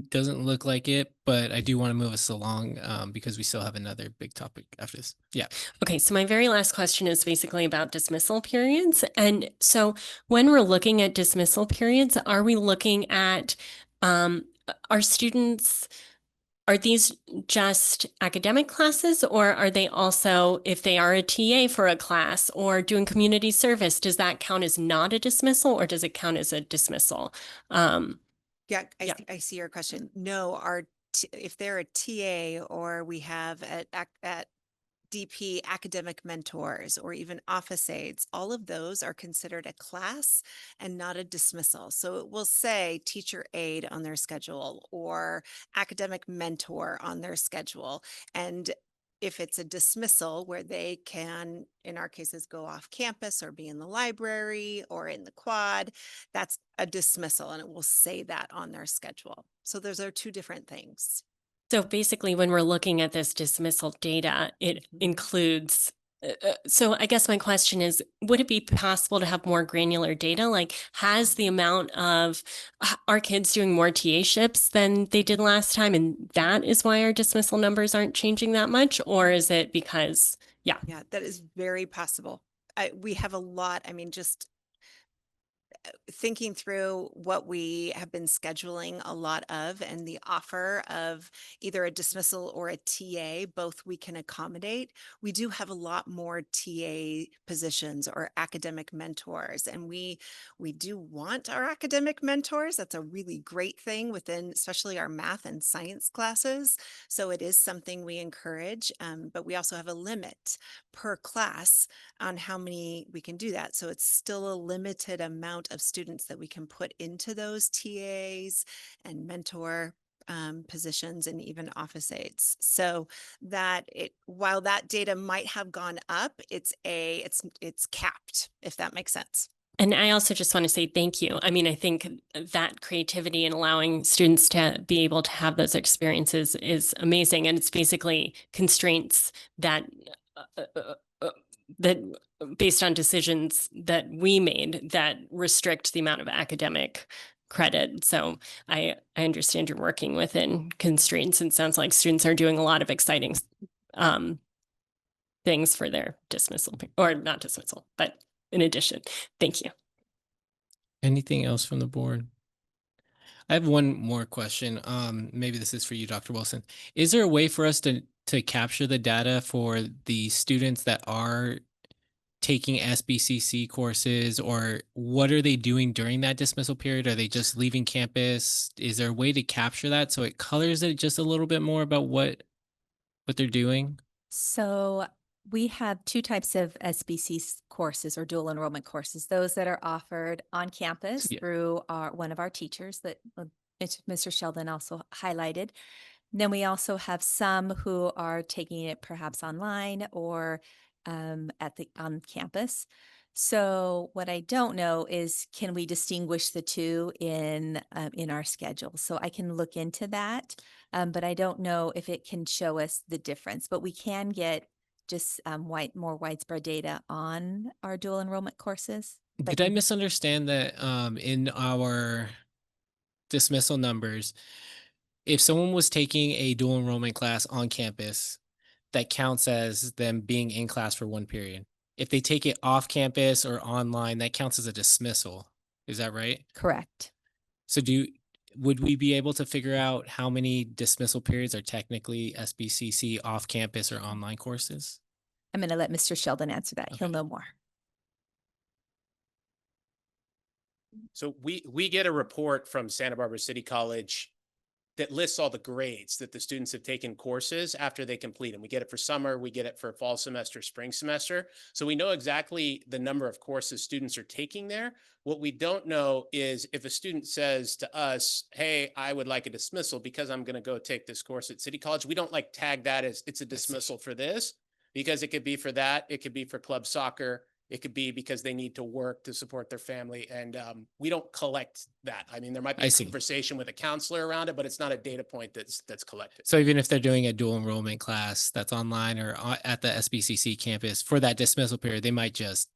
Speaker 1: Doesn't look like it, but I do want to move us along because we still have another big topic after this. Yeah.
Speaker 15: Okay, so my very last question is basically about dismissal periods. And so when we're looking at dismissal periods, are we looking at our students, are these just academic classes, or are they also, if they are a TA for a class or doing community service, does that count as not a dismissal or does it count as a dismissal?
Speaker 21: Yeah, I see your question. No, if they're a TA or we have at DP academic mentors or even office aides, all of those are considered a class and not a dismissal. So it will say teacher aide on their schedule or academic mentor on their schedule. And if it's a dismissal where they can, in our cases, go off campus or be in the library or in the quad, that's a dismissal and it will say that on their schedule. So those are 2 different things.
Speaker 15: So basically, when we're looking at this dismissal data, it includes, so I guess my question is, would it be possible to have more granular data? Like, has the amount of our kids doing more TA ships than they did last time? And that is why our dismissal numbers aren't changing that much? Or is it because, yeah.
Speaker 21: Yeah, that is very possible. We have a lot, I mean, just thinking through what we have been scheduling a lot of and the offer of either a dismissal or a TA, both we can accommodate. We do have a lot more TA positions or academic mentors, and we do want our academic mentors. That's a really great thing within especially our math and science classes. So it is something we encourage, but we also have a limit per class on how many we can do that. So it's still a limited amount of students that we can put into those TAs and mentor positions and even office aides. So that while that data might have gone up, it's capped, if that makes sense.
Speaker 15: And I also just want to say thank you. I mean, I think that creativity and allowing students to be able to have those experiences is amazing. And it's basically constraints that that based on decisions that we made that restrict the amount of academic credit. So I understand you're working within constraints, and sounds like students are doing a lot of exciting things for their dismissal, or not dismissal, but in addition. Thank you.
Speaker 1: Anything else from the board? I have one more question. Maybe this is for you, Dr. Wilson. Is there a way for us to capture the data for the students that are taking SBCC courses, or what are they doing during that dismissal period? Are they just leaving campus? Is there a way to capture that so it colors it just a little bit more about what they're doing?
Speaker 9: So we have two types of SBC courses or dual enrollment courses, those that are offered on campus through one of our teachers that Mr. Sheldon also highlighted. Then we also have some who are taking it perhaps online or on campus. So what I don't know is, can we distinguish the two in our schedule? So I can look into that, but I don't know if it can show us the difference. But we can get just more widespread data on our dual enrollment courses.
Speaker 1: Did I misunderstand that in our dismissal numbers, if someone was taking a dual enrollment class on campus, that counts as them being in class for one period? If they take it off campus or online, that counts as a dismissal. Is that right?
Speaker 9: Correct.
Speaker 1: So would we be able to figure out how many dismissal periods are technically SBCC off campus or online courses?
Speaker 9: I'm going to let Mr. Sheldon answer that. He'll know more.
Speaker 22: So we get a report from Santa Barbara City College that lists all the grades that the students have taken courses after they complete them. We get it for summer, we get it for fall semester, spring semester. So we know exactly the number of courses students are taking there. What we don't know is if a student says to us, hey, I would like a dismissal because I'm going to go take this course at City College. We don't like tag that as it's a dismissal for this, because it could be for that. It could be for club soccer. It could be because they need to work to support their family. And we don't collect that. I mean, there might be a conversation with a counselor around it, but it's not a data point that's collected.
Speaker 1: So even if they're doing a dual enrollment class that's online or at the SBCC campus for that dismissal period, they might just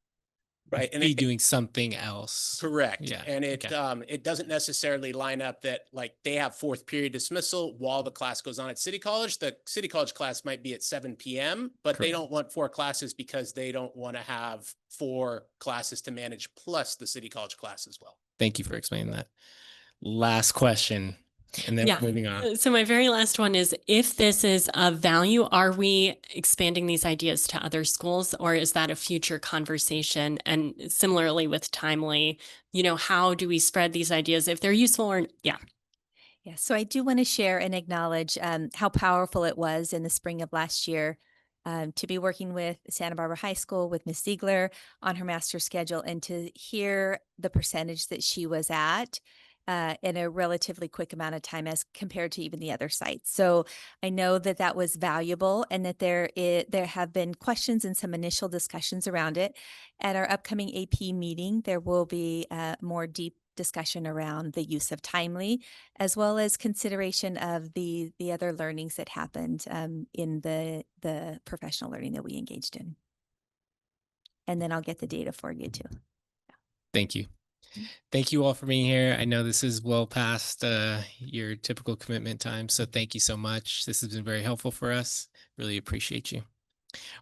Speaker 1: be doing something else.
Speaker 22: Correct.
Speaker 1: Yeah.
Speaker 22: And it doesn't necessarily line up that like they have fourth period dismissal while the class goes on at City College. The City College class might be at 7 p.m., but they don't want 4 classes because they don't want to have 4 classes to manage plus the City College class as well.
Speaker 1: Thank you for explaining that. Last question, and then moving on.
Speaker 15: So my very last one is, if this is of value, are we expanding these ideas to other schools, or is that a future conversation? And similarly with Timely, how do we spread these ideas if they're useful or
Speaker 9: Yeah, so I do want to share and acknowledge how powerful it was in the spring of last year to be working with Santa Barbara High School with Ms. Ziegler on her master's schedule, and to hear the percentage that she was at in a relatively quick amount of time as compared to even the other sites. So I know that that was valuable, and that there have been questions and some initial discussions around it. At our upcoming AP meeting, there will be more deep discussion around the use of Timely, as well as consideration of the other learnings that happened in the professional learning that we engaged in. And then I'll get the data for you too.
Speaker 1: Thank you. Thank you all for being here. I know this is well past your typical commitment time, so thank you so much. This has been very helpful for us. Really appreciate you.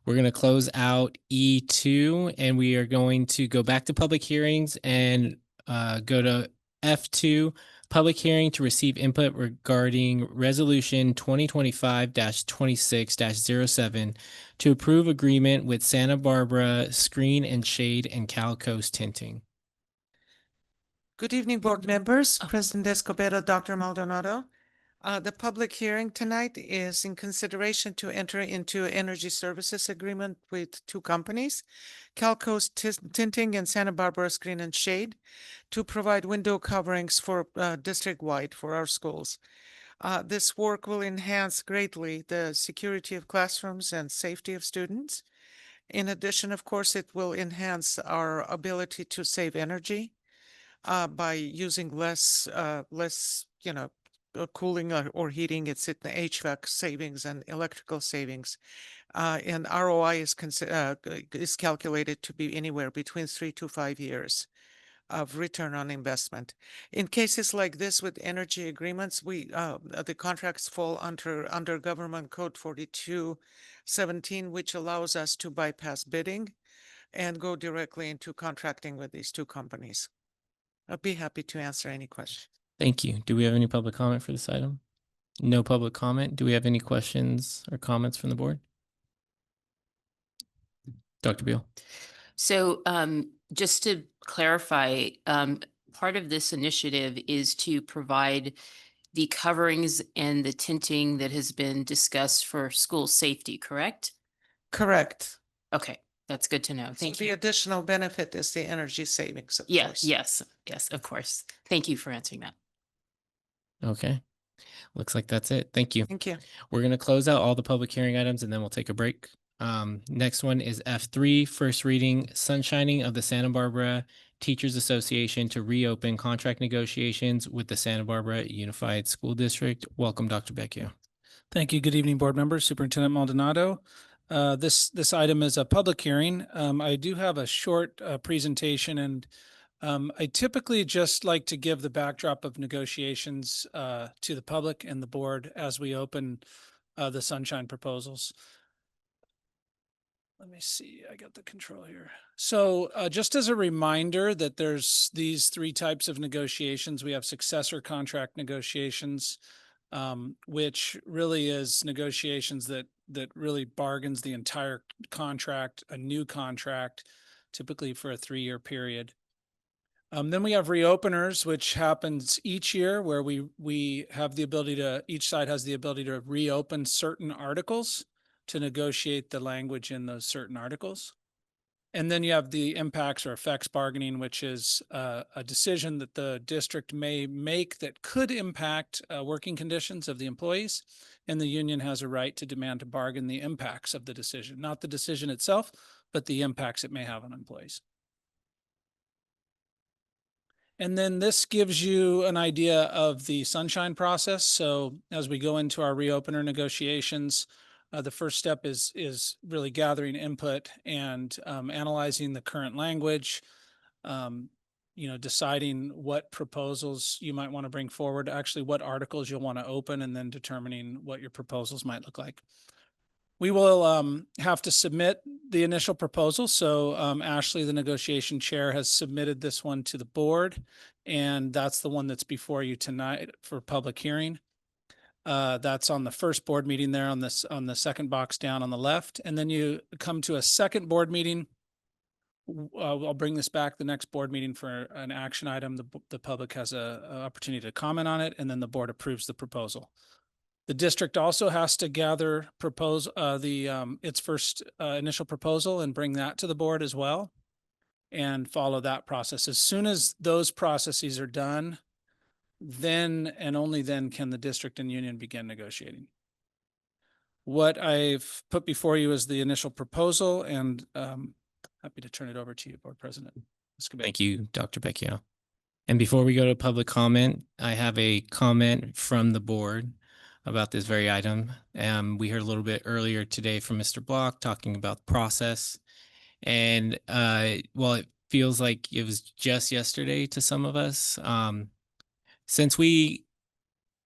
Speaker 1: We're going to close out E2, and we are going to go back to public hearings and go to F2, public hearing to receive input regarding resolution 2025-26-07 to approve agreement with Santa Barbara Screen and Shade and Cal Coast Tinting.
Speaker 5: Good evening, board members, President Escobedo, Dr. Maldonado. The public hearing tonight is in consideration to enter into energy services agreement with two companies, Cal Coast Tinting and Santa Barbara Screen and Shade, to provide window coverings for district-wide for our schools. This work will enhance greatly the security of classrooms and safety of students. In addition, of course, it will enhance our ability to save energy by using less, cooling or heating. It's in the HVAC savings and electrical savings. And ROI is calculated to be anywhere between 3 to 5 years of return on investment. In cases like this with energy agreements, the contracts fall under Government Code 4217, which allows us to bypass bidding and go directly into contracting with these two companies. I'll be happy to answer any questions.
Speaker 1: Thank you. Do we have any public comment for this item? No public comment. Do we have any questions or comments from the board? Dr. Beal.
Speaker 14: So just to clarify, part of this initiative is to provide the coverings and the tinting that has been discussed for school safety, correct?
Speaker 5: Correct.
Speaker 14: Okay, that's good to know. Thank you.
Speaker 5: The additional benefit is the energy savings, of course.
Speaker 14: Yes, of course. Thank you for answering that.
Speaker 1: Okay. Looks like that's it. Thank you.
Speaker 5: Thank you.
Speaker 1: We're going to close out all the public hearing items and then we'll take a break. Next one is F3, first reading, sunshining of the Santa Barbara Teachers Association to reopen contract negotiations with the Santa Barbara Unified School District. Welcome, Dr. Becchio.
Speaker 6: Thank you. Good evening, board members, Superintendent Maldonado. This item is a public hearing. I do have a short presentation, and I typically just like to give the backdrop of negotiations to the public and the board as we open the sunshine proposals. Let me see, I got the control here. So just as a reminder that there's these three types of negotiations. We have successor contract negotiations, which really is negotiations that really bargains the entire contract, a new contract, typically for a 3-year period. Then we have reopeners, which happens each year, where we have the ability to, each side has the ability to reopen certain articles to negotiate the language in those certain articles. And then you have the impacts or effects bargaining, which is a decision that the district may make that could impact working conditions of the employees. And the union has a right to demand to bargain the impacts of the decision, not the decision itself, but the impacts it may have on employees. And then this gives you an idea of the sunshine process. So as we go into our reopener negotiations, the first step is really gathering input and analyzing the current language, deciding what proposals you might want to bring forward, actually what articles you'll want to open, and then determining what your proposals might look like. We will have to submit the initial proposal. So Ashley, the negotiation chair, has submitted this one to the board, and that's the one that's before you tonight for public hearing. That's on the first board meeting there on the second box down on the left. And then you come to a second board meeting. I'll bring this back the next board meeting for an action item. The public has a opportunity to comment on it, and then the board approves the proposal. The district also has to gather its first initial proposal and bring that to the board as well, and follow that process. As soon as those processes are done, then and only then can the district and union begin negotiating. What I've put before you is the initial proposal, and happy to turn it over to you, Board President Escobedo.
Speaker 1: Thank you, Dr. Becchio. And before we go to public comment, I have a comment from the board about this very item. We heard a little bit earlier today from Mr. Block talking about process. And while it feels like it was just yesterday to some of us, since the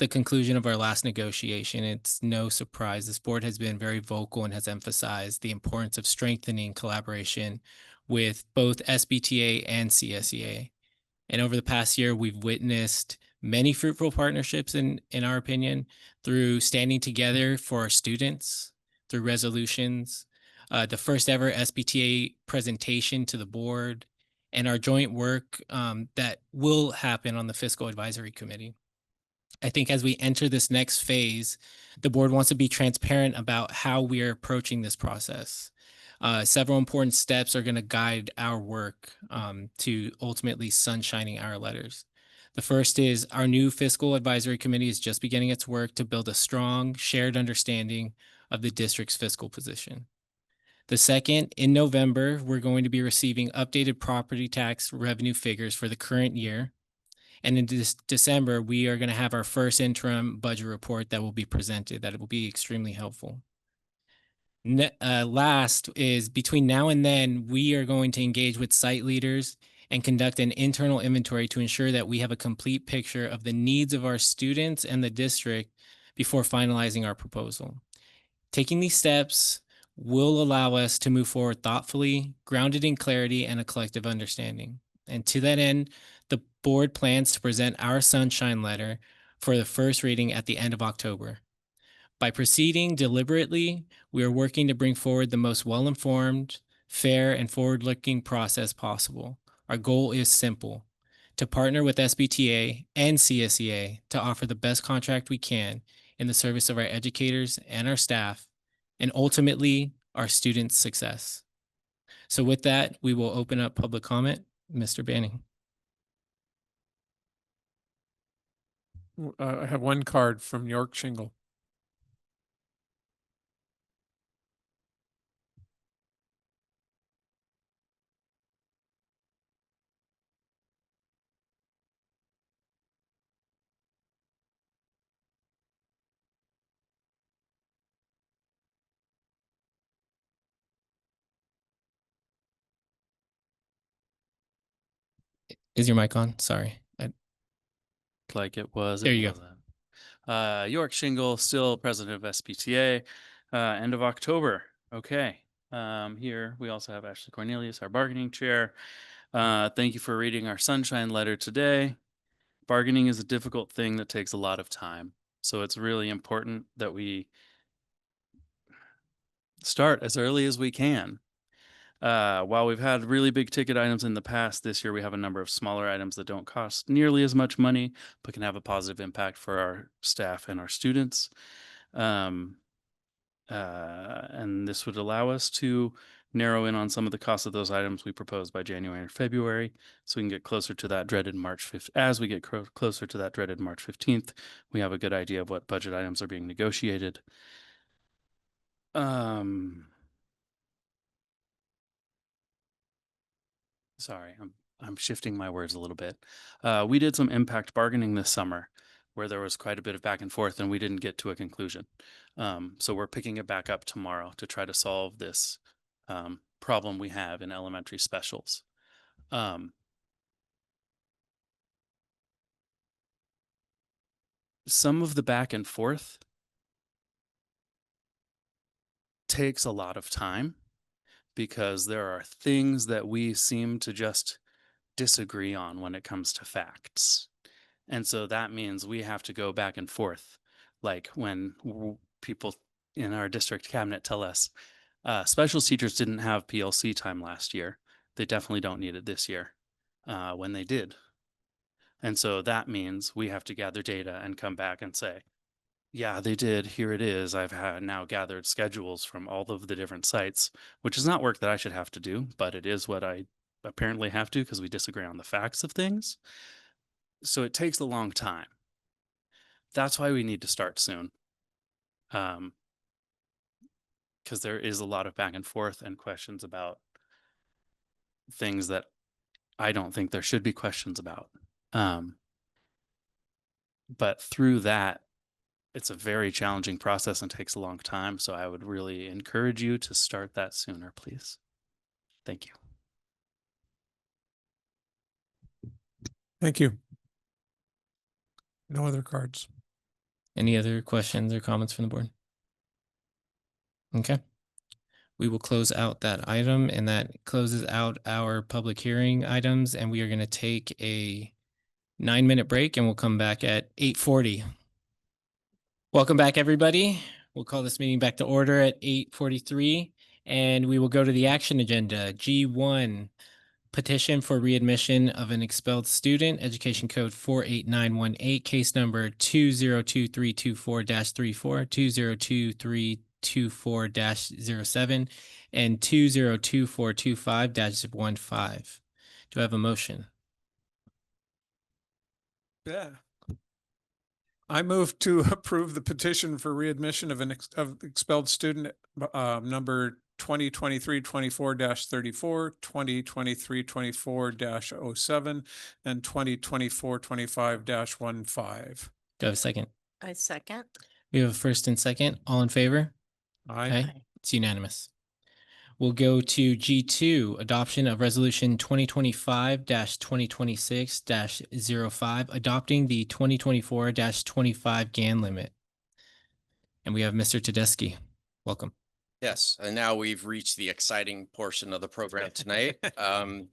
Speaker 1: conclusion of our last negotiation, it's no surprise this board has been very vocal and has emphasized the importance of strengthening collaboration with both SBTA and CSEA. And over the past year, we've witnessed many fruitful partnerships in our opinion, through standing together for our students, through resolutions, the first ever SBTA presentation to the board, and our joint work that will happen on the Fiscal Advisory Committee. I think as we enter this next phase, the board wants to be transparent about how we are approaching this process. Several important steps are going to guide our work to ultimately sunshining our letters. The first is our new Fiscal Advisory Committee is just beginning its work to build a strong shared understanding of the district's fiscal position. The second, in November, we're going to be receiving updated property tax revenue figures for the current year. And in December, we are going to have our first interim budget report that will be presented. That will be extremely helpful. Last is between now and then, we are going to engage with site leaders and conduct an internal inventory to ensure that we have a complete picture of the needs of our students and the district before finalizing our proposal. Taking these steps will allow us to move forward thoughtfully, grounded in clarity and a collective understanding. And to that end, the board plans to present our sunshine letter for the first reading at the end of October. By proceeding deliberately, we are working to bring forward the most well-informed, fair, and forward-looking process possible. Our goal is simple: to partner with SBTA and CSEA to offer the best contract we can in the service of our educators and our staff, and ultimately our students' success. So with that, we will open up public comment. Mr. Banning.
Speaker 8: I have one card from York Shingle.
Speaker 1: Is your mic on? Sorry.
Speaker 17: Like it was.
Speaker 1: There you
Speaker 17: go. York Shingle, still president of SBTA, end of October. Okay. Here we also have Ashley Cornelius, our bargaining chair. Thank you for reading our sunshine letter today. Bargaining is a difficult thing that takes a lot of time. So it's really important that we start as early as we can. While we've had really big ticket items in the past, this year we have a number of smaller items that don't cost nearly as much money, but can have a positive impact for our staff and our students. And this would allow us to narrow in on some of the costs of those items we proposed by January or February, so we can get closer to that dreaded March 5th. As we get closer to that dreaded March 15th, we have a good idea of what budget items are being negotiated. Sorry, I'm shifting my words a little bit. We did some impact bargaining this summer where there was quite a bit of back and forth and we didn't get to a conclusion. So we're picking it back up tomorrow to try to solve this problem we have in elementary specials. Some of the back and forth takes a lot of time because there are things that we seem to just disagree on when it comes to facts. And so that means we have to go back and forth. Like when people in our district cabinet tell us specials teachers didn't have PLC time last year. They definitely don't need it this year when they did. And so that means we have to gather data and come back and say, yeah, they did. Here it is. I've now gathered schedules from all of the different sites, which is not work that I should have to do, but it is what I apparently have to because we disagree on the facts of things. So it takes a long time. That's why we need to start soon. Because there is a lot of back and forth and questions about things that I don't think there should be questions about. But through that, it's a very challenging process and takes a long time. So I would really encourage you to start that sooner, please. Thank you.
Speaker 8: Thank you. No other cards.
Speaker 1: Any other questions or comments from the board? Okay. We will close out that item, and that closes out our public hearing items, and we are going to take a 9-minute break, and we'll come back at 8:40. Welcome back, everybody. We'll call this meeting back to order at 8:43, and we will go to the action agenda. G1, petition for readmission of an expelled student, Education Code 48918, case number 202324-34, 202324-07, and 202425-15. Do I have a motion?
Speaker 8: Yeah. I move to approve the petition for readmission of of expelled student number 2023-24-34, 2023-24-07, and 2024-25-15.
Speaker 1: Do I have a second?
Speaker 16: I second.
Speaker 1: We have a first and second. All in favor?
Speaker 8: Aye.
Speaker 1: It's unanimous. We'll go to G2, adoption of resolution 2025-2026-05, adopting the 2024-25 GAN limit. And we have Mr. Tedeschi. Welcome.
Speaker 7: Yes, and now we've reached the exciting portion of the program tonight. And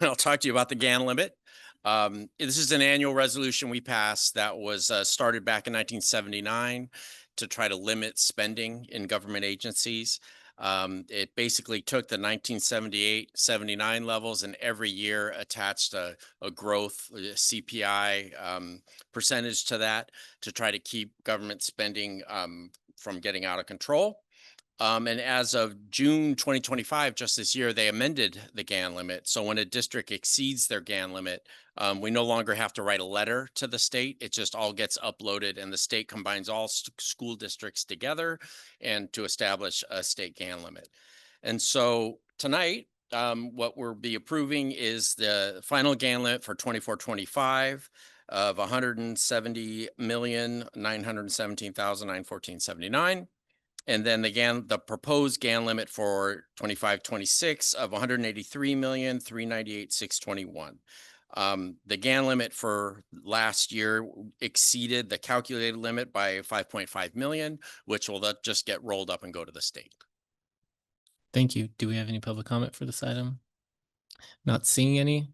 Speaker 7: I'll talk to you about the GAN limit. This is an annual resolution we passed that was started back in 1979 to try to limit spending in government agencies. It basically took the 1978-79 levels and every year attached a growth CPI percentage to that to try to keep government spending from getting out of control. And as of June 2025, just this year, they amended the GAN limit. So when a district exceeds their GAN limit, we no longer have to write a letter to the state. It just all gets uploaded and the state combines all school districts together and to establish a state GAN limit. And so tonight, what we'll be approving is the final GAN limit for 24-25 of $170,917,914.79. And then the proposed GAN limit for 25-26 of $183,398,621. The GAN limit for last year exceeded the calculated limit by 5.5 million, which will just get rolled up and go to the state.
Speaker 1: Thank you. Do we have any public comment for this item? Not seeing any.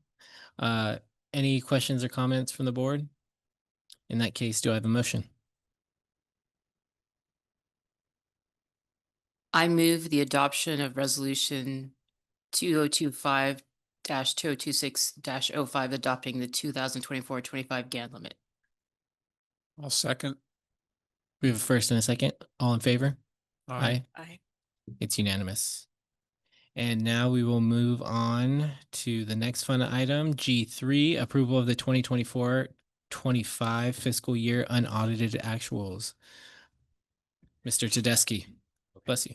Speaker 1: Any questions or comments from the board? In that case, do I have a motion?
Speaker 14: I move the adoption of resolution 2025-2026-05, adopting the 2024-25 GAN limit.
Speaker 8: I'll second.
Speaker 1: We have a first and a second. All in favor?
Speaker 8: Aye.
Speaker 16: Aye.
Speaker 1: It's unanimous. And now we will move on to the next fun item, G3, approval of the 2024-25 fiscal year unaudited actuals. Mr. Tedeschi, bless you.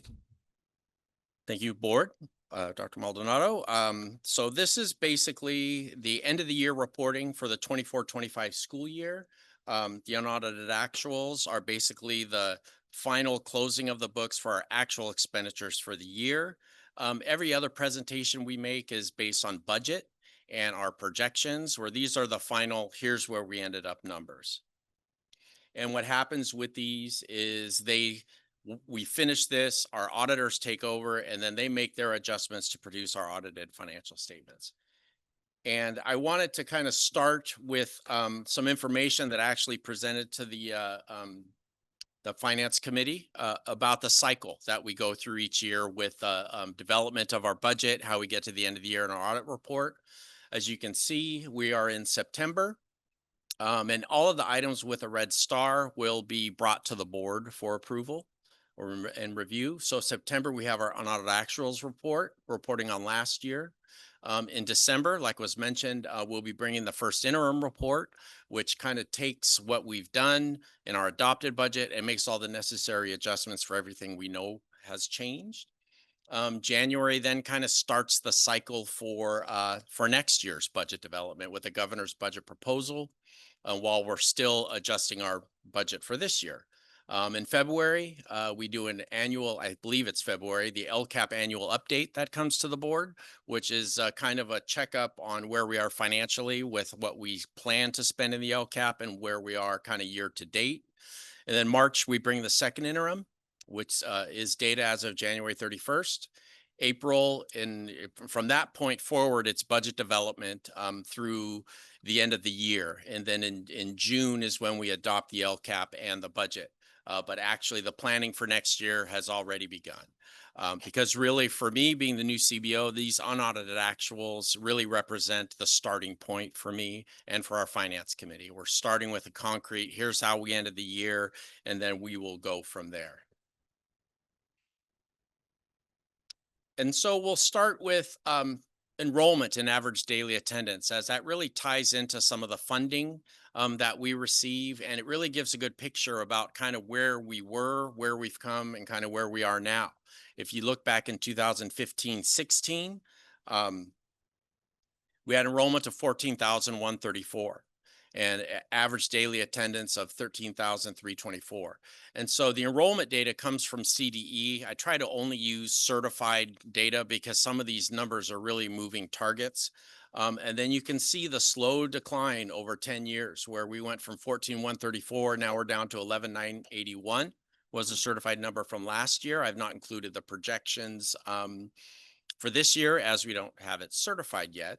Speaker 7: Thank you, board, Dr. Maldonado. So this is basically the end of the year reporting for the 24-25 school year. The unaudited actuals are basically the final closing of the books for our actual expenditures for the year. Every other presentation we make is based on budget and our projections, where these are the final, here's where we ended up numbers. And what happens with these is we finish this, our auditors take over, and then they make their adjustments to produce our audited financial statements. And I wanted to kind of start with some information that I actually presented to the finance committee about the cycle that we go through each year with development of our budget, how we get to the end of the year in our audit report. As you can see, we are in September. And all of the items with a red star will be brought to the board for approval and review. So September, we have our unaudited actuals report, reporting on last year. In December, like was mentioned, we'll be bringing the first interim report, which kind of takes what we've done in our adopted budget and makes all the necessary adjustments for everything we know has changed. January then kind of starts the cycle for next year's budget development with the governor's budget proposal, while we're still adjusting our budget for this year. In February, we do an annual, I believe it's February, the LCAP annual update that comes to the board, which is kind of a checkup on where we are financially with what we plan to spend in the LCAP and where we are kind of year to date. And then March, we bring the second interim. which is data as of January 31st. April, and from that point forward, it's budget development through the end of the year. And then in June is when we adopt the LCAP and the budget. But actually the planning for next year has already begun. Because really for me being the new CBO, these unaudited actuals really represent the starting point for me and for our finance committee. We're starting with a concrete, here's how we ended the year, and then we will go from there. And so we'll start with enrollment and average daily attendance, as that really ties into some of the funding that we receive. And it really gives a good picture about kind of where we were, where we've come, and kind of where we are now. If you look back in 2015-16, we had enrollment of 14,134 and average daily attendance of 13,324. And so the enrollment data comes from CDE. I try to only use certified data because some of these numbers are really moving targets. And then you can see the slow decline over 10 years where we went from 14,134, now we're down to 11,981 was the certified number from last year. I've not included the projections for this year as we don't have it certified yet.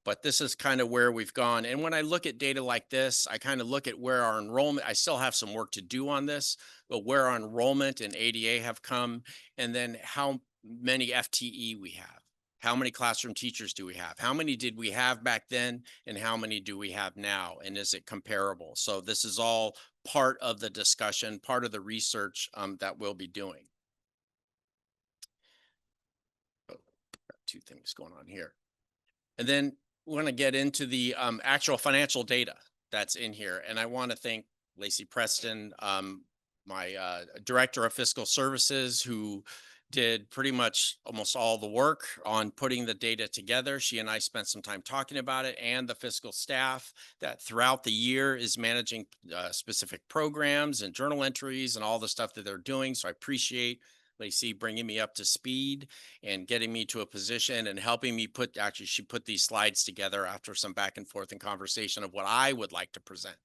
Speaker 7: But this is kind of where we've gone. And when I look at data like this, I kind of look at where our enrollment, I still have some work to do on this, but where our enrollment and ADA have come, and then how many FTE we have. How many classroom teachers do we have? How many did we have back then? And how many do we have now? And is it comparable? So this is all part of the discussion, part of the research that we'll be doing. Oh, got two things going on here. And then we want to get into the actual financial data that's in here. And I want to thank Lacey Preston, my director of fiscal services, who did pretty much almost all the work on putting the data together. She and I spent some time talking about it, and the fiscal staff that throughout the year is managing specific programs and journal entries and all the stuff that they're doing. So I appreciate Lacey bringing me up to speed and getting me to a position and helping me put, actually she put these slides together after some back and forth and conversation of what I would like to present.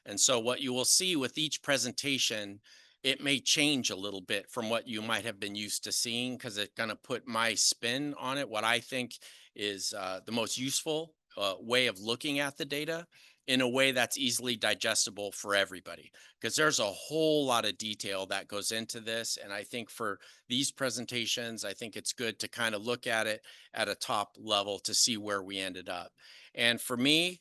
Speaker 7: And so what you will see with each presentation, it may change a little bit from what you might have been used to seeing, because it's going to put my spin on it, what I think is the most useful way of looking at the data in a way that's easily digestible for everybody, because there's a whole lot of detail that goes into this. And I think for these presentations, I think it's good to kind of look at it at a top level to see where we ended up. And for me,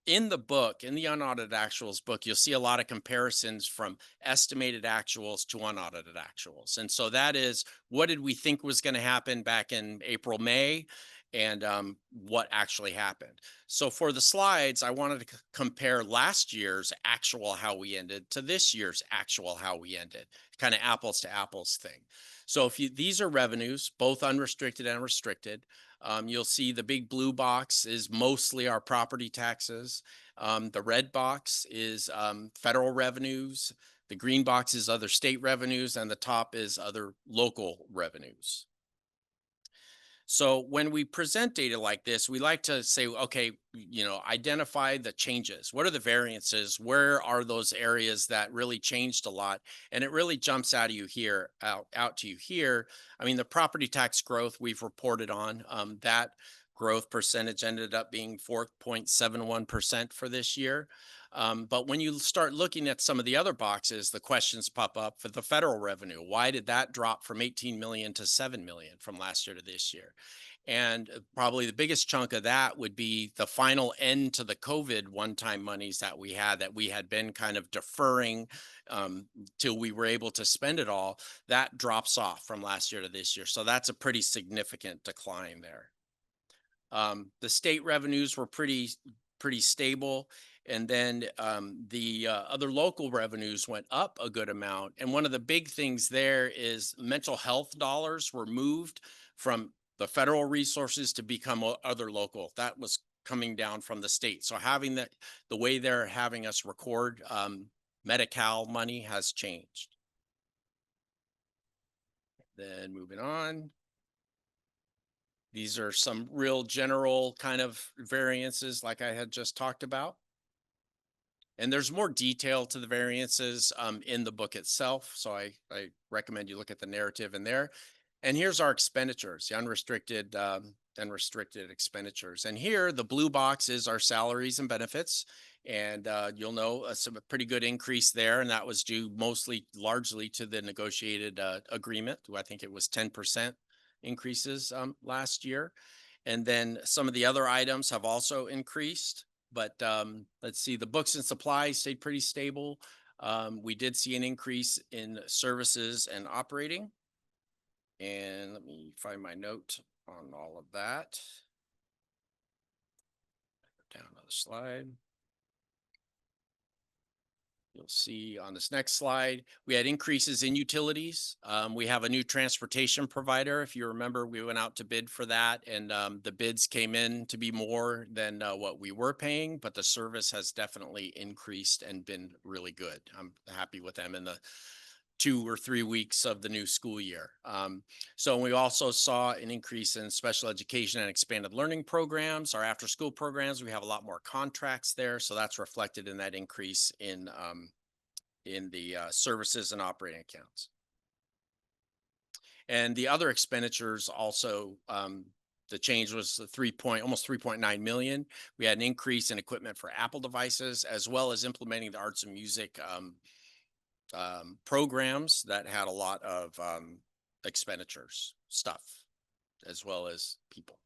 Speaker 7: in the book, in the unaudited actuals book, you'll see a lot of comparisons from estimated actuals to unaudited actuals. And so that is, what did we think was going to happen back in April, May, and what actually happened. So for the slides, I wanted to compare last year's actual how we ended to this year's actual how we ended, kind of apples to apples thing. So if you, these are revenues, both unrestricted and restricted. You'll see the big blue box is mostly our property taxes. The red box is federal revenues. The green box is other state revenues, and the top is other local revenues. So when we present data like this, we like to say, okay, you know, identify the changes. What are the variances? Where are those areas that really changed a lot? And it really jumps out of you here, out to you here. I mean, the property tax growth we've reported on, that growth percentage ended up being 4.71% for this year. But when you start looking at some of the other boxes, the questions pop up for the federal revenue. Why did that drop from 18 million to 7 million from last year to this year? And probably the biggest chunk of that would be the final end to the COVID one-time monies that we had been kind of deferring till we were able to spend it all. That drops off from last year to this year. So that's a pretty significant decline there. The state revenues were pretty stable. And then the other local revenues went up a good amount. And one of the big things there is mental health dollars were moved from the federal resources to become other local. That was coming down from the state. So having that, the way they're having us record Medi-Cal money has changed. Then moving on. These are some real general kind of variances like I had just talked about. And there's more detail to the variances in the book itself. So I recommend you look at the narrative in there. And here's our expenditures, the unrestricted and restricted expenditures. And here, the blue box is our salaries and benefits. And you'll know a pretty good increase there. And that was due largely to the negotiated agreement. I think it was 10% increases last year. And then some of the other items have also increased. But let's see, the books and supplies stayed pretty stable. We did see an increase in services and operating. And let me find my note on all of that. Down another slide. You'll see on this next slide, we had increases in utilities. We have a new transportation provider. If you remember, we went out to bid for that, and the bids came in to be more than what we were paying, but the service has definitely increased and been really good. I'm happy with them in the 2 or 3 weeks of the new school year. So we also saw an increase in special education and expanded learning programs. Our after school programs, we have a lot more contracts there. So that's reflected in that increase in the services and operating accounts. And the other expenditures also, the change was almost 3.9 million. We had an increase in equipment for Apple devices, as well as implementing the arts and music programs that had a lot of expenditures, stuff, as well as people.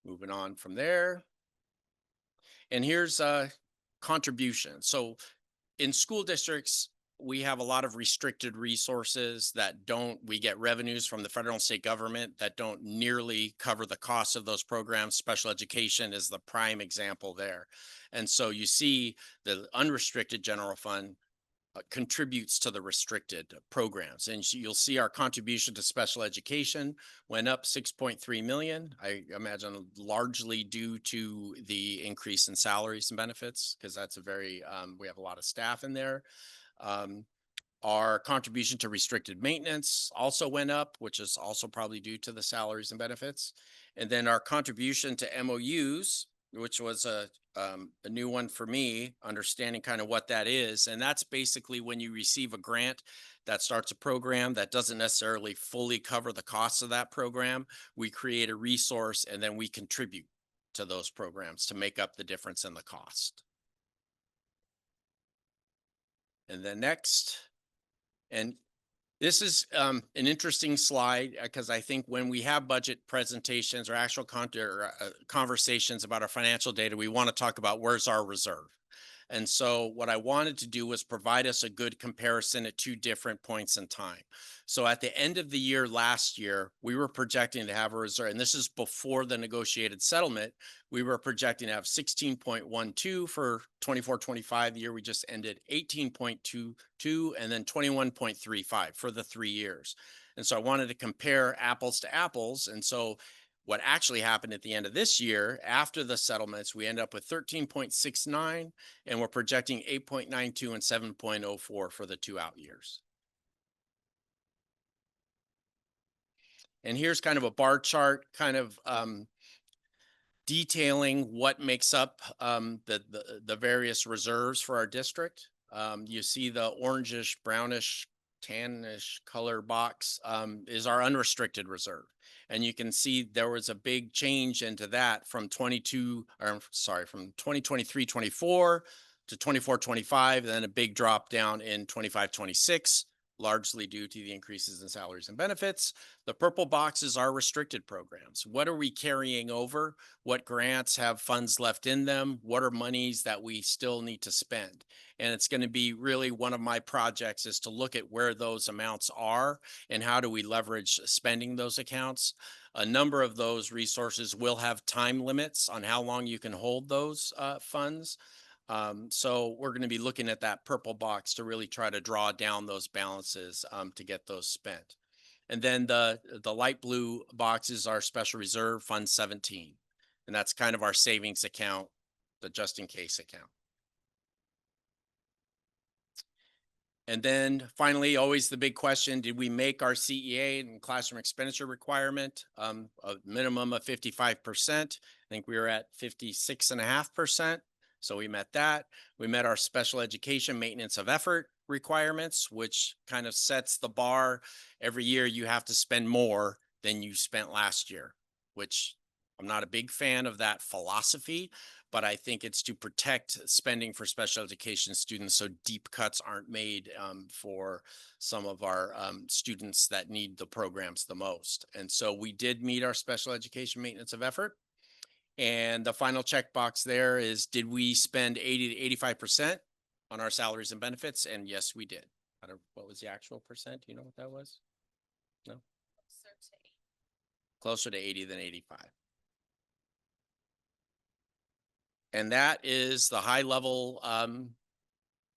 Speaker 7: Moving on from there. And here's a contribution. So in school districts, we have a lot of restricted resources we get revenues from the federal and state government that don't nearly cover the cost of those programs. Special education is the prime example there. And so you see the unrestricted general fund contributes to the restricted programs. And you'll see our contribution to special education went up 6.3 million. I imagine largely due to the increase in salaries and benefits, because that's we have a lot of staff in there. Our contribution to restricted maintenance also went up, which is also probably due to the salaries and benefits. And then our contribution to MOUs, which was a new one for me, understanding kind of what that is. And that's basically when you receive a grant that starts a program that doesn't necessarily fully cover the costs of that program. We create a resource and then we contribute to those programs to make up the difference in the cost. And then next, and this is an interesting slide because I think when we have budget presentations or actual conversations about our financial data, we want to talk about where's our reserve. And so what I wanted to do was provide us a good comparison at 2 different points in time. So at the end of the year last year, we were projecting to have a reserve, and this is before the negotiated settlement, we were projecting to have 16.12 for 24-25, the year we just ended, 18.22, and then 21.35 for the 3 years. And so I wanted to compare apples to apples. And so what actually happened at the end of this year, after the settlements, we end up with 13.69, and we're projecting 8.92 and 7.04 for the 2 out years. And here's kind of a bar chart, kind of detailing what makes up the various reserves for our district. You see the orangish, brownish, tannish color box is our unrestricted reserve. And you can see there was a big change into that from 2023-24 to 24-25, and then a big drop down in 25-26, largely due to the increases in salaries and benefits. The purple boxes are restricted programs. What are we carrying over? What grants have funds left in them? What are monies that we still need to spend? And it's going to be really one of my projects is to look at where those amounts are and how do we leverage spending those accounts. A number of those resources will have time limits on how long you can hold those funds. So we're going to be looking at that purple box to really try to draw down those balances to get those spent. And then the light blue box is our special reserve fund 17. And that's kind of our savings account, the just in case account. And then finally, always the big question, did we make our CEA and classroom expenditure requirement a minimum of 55%? I think we were at 56.5%. So we met that. We met our special education maintenance of effort requirements, which kind of sets the bar. Every year you have to spend more than you spent last year, which I'm not a big fan of that philosophy, but I think it's to protect spending for special education students so deep cuts aren't made for some of our students that need the programs the most. And so we did meet our special education maintenance of effort. And the final checkbox there is, did we spend 80 to 85% on our salaries and benefits? And yes, we did. I don't, what was the actual percent? Do you know what that was? No? Closer to 80 than 85. And that is the high level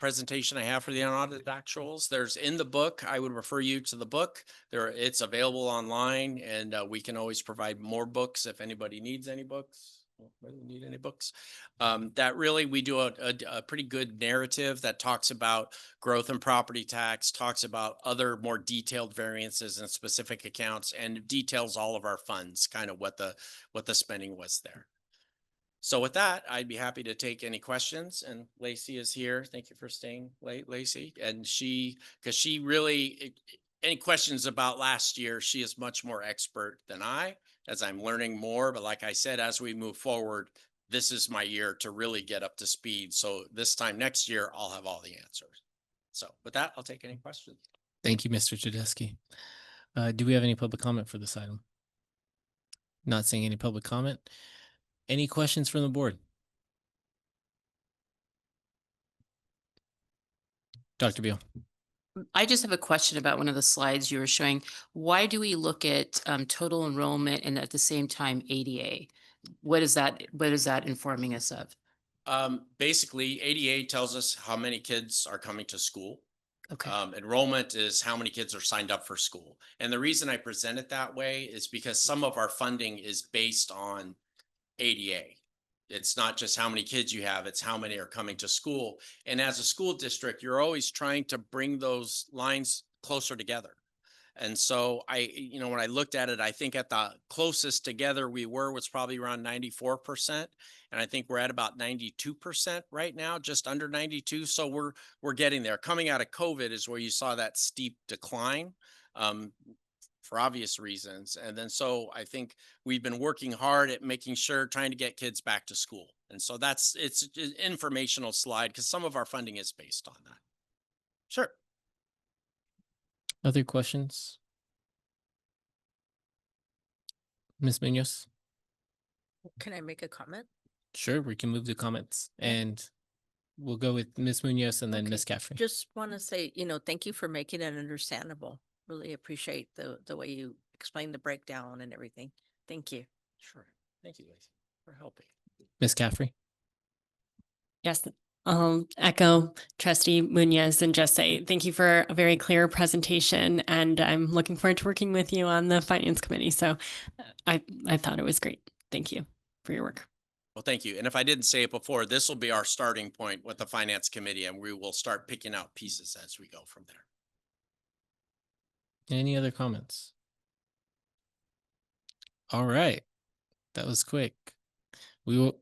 Speaker 7: presentation I have for the unaudited actuals. There's in the book, I would refer you to the book. It's available online, and we can always provide more books if anybody needs any books. Need any books? That really, we do a pretty good narrative that talks about growth in property tax, talks about other more detailed variances in specific accounts, and details all of our funds, kind of what the spending was there. So with that, I'd be happy to take any questions, and Lacey is here. Thank you for staying late, Lacey. And because she really, any questions about last year, she is much more expert than I, as I'm learning more. But like I said, as we move forward, this is my year to really get up to speed. So this time next year, I'll have all the answers. So with that, I'll take any questions.
Speaker 1: Thank you, Mr. Tedeschi. Do we have any public comment for this item? Not seeing any public comment. Any questions from the board? Dr. Beal.
Speaker 14: I just have a question about one of the slides you were showing. Why do we look at total enrollment and at the same time ADA? What is that informing us of?
Speaker 7: Basically, ADA tells us how many kids are coming to school.
Speaker 14: Okay.
Speaker 7: Enrollment is how many kids are signed up for school. And the reason I present it that way is because some of our funding is based on ADA. It's not just how many kids you have, it's how many are coming to school. And as a school district, you're always trying to bring those lines closer together. And so when I looked at it, I think at the closest together we was probably around 94%. And I think we're at about 92% right now, just under 92. So we're getting there. Coming out of COVID is where you saw that steep decline. For obvious reasons. And then so I think we've been working hard at making sure, trying to get kids back to school. And so it's an informational slide because some of our funding is based on that. Sure.
Speaker 1: Other questions? Ms. Munoz?
Speaker 16: Can I make a comment?
Speaker 1: Sure, we can move to comments and we'll go with Ms. Munoz and then Ms. Caffrey.
Speaker 16: Just want to say, thank you for making it understandable. Really appreciate the way you explain the breakdown and everything. Thank you.
Speaker 7: Sure. Thank you, Lacey, for helping.
Speaker 1: Ms. Caffrey?
Speaker 15: Yes, I'll echo Trustee Munoz and just say thank you for a very clear presentation, and I'm looking forward to working with you on the Finance Committee. So I thought it was great. Thank you for your work.
Speaker 7: Well, thank you. And if I didn't say it before, this will be our starting point with the Finance Committee, and we will start picking out pieces as we go from there.
Speaker 1: Any other comments? All right. That was quick. You're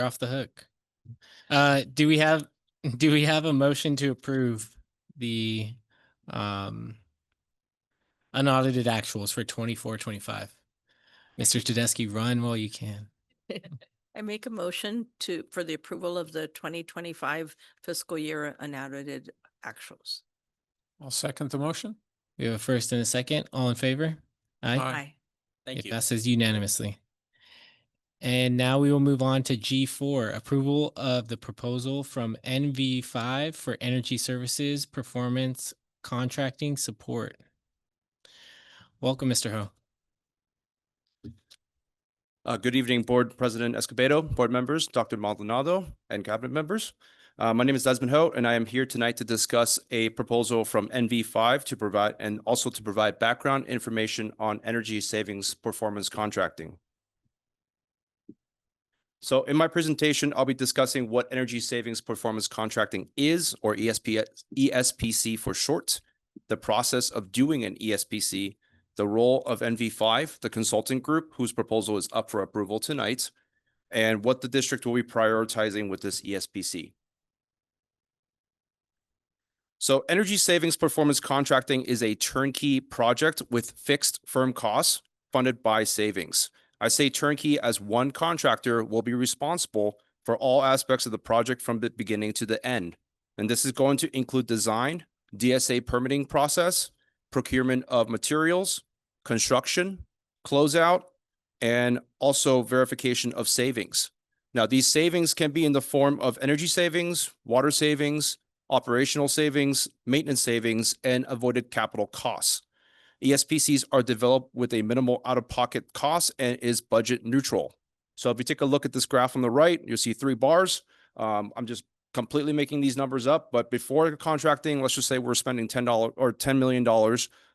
Speaker 1: off the hook. Do we have a motion to approve the unaudited actuals for 24-25? Mr. Tedeschi, run while you can.
Speaker 16: I make a motion for the approval of the 2025 fiscal year unaudited actuals.
Speaker 8: I'll second the motion.
Speaker 1: We have a first and a second. All in favor? Aye.
Speaker 16: Aye.
Speaker 7: Thank you.
Speaker 1: It passes unanimously. And now we will move on to G4, approval of the proposal from NV5 for energy services, performance, contracting support. Welcome, Mr. Ho.
Speaker 10: Good evening, Board President Escobedo, board members, Dr. Maldonado, and cabinet members. My name is Desmond Ho, and I am here tonight to discuss a proposal from NV5 to provide background information on energy savings performance contracting. So in my presentation, I'll be discussing what energy savings performance contracting is, or ESPC for short, the process of doing an ESPC, the role of NV5, the consulting group whose proposal is up for approval tonight, and what the district will be prioritizing with this ESPC. So energy savings performance contracting is a turnkey project with fixed firm costs funded by savings. I say turnkey as one contractor will be responsible for all aspects of the project from the beginning to the end. And this is going to include design, DSA permitting process, procurement of materials, construction, closeout, and also verification of savings. Now, these savings can be in the form of energy savings, water savings, operational savings, maintenance savings, and avoided capital costs. ESPCs are developed with a minimal out-of-pocket cost and is budget neutral. So if you take a look at this graph on the right, you'll see 3 bars. I'm just completely making these numbers up, but before contracting, let's just say we're spending $10 or $10 million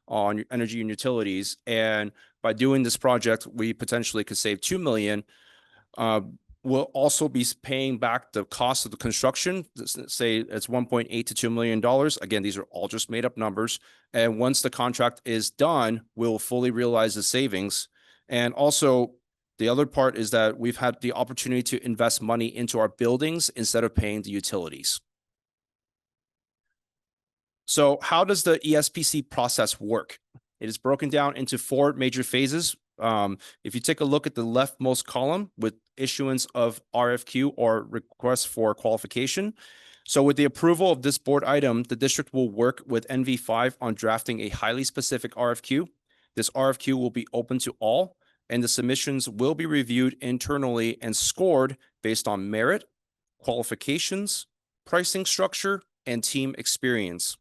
Speaker 10: on energy and utilities. And by doing this project, we potentially could save $2 million. We'll also be paying back the cost of the construction. Say it's $1.8 to $2 million. Again, these are all just made up numbers. And once the contract is done, we'll fully realize the savings. And also, the other part is that we've had the opportunity to invest money into our buildings instead of paying the utilities. So how does the ESPC process work? It is broken down into 4 major phases. If you take a look at the leftmost column with issuance of RFQ or request for qualification. So with the approval of this board item, the district will work with NV5 on drafting a highly specific RFQ. This RFQ will be open to all, and the submissions will be reviewed internally and scored based on merit, qualifications, pricing structure, and team experience.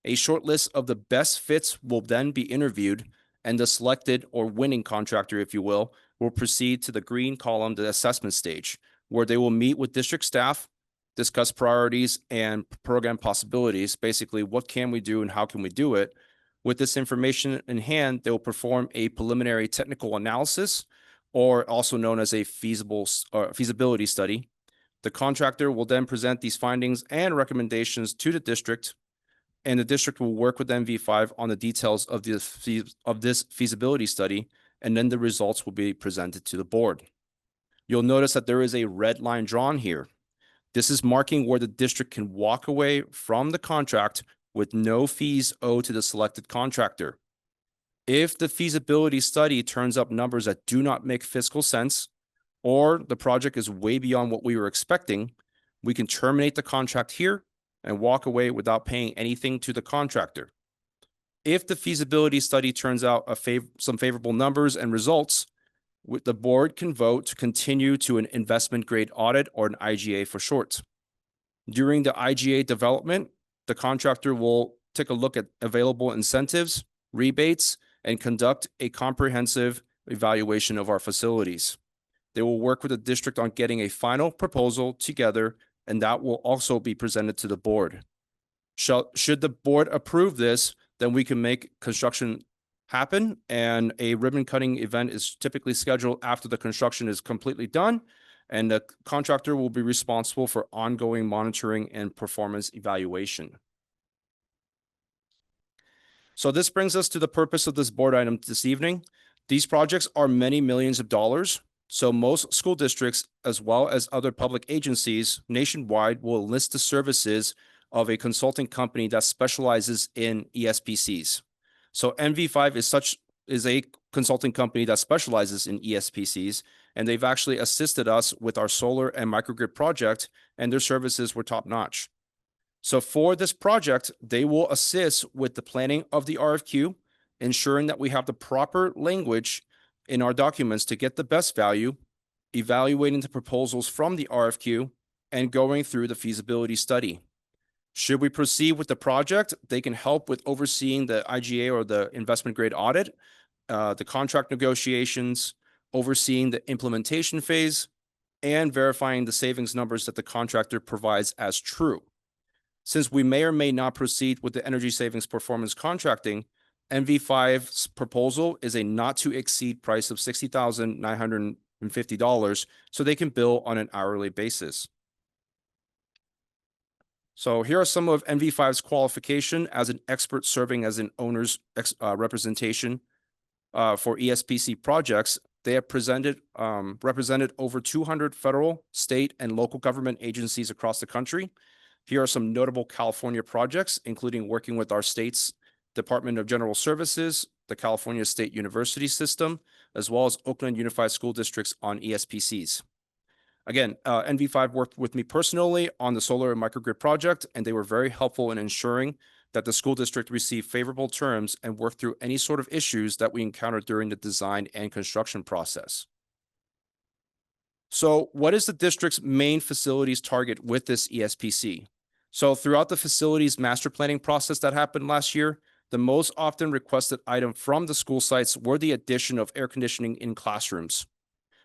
Speaker 10: A short list of the best fits will then be interviewed, and the selected or winning contractor, if you will proceed to the green column, the assessment stage, where they will meet with district staff, discuss priorities and program possibilities. Basically, what can we do and how can we do it? With this information in hand, they will perform a preliminary technical analysis, or also known as a feasibility study. The contractor will then present these findings and recommendations to the district, and the district will work with NV5 on the details of this feasibility study, and then the results will be presented to the board. You'll notice that there is a red line drawn here. This is marking where the district can walk away from the contract with no fees owed to the selected contractor. If the feasibility study turns up numbers that do not make fiscal sense, or the project is way beyond what we were expecting, we can terminate the contract here and walk away without paying anything to the contractor. If the feasibility study turns out some favorable numbers and results, the board can vote to continue to an investment grade audit, or an IGA for short. During the IGA development, the contractor will take a look at available incentives, rebates, and conduct a comprehensive evaluation of our facilities. They will work with the district on getting a final proposal together, and that will also be presented to the board. Should the board approve this, then we can make construction happen, and a ribbon cutting event is typically scheduled after the construction is completely done, and the contractor will be responsible for ongoing monitoring and performance evaluation. So this brings us to the purpose of this board item this evening. These projects are many millions of dollars, so most school districts, as well as other public agencies nationwide, will enlist the services of a consulting company that specializes in ESPCs. So NV5 is a consulting company that specializes in ESPCs, and they've actually assisted us with our solar and microgrid project, and their services were top notch. So for this project, they will assist with the planning of the RFQ, ensuring that we have the proper language in our documents to get the best value, evaluating the proposals from the RFQ, and going through the feasibility study. Should we proceed with the project, they can help with overseeing the IGA or the investment grade audit, the contract negotiations, overseeing the implementation phase, and verifying the savings numbers that the contractor provides as true. Since we may or may not proceed with the energy savings performance contracting, NV5's proposal is a not to exceed price of $60,950, so they can bill on an hourly basis. So here are some of NV5's qualification as an expert serving as an owner's representation for ESPC projects. They have represented over 200 federal, state, and local government agencies across the country. Here are some notable California projects, including working with our state's Department of General Services, the California State University System, as well as Oakland Unified School Districts on ESPCs. Again, NV5 worked with me personally on the solar and microgrid project, and they were very helpful in ensuring that the school district received favorable terms and worked through any sort of issues that we encountered during the design and construction process. So what is the district's main facilities target with this ESPC? So throughout the facilities master planning process that happened last year, the most often requested item from the school sites were the addition of air conditioning in classrooms.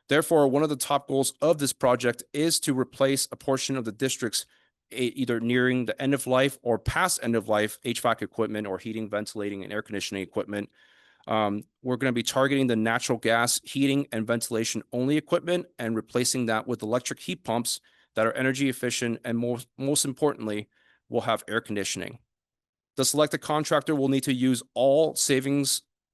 Speaker 10: Therefore, one of the top goals of this project is to replace a portion of the district's either nearing the end of life or past end of life HVAC equipment or heating, ventilating, and air conditioning equipment. We're going to be targeting the natural gas heating and ventilation only equipment and replacing that with electric heat pumps that are energy efficient and most importantly, will have air conditioning. The selected contractor will need to use all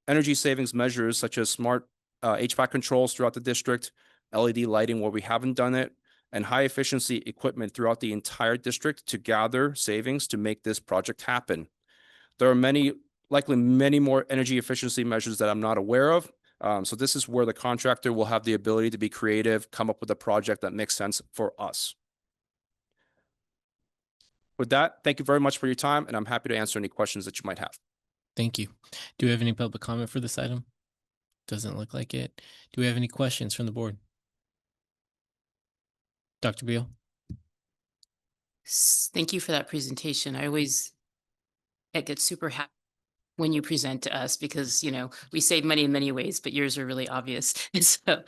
Speaker 10: energy savings measures such as smart HVAC controls throughout the district, LED lighting where we haven't done it, and high efficiency equipment throughout the entire district to gather savings to make this project happen. There are likely many more energy efficiency measures that I'm not aware of. So this is where the contractor will have the ability to be creative, come up with a project that makes sense for us. With that, thank you very much for your time, and I'm happy to answer any questions that you might have.
Speaker 1: Thank you. Do we have any public comment for this item? Doesn't look like it. Do we have any questions from the board? Dr. Beal?
Speaker 14: Thank you for that presentation. I get super happy when you present to us because, you know, we save money in many ways, but yours are really obvious. So,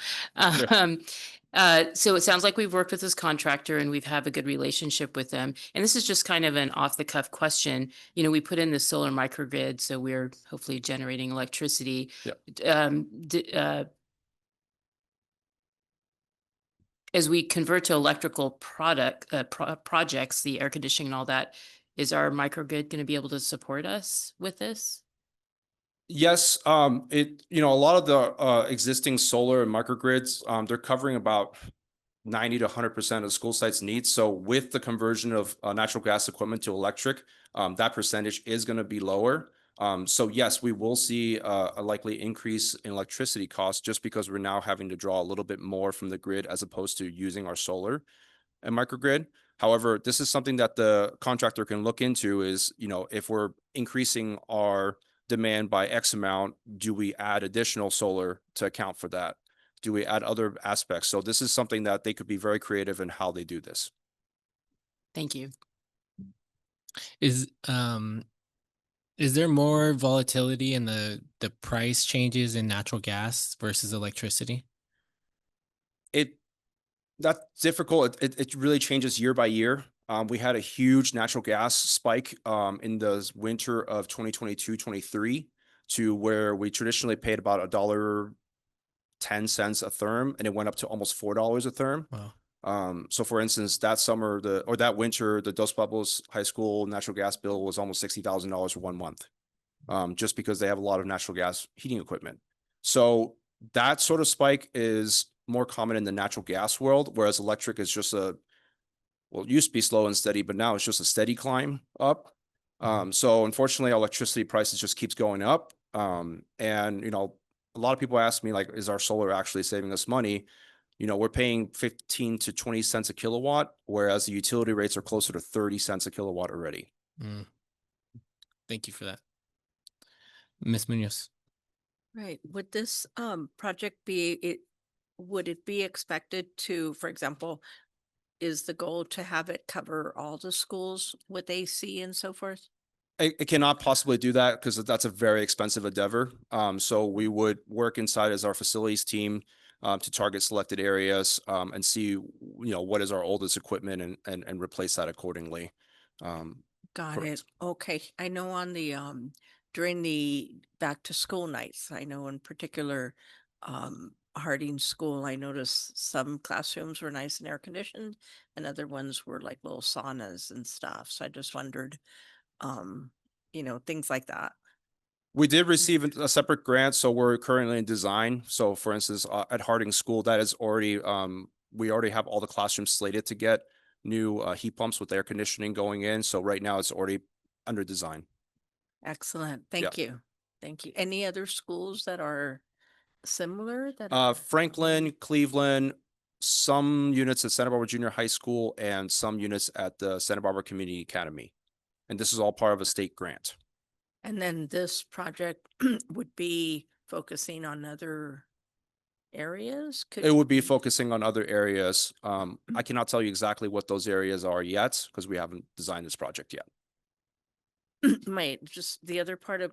Speaker 14: so it sounds like we've worked with this contractor and we've had a good relationship with them. And this is just kind of an off the cuff question. You know, we put in the solar microgrid, so we're hopefully generating electricity.
Speaker 10: Yep.
Speaker 14: As we convert to electrical projects, the air conditioning and all that, is our microgrid going to be able to support us with this?
Speaker 10: Yes, a lot of the existing solar and microgrids, they're covering about 90 to 100% of the school sites' needs. So with the conversion of natural gas equipment to electric, that percentage is going to be lower. So yes, we will see a likely increase in electricity costs just because we're now having to draw a little bit more from the grid as opposed to using our solar and microgrid. However, this is something that the contractor can look into is, if we're increasing our demand by X amount, do we add additional solar to account for that? Do we add other aspects? So this is something that they could be very creative in how they do this.
Speaker 14: Thank you.
Speaker 1: Is there more volatility in the price changes in natural gas versus electricity?
Speaker 10: That's difficult. It really changes year by year. We had a huge natural gas spike in the winter of 2022-23 to where we traditionally paid about $1.10 a therm, and it went up to almost $4 a therm.
Speaker 1: Wow.
Speaker 10: So for instance, that winter, the Dos Pueblos High School natural gas bill was almost $60,000 for 1 month, just because they have a lot of natural gas heating equipment. So that sort of spike is more common in the natural gas world, whereas electric is just it used to be slow and steady, but now it's just a steady climb up. So unfortunately, electricity prices just keeps going up. And, a lot of people ask me, like, is our solar actually saving us money? We're paying 15 to 20 cents a kilowatt, whereas the utility rates are closer to 30 cents a kilowatt already.
Speaker 1: Thank you for that. Ms. Munoz.
Speaker 16: Right. Would this project would it be expected to, for example, is the goal to have it cover all the schools with AC and so forth?
Speaker 10: It cannot possibly do that because that's a very expensive endeavor. So we would work inside as our facilities team to target selected areas and see, what is our oldest equipment and replace that accordingly.
Speaker 16: Got it. Okay. I know on the during the back to school nights, I know in particular Harding School, I noticed some classrooms were nice and air conditioned and other ones were like little saunas and stuff. So I just wondered, things like that.
Speaker 10: We did receive a separate grant, so we're currently in design. So for instance, at Harding School, that is already, we already have all the classrooms slated to get new heat pumps with air conditioning going in. So right now it's already under design.
Speaker 16: Excellent. Thank you. Thank you. Any other schools that are similar that
Speaker 10: Franklin, Cleveland, some units at Santa Barbara Junior High School and some units at the Santa Barbara Community Academy. And this is all part of a state grant.
Speaker 16: And then this project would be focusing on other areas?
Speaker 10: It would be focusing on other areas. I cannot tell you exactly what those areas are yet because we haven't designed this project yet.
Speaker 16: Just the other part of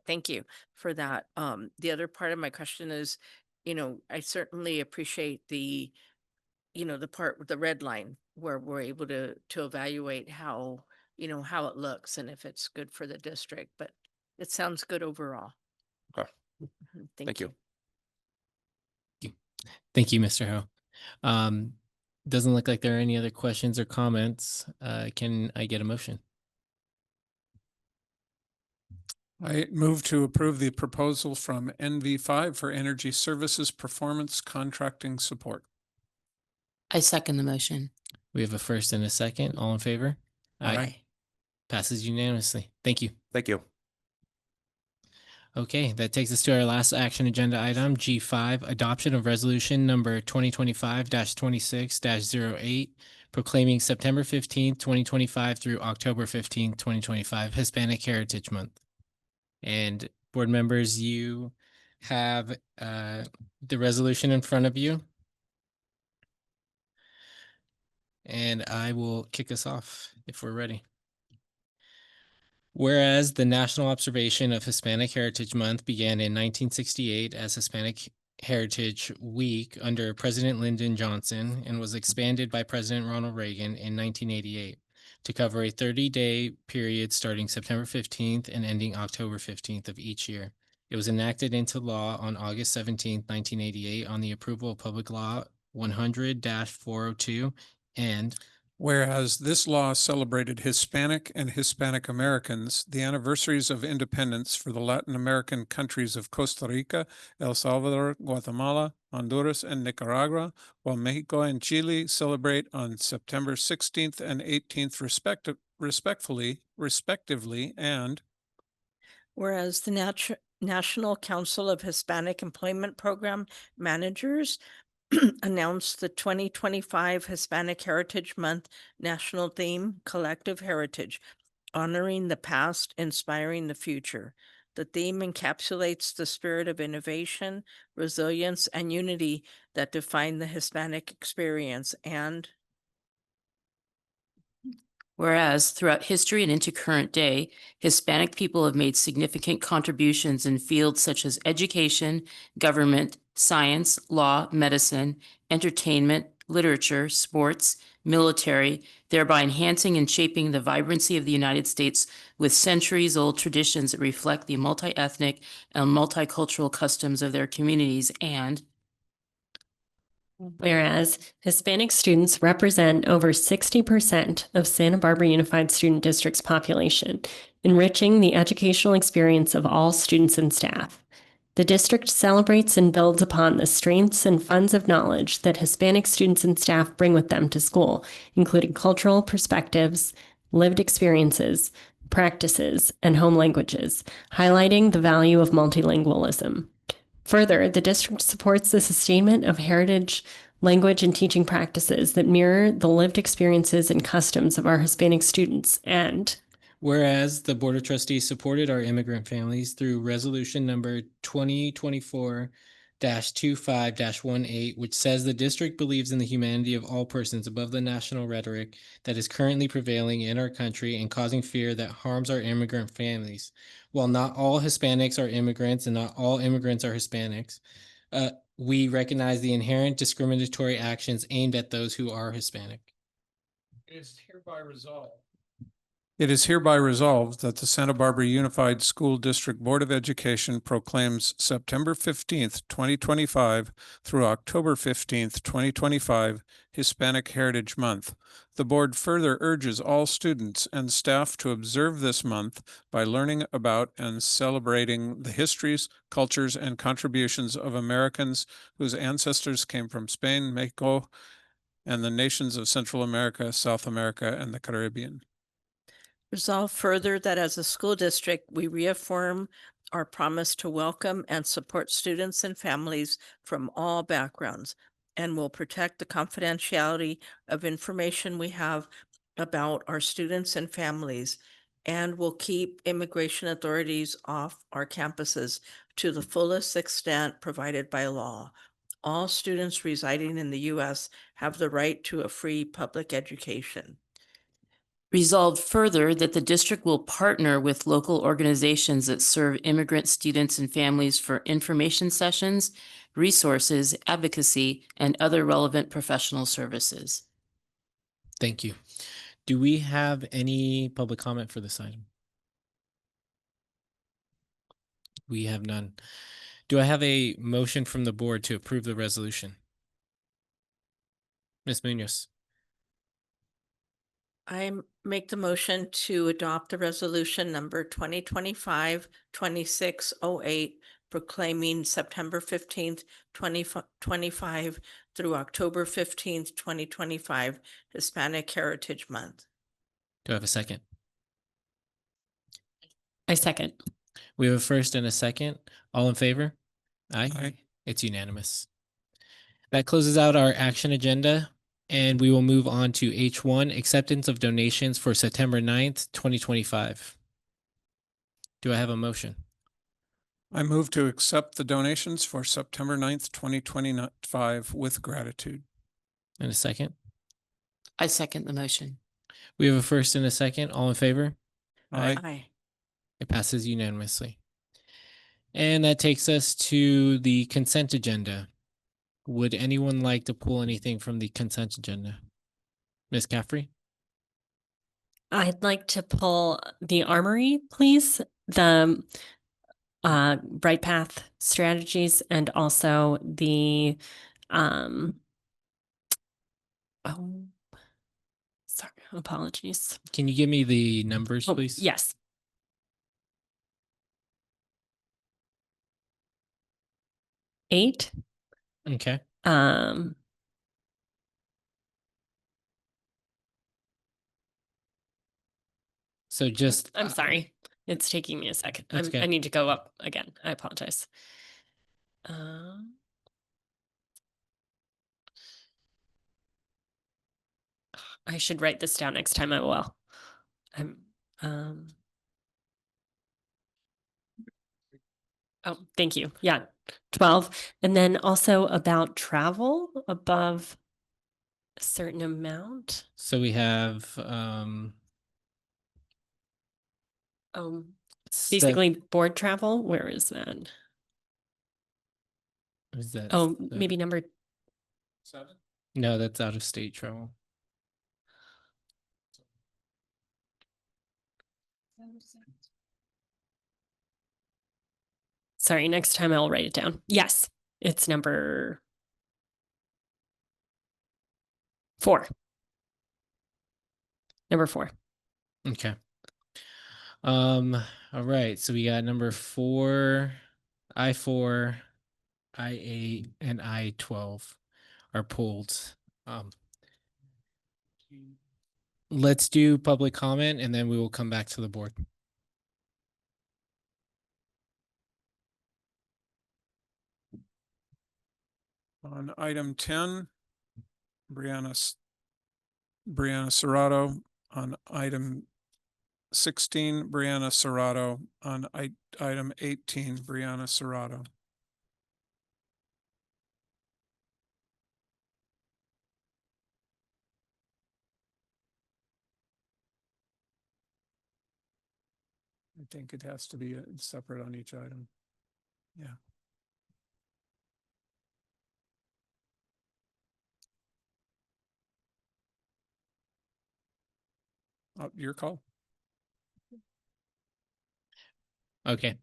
Speaker 16: thank you for that. The other part of my question is, I certainly appreciate the part with the red line where we're able to evaluate how how it looks and if it's good for the district, but it sounds good overall.
Speaker 10: Okay.
Speaker 16: Thank you.
Speaker 1: Thank you, Mr. Ho. Doesn't look like there are any other questions or comments. Can I get a motion?
Speaker 8: I move to approve the proposal from NV5 for energy services performance contracting support.
Speaker 14: I second the motion.
Speaker 1: We have a first and a second. All in favor?
Speaker 8: Aye.
Speaker 1: Passes unanimously. Thank you.
Speaker 10: Thank you.
Speaker 1: Okay, that takes us to our last action agenda item, G5, adoption of resolution number 2025-26-08, proclaiming September 15th, 2025 through October 15th, 2025, Hispanic Heritage Month. And board members, you have the resolution in front of you. And I will kick us off if we're ready. Whereas the National Observation of Hispanic Heritage Month began in 1968 as Hispanic Heritage Week under President Lyndon Johnson and was expanded by President Ronald Reagan in 1988 to cover a 30-day period starting September 15th and ending October 15th of each year. It was enacted into law on August 17th, 1988 on the approval of Public Law 100-402 and
Speaker 8: whereas this law celebrated Hispanic and Hispanic Americans, the anniversaries of independence for the Latin American countries of Costa Rica, El Salvador, Guatemala, Honduras, and Nicaragua, while Mexico and Chile celebrate on September 16th and 18th respectively, and
Speaker 16: whereas the National Council of Hispanic Employment Program Managers announced the 2025 Hispanic Heritage Month national theme, Collective Heritage, honoring the past, inspiring the future. The theme encapsulates the spirit of innovation, resilience, and unity that define the Hispanic experience. And
Speaker 14: whereas throughout history and into current day, Hispanic people have made significant contributions in fields such as education, government, science, law, medicine, entertainment, literature, sports, military, thereby enhancing and shaping the vibrancy of the United States with centuries-old traditions that reflect the multi-ethnic and multicultural customs of their communities. And
Speaker 15: whereas Hispanic students represent over 60% of Santa Barbara Unified Student District's population, enriching the educational experience of all students and staff. The district celebrates and builds upon the strengths and funds of knowledge that Hispanic students and staff bring with them to school, including cultural perspectives, lived experiences, practices, and home languages, highlighting the value of multilingualism. Further, the district supports the sustainment of heritage, language, and teaching practices that mirror the lived experiences and customs of our Hispanic students. And
Speaker 1: whereas the Board of Trustees supported our immigrant families through resolution number 2024-25-18, which says the district believes in the humanity of all persons above the national rhetoric that is currently prevailing in our country and causing fear that harms our immigrant families. While not all Hispanics are immigrants and not all immigrants are Hispanics, we recognize the inherent discriminatory actions aimed at those who are Hispanic.
Speaker 8: It is hereby resolved It is hereby resolved that the Santa Barbara Unified School District Board of Education proclaims September 15th, 2025 through October 15th, 2025 Hispanic Heritage Month. The board further urges all students and staff to observe this month by learning about and celebrating the histories, cultures, and contributions of Americans whose ancestors came from Spain, Mexico, and the nations of Central America, South America, and the Caribbean.
Speaker 16: Resolve further that as a school district, we reaffirm our promise to welcome and support students and families from all backgrounds and will protect the confidentiality of information we have about our students and families and will keep immigration authorities off our campuses to the fullest extent provided by law. All students residing in the U.S. have the right to a free public education.
Speaker 14: Resolved further that the district will partner with local organizations that serve immigrant students and families for information sessions, resources, advocacy, and other relevant professional services.
Speaker 1: Thank you. Do we have any public comment for this item? We have none. Do I have a motion from the board to approve the resolution? Ms. Munoz.
Speaker 16: Make the motion to adopt the resolution number 2025-2608 proclaiming September 15th, 2025 through October 15th, 2025 Hispanic Heritage Month.
Speaker 1: Do I have a second?
Speaker 15: I second.
Speaker 1: We have a first and a second. All in favor? Aye.
Speaker 8: Aye.
Speaker 1: It's unanimous. That closes out our action agenda. And we will move on to H1, acceptance of donations for September 9th, 2025. Do I have a motion?
Speaker 8: I move to accept the donations for September 9th, 2025 with gratitude.
Speaker 1: And a second?
Speaker 14: I second the motion.
Speaker 1: We have a first and a second. All in favor?
Speaker 8: Aye.
Speaker 1: It passes unanimously. And that takes us to the consent agenda. Would anyone like to pull anything from the consent agenda? Ms. Caffrey?
Speaker 15: I'd like to pull the Armory, please, the Bright Path strategies, and also the oh, sorry, apologies.
Speaker 1: Can you give me the numbers,
Speaker 15: Oh,
Speaker 1: please?
Speaker 15: yes. Eight.
Speaker 1: Okay. So just
Speaker 15: I'm sorry. It's taking me a second.
Speaker 1: That's okay.
Speaker 15: I need to go up again. I apologize. I should write this down next time. I will. Oh, thank you. Yeah, 12. And then also about travel above a certain amount.
Speaker 1: So we have
Speaker 15: Basically board travel. Where is that?
Speaker 1: Is that
Speaker 15: Oh, maybe number
Speaker 8: 7?
Speaker 1: No, that's out of state travel.
Speaker 15: Sorry, next time I'll write it down. Yes, it's number 4. Number 4.
Speaker 1: Okay. All right. So we got number 4, I-4, I-8, and I-12 are pulled. Let's do public comment and then we will come back to the board.
Speaker 8: On item 10, Brianna Serrato. On item 16, Brianna Serrato. On item 18, Brianna Serrato. I think it has to be separate on each item. Yeah. Your call.
Speaker 1: Okay.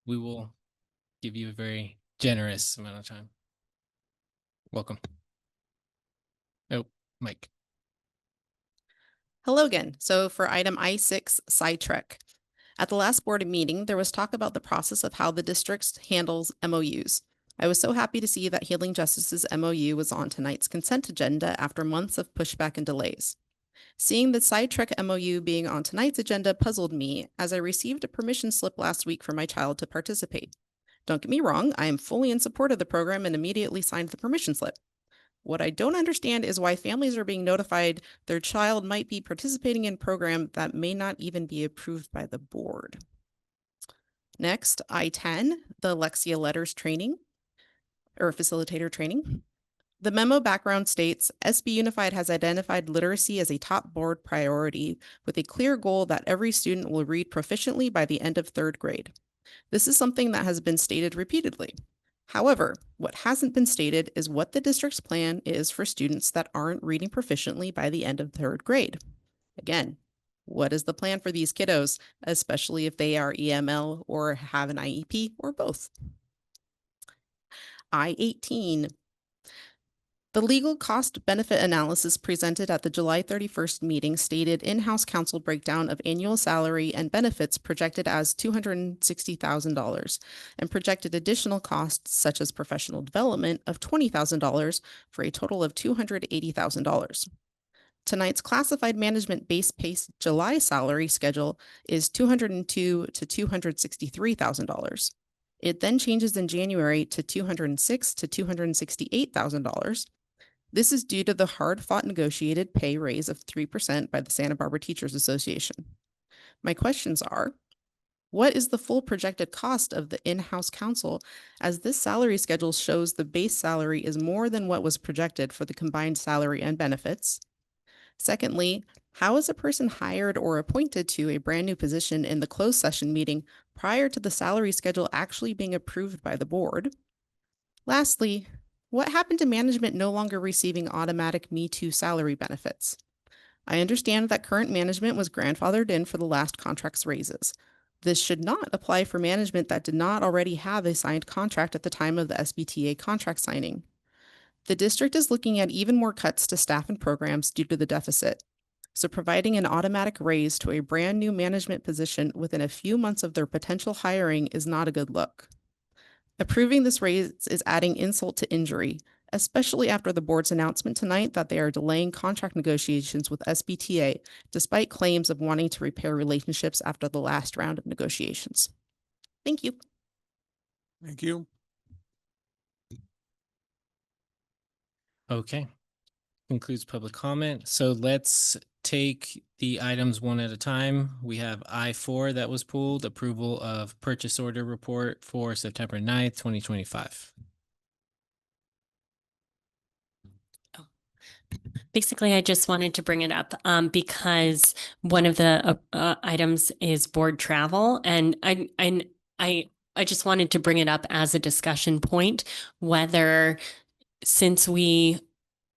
Speaker 1: We will give you a very generous amount of time. Welcome. Oh, Mike.
Speaker 13: Hello again. So for item I6, sidetrack. At the last board meeting, there was talk about the process of how the district handles MOUs. I was so happy to see that Healing Justice's MOU was on tonight's consent agenda after months of pushback and delays. Seeing the sidetrack MOU being on tonight's agenda puzzled me, as I received a permission slip last week for my child to participate. Don't get me wrong, I am fully in support of the program and immediately signed the permission slip. What I don't understand is why families are being notified their child might be participating in a program that may not even be approved by the board. Next, I-10, the Lexia Letters training or facilitator training. The memo background states, SB Unified has identified literacy as a top board priority with a clear goal that every student will read proficiently by the end of 3rd grade. This is something that has been stated repeatedly. However, what hasn't been stated is what the district's plan is for students that aren't reading proficiently by the end of 3rd grade. Again, what is the plan for these kiddos, especially if they are EML or have an IEP or both? I-18. The legal cost benefit analysis presented at the July 31st meeting stated in-house counsel breakdown of annual salary and benefits projected as $260,000 and projected additional costs such as professional development of $20,000 for a total of $280,000. Tonight's classified management base pay July salary schedule is $202,000 to $263,000. It then changes in January to $206,000 to $268,000. This is due to the hard-fought negotiated pay raise of 3% by the Santa Barbara Teachers Association. My questions are, what is the full projected cost of the in-house counsel, as this salary schedule shows the base salary is more than what was projected for the combined salary and benefits? Secondly, how is a person hired or appointed to a brand new position in the closed session meeting prior to the salary schedule actually being approved by the board? Lastly, what happened to management no longer receiving automatic Me Too salary benefits? I understand that current management was grandfathered in for the last contract's raises. This should not apply for management that did not already have a signed contract at the time of the SBTA contract signing. The district is looking at even more cuts to staff and programs due to the deficit. So providing an automatic raise to a brand new management position within a few months of their potential hiring is not a good look. Approving this raise is adding insult to injury, especially after the board's announcement tonight that they are delaying contract negotiations with SBTA, despite claims of wanting to repair relationships after the last round of negotiations. Thank you.
Speaker 8: Thank you.
Speaker 1: Okay. Concludes public comment. So let's take the items one at a time. We have I-4 that was pulled, approval of purchase order report for September 9th, 2025.
Speaker 15: Basically, I just wanted to bring it up because one of the items is board travel, and I just wanted to bring it up as a discussion point, whether since we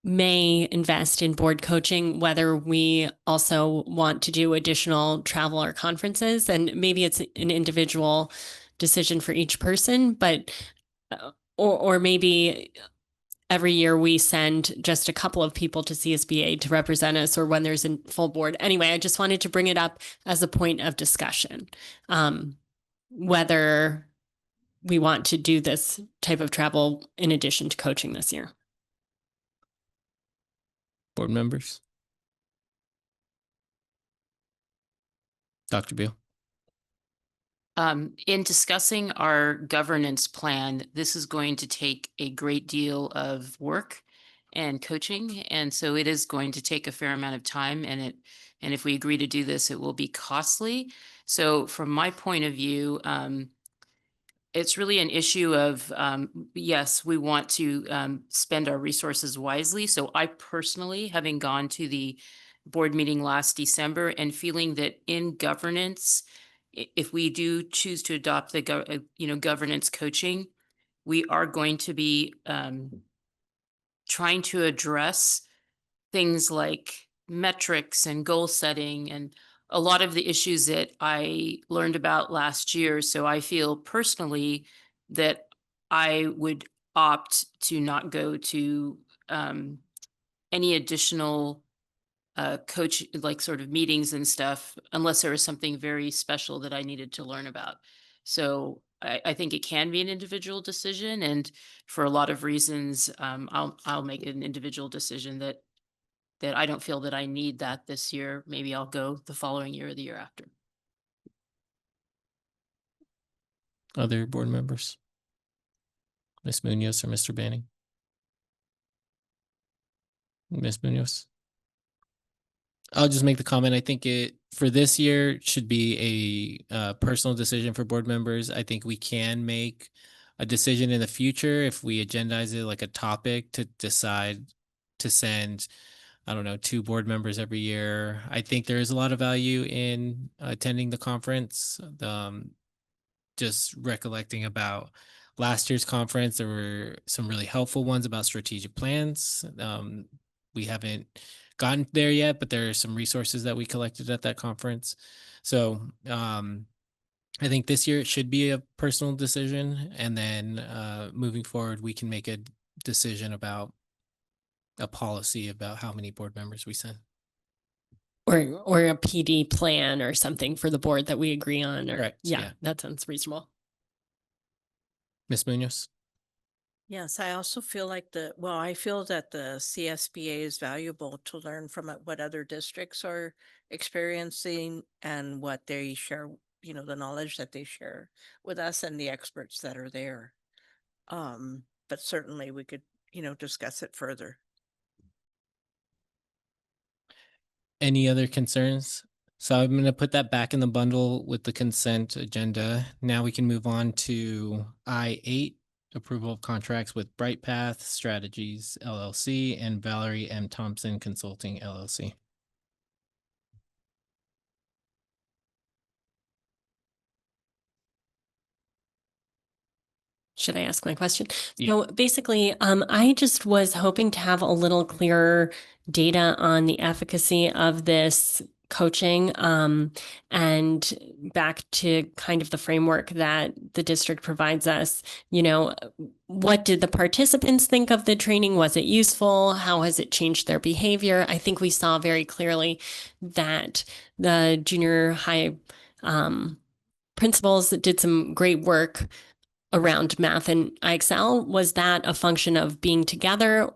Speaker 15: may invest in board coaching, whether we also want to do additional travel or conferences, and maybe it's an individual decision for each person, but or maybe every year we send just a couple of people to CSBA to represent us, or when there's a full board. Anyway, I just wanted to bring it up as a point of discussion, whether we want to do this type of travel in addition to coaching this year.
Speaker 1: Board members? Dr. Beal?
Speaker 14: In discussing our governance plan, this is going to take a great deal of work and coaching. And so it is going to take a fair amount of time, and if we agree to do this, it will be costly. So from my point of view, it's really an issue of, yes, we want to spend our resources wisely. So I personally, having gone to the board meeting last December and feeling that in governance, if we do choose to adopt the governance coaching, we are going to be trying to address things like metrics and goal setting and a lot of the issues that I learned about last year. So I feel personally that I would opt to not go to any additional coach, like sort of meetings and stuff, unless there was something very special that I needed to learn about. So I think it can be an individual decision, and for a lot of reasons, I'll make an individual decision that I don't feel that I need that this year. Maybe I'll go the following year or the year after.
Speaker 1: Other board members? Ms. Munoz or Mr. Banning? Ms. Munoz? I'll just make the comment. I think it for this year should be a personal decision for board members. I think we can make a decision in the future if we agendize it like a topic to decide to send, I don't know, 2 board members every year. I think there is a lot of value in attending the conference. Just recollecting about last year's conference, there were some really helpful ones about strategic plans. We haven't gotten there yet, but there are some resources that we collected at that conference. So I think this year it should be a personal decision, and then moving forward, we can make a decision about a policy about how many board members we send.
Speaker 15: Or a PD plan or something for the board that we agree on. Or,
Speaker 1: Correct, yeah.
Speaker 15: that sounds reasonable.
Speaker 1: Ms. Munoz?
Speaker 16: Yes, I also feel like I feel that the CSBA is valuable to learn from what other districts are experiencing and what they share, the knowledge that they share with us and the experts that are there. But certainly we could, discuss it further.
Speaker 1: Any other concerns? So I'm going to put that back in the bundle with the consent agenda. Now we can move on to I-8, approval of contracts with BrightPath Strategies LLC and Valerie M. Thompson Consulting LLC.
Speaker 15: Should I ask my question?
Speaker 1: Yeah.
Speaker 15: So basically, I just was hoping to have a little clearer data on the efficacy of this coaching, and back to kind of the framework that the district provides us. What did the participants think of the training? Was it useful? How has it changed their behavior? I think we saw very clearly that the junior high principals did some great work around math and IXL. Was that a function of being together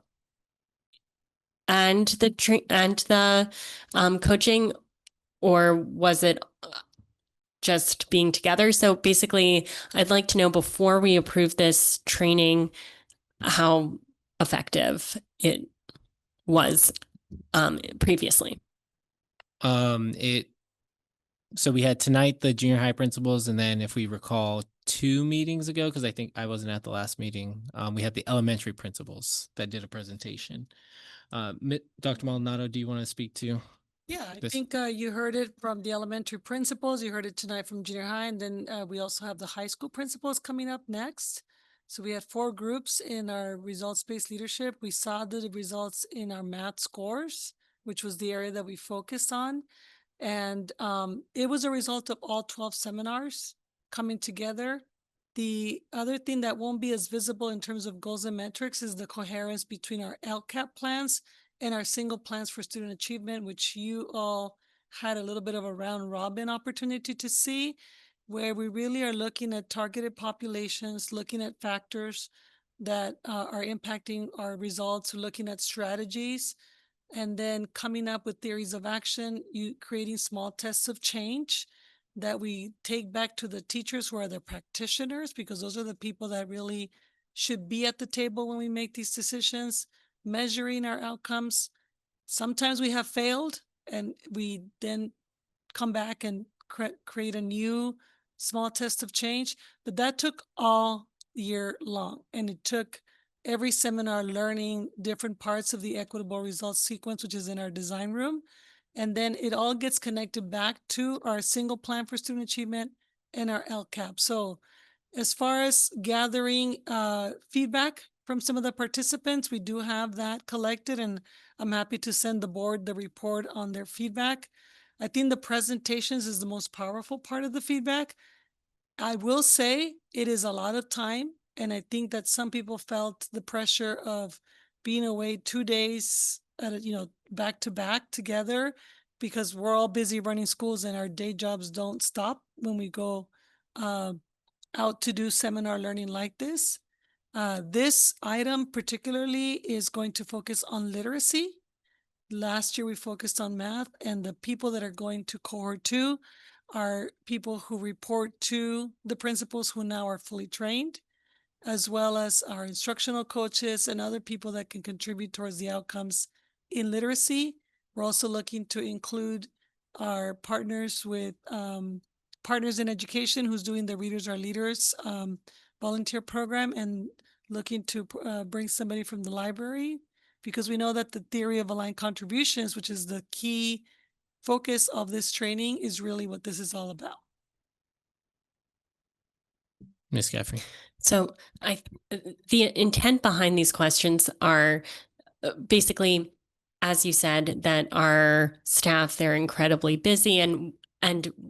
Speaker 15: and the coaching, or was it just being together? So basically, I'd like to know, before we approve this training, how effective it was previously.
Speaker 1: So we had tonight the junior high principals, and then if we recall 2 meetings ago, because I think I wasn't at the last meeting, we had the elementary principals that did a presentation. Dr. Maldonado, do you want to speak to?
Speaker 3: Yeah, I think you heard it from the elementary principals. You heard it tonight from junior high, and then we also have the high school principals coming up next. So we had 4 groups in our results-based leadership. We saw the results in our math scores, which was the area that we focused on. And it was a result of all 12 seminars coming together. The other thing that won't be as visible in terms of goals and metrics is the coherence between our LCAP plans and our single plans for student achievement, which you all had a little bit of a round robin opportunity to see, where we really are looking at targeted populations, looking at factors that are impacting our results, looking at strategies, and then coming up with theories of action, creating small tests of change that we take back to the teachers who are the practitioners, because those are the people that really should be at the table when we make these decisions, measuring our outcomes. Sometimes we have failed, and we then come back and create a new small test of change. But that took all year long, and it took every seminar learning different parts of the equitable results sequence, which is in our design room. And then it all gets connected back to our single plan for student achievement and our LCAP. So as far as gathering feedback from some of the participants, we do have that collected, and I'm happy to send the board the report on their feedback. I think the presentations is the most powerful part of the feedback. I will say it is a lot of time, and I think that some people felt the pressure of being away 2 days back to back together, because we're all busy running schools and our day jobs don't stop when we go out to do seminar learning like this. This item particularly is going to focus on literacy. Last year we focused on math, and the people that are going to cohort 2 are people who report to the principals who now are fully trained, as well as our instructional coaches and other people that can contribute towards the outcomes in literacy. We're also looking to include our partners with Partners in Education, who's doing the Readers Are Leaders volunteer program, and looking to bring somebody from the library, because we know that the theory of aligned contributions, which is the key focus of this training, is really what this is all about.
Speaker 1: Ms. Caffrey.
Speaker 15: So the intent behind these questions are basically, as you said, that our staff, they're incredibly busy, and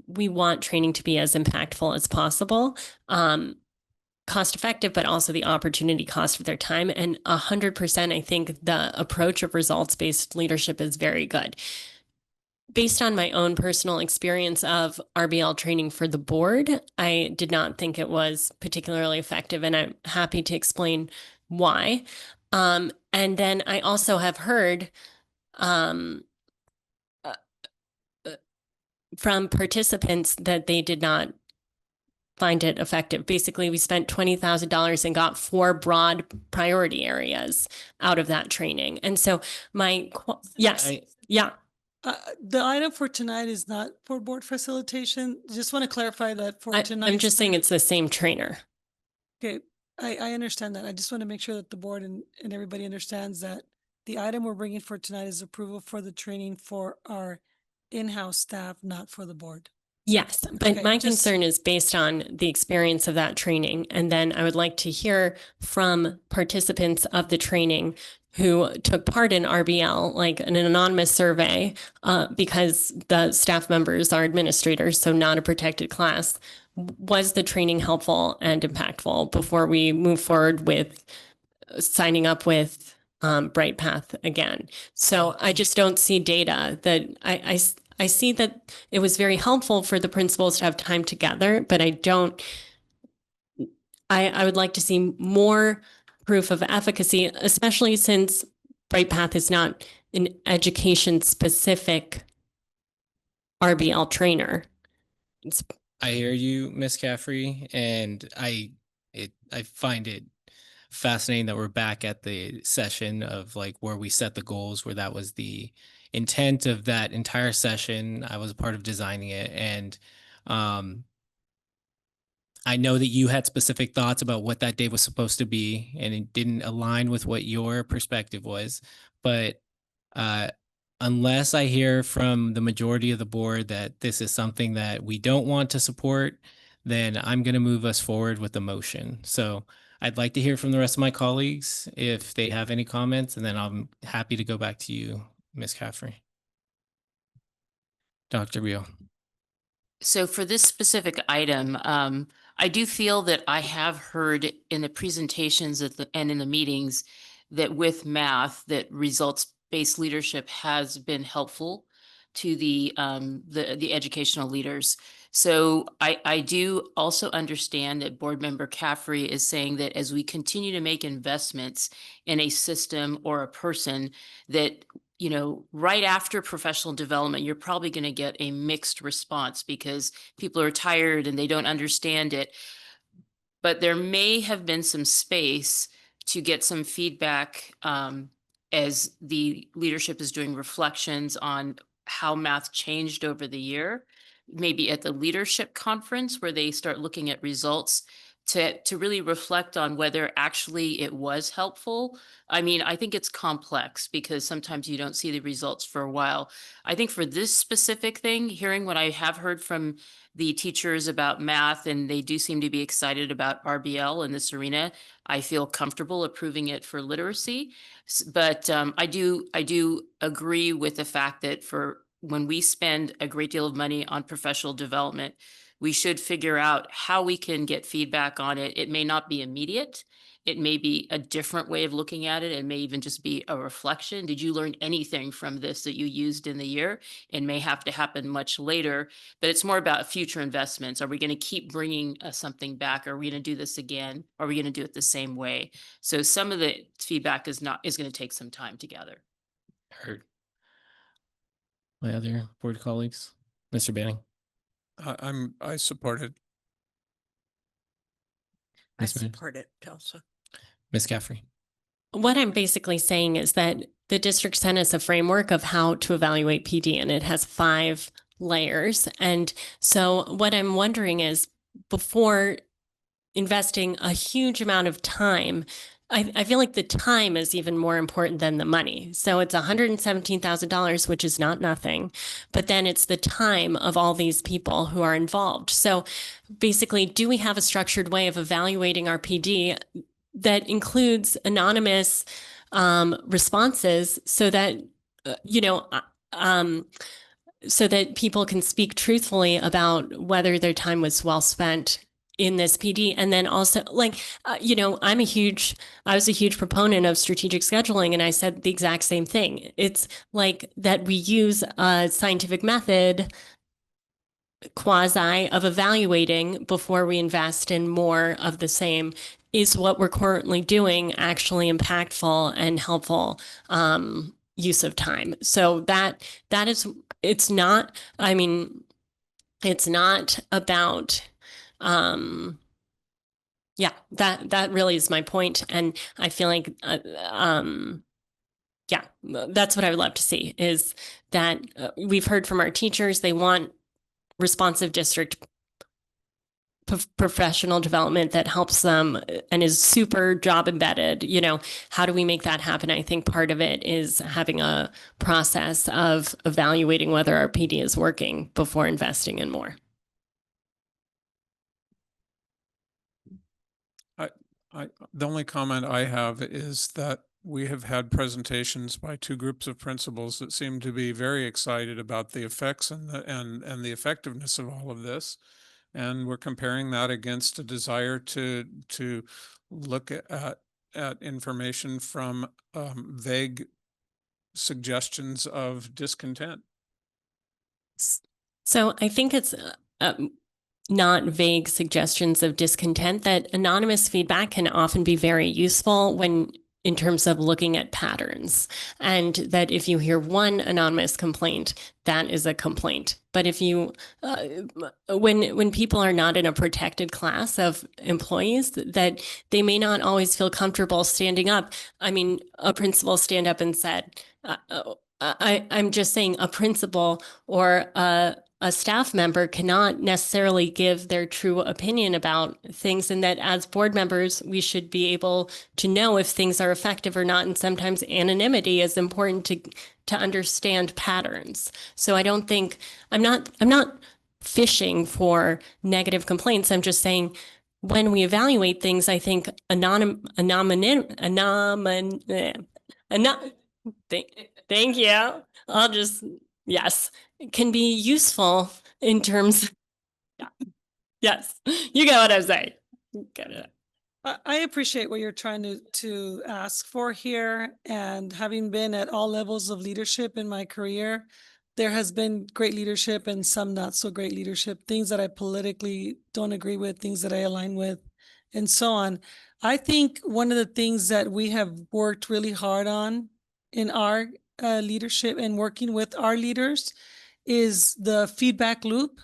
Speaker 15: we want training to be as impactful as possible. Cost effective, but also the opportunity cost of their time. And 100%, I think the approach of results-based leadership is very good. Based on my own personal experience of RBL training for the board, I did not think it was particularly effective, and I'm happy to explain why. And then I also have heard from participants that they did not find it effective. Basically, we spent $20,000 and got 4 broad priority areas out of that training. And so yeah.
Speaker 3: The item for tonight is not for board facilitation. Just want to clarify that for tonight.
Speaker 15: I'm just saying it's the same trainer.
Speaker 3: Okay, I understand that. I just want to make sure that the board and everybody understands that the item we're bringing for tonight is approval for the training for our in-house staff, not for the board.
Speaker 15: Yes, but
Speaker 3: Okay,
Speaker 15: my
Speaker 3: just-
Speaker 15: concern is based on the experience of that training. And then I would like to hear from participants of the training who took part in RBL, like an anonymous survey, because the staff members are administrators, so not a protected class. Was the training helpful and impactful before we move forward with signing up with BrightPath again? So I just don't see data that I see that it was very helpful for the principals to have time together, but I would like to see more proof of efficacy, especially since BrightPath is not an education-specific RBL trainer.
Speaker 1: I hear you, Ms. Caffrey, and I find it fascinating that we're back at the session of like where we set the goals, where that was the intent of that entire session. I was a part of designing it, and I know that you had specific thoughts about what that day was supposed to be, and it didn't align with what your perspective was. But unless I hear from the majority of the board that this is something that we don't want to support, then I'm going to move us forward with the motion. So I'd like to hear from the rest of my colleagues if they have any comments, and then I'm happy to go back to you, Ms. Caffrey. Dr. Rio.
Speaker 14: So for this specific item, I do feel that I have heard in the presentations and in the meetings that with math, that results-based leadership has been helpful to the educational leaders. So I do also understand that Board Member Caffrey is saying that as we continue to make investments in a system or a person, that right after professional development, you're probably going to get a mixed response because people are tired and they don't understand it. But there may have been some space to get some feedback as the leadership is doing reflections on how math changed over the year, maybe at the leadership conference where they start looking at results to really reflect on whether actually it was helpful. I mean, I think it's complex because sometimes you don't see the results for a while. I think for this specific thing, hearing what I have heard from the teachers about math, and they do seem to be excited about RBL in this arena, I feel comfortable approving it for literacy. But I do agree with the fact that for when we spend a great deal of money on professional development, we should figure out how we can get feedback on it. It may not be immediate. It may be a different way of looking at it. It may even just be a reflection. Did you learn anything from this that you used in the year? It may have to happen much later, but it's more about future investments. Are we going to keep bringing something back? Are we going to do this again? Are we going to do it the same way? So some of the feedback is going to take some time to gather.
Speaker 1: Heard. My other board colleagues, Mr. Banning,
Speaker 8: I support it.
Speaker 16: I
Speaker 1: Ms. Moon?
Speaker 16: support it also.
Speaker 1: Ms. Caffrey.
Speaker 15: What I'm basically saying is that the district sent us a framework of how to evaluate PD, and it has 5 layers. And so what I'm wondering is, before investing a huge amount of time, I feel like the time is even more important than the money. So it's $117,000, which is not nothing, but then it's the time of all these people who are involved. So basically, do we have a structured way of evaluating our PD that includes anonymous responses so that, so that people can speak truthfully about whether their time was well spent in this PD? And then also, like, I was a huge proponent of strategic scheduling, and I said the exact same thing. It's like that we use a scientific method quasi of evaluating before we invest in more of the same. Is what we're currently doing actually impactful and helpful use of time? So that is, it's not, I mean, it's not about, yeah, that really is my point. And I feel like, yeah, that's what I would love to see, is that we've heard from our teachers, they want responsive district professional development that helps them and is super job embedded. How do we make that happen? I think part of it is having a process of evaluating whether our PD is working before investing in more.
Speaker 8: The only comment I have is that we have had presentations by 2 groups of principals that seem to be very excited about the effects and the effectiveness of all of this. And we're comparing that against a desire to look at information from vague suggestions of discontent.
Speaker 15: So I think it's not vague suggestions of discontent, that anonymous feedback can often be very useful in terms of looking at patterns, and that if you hear one anonymous complaint, that is a complaint. But if you, when people are not in a protected class of employees, that they may not always feel comfortable standing up. I mean, a principal stand up and said, I'm just saying, a principal or a staff member cannot necessarily give their true opinion about things, and that as board members, we should be able to know if things are effective or not. And sometimes anonymity is important to understand patterns. So I don't think, I'm not fishing for negative complaints. I'm just saying, when we evaluate things, I think thank you. Yes, can be useful in terms. Yeah. Yes, you get what I'm saying. Get it.
Speaker 3: I appreciate what you're trying to ask for here, and having been at all levels of leadership in my career, there has been great leadership and some not so great leadership, things that I politically don't agree with, things that I align with, and so on. I think one of the things that we have worked really hard on in our leadership and working with our leaders is the feedback loop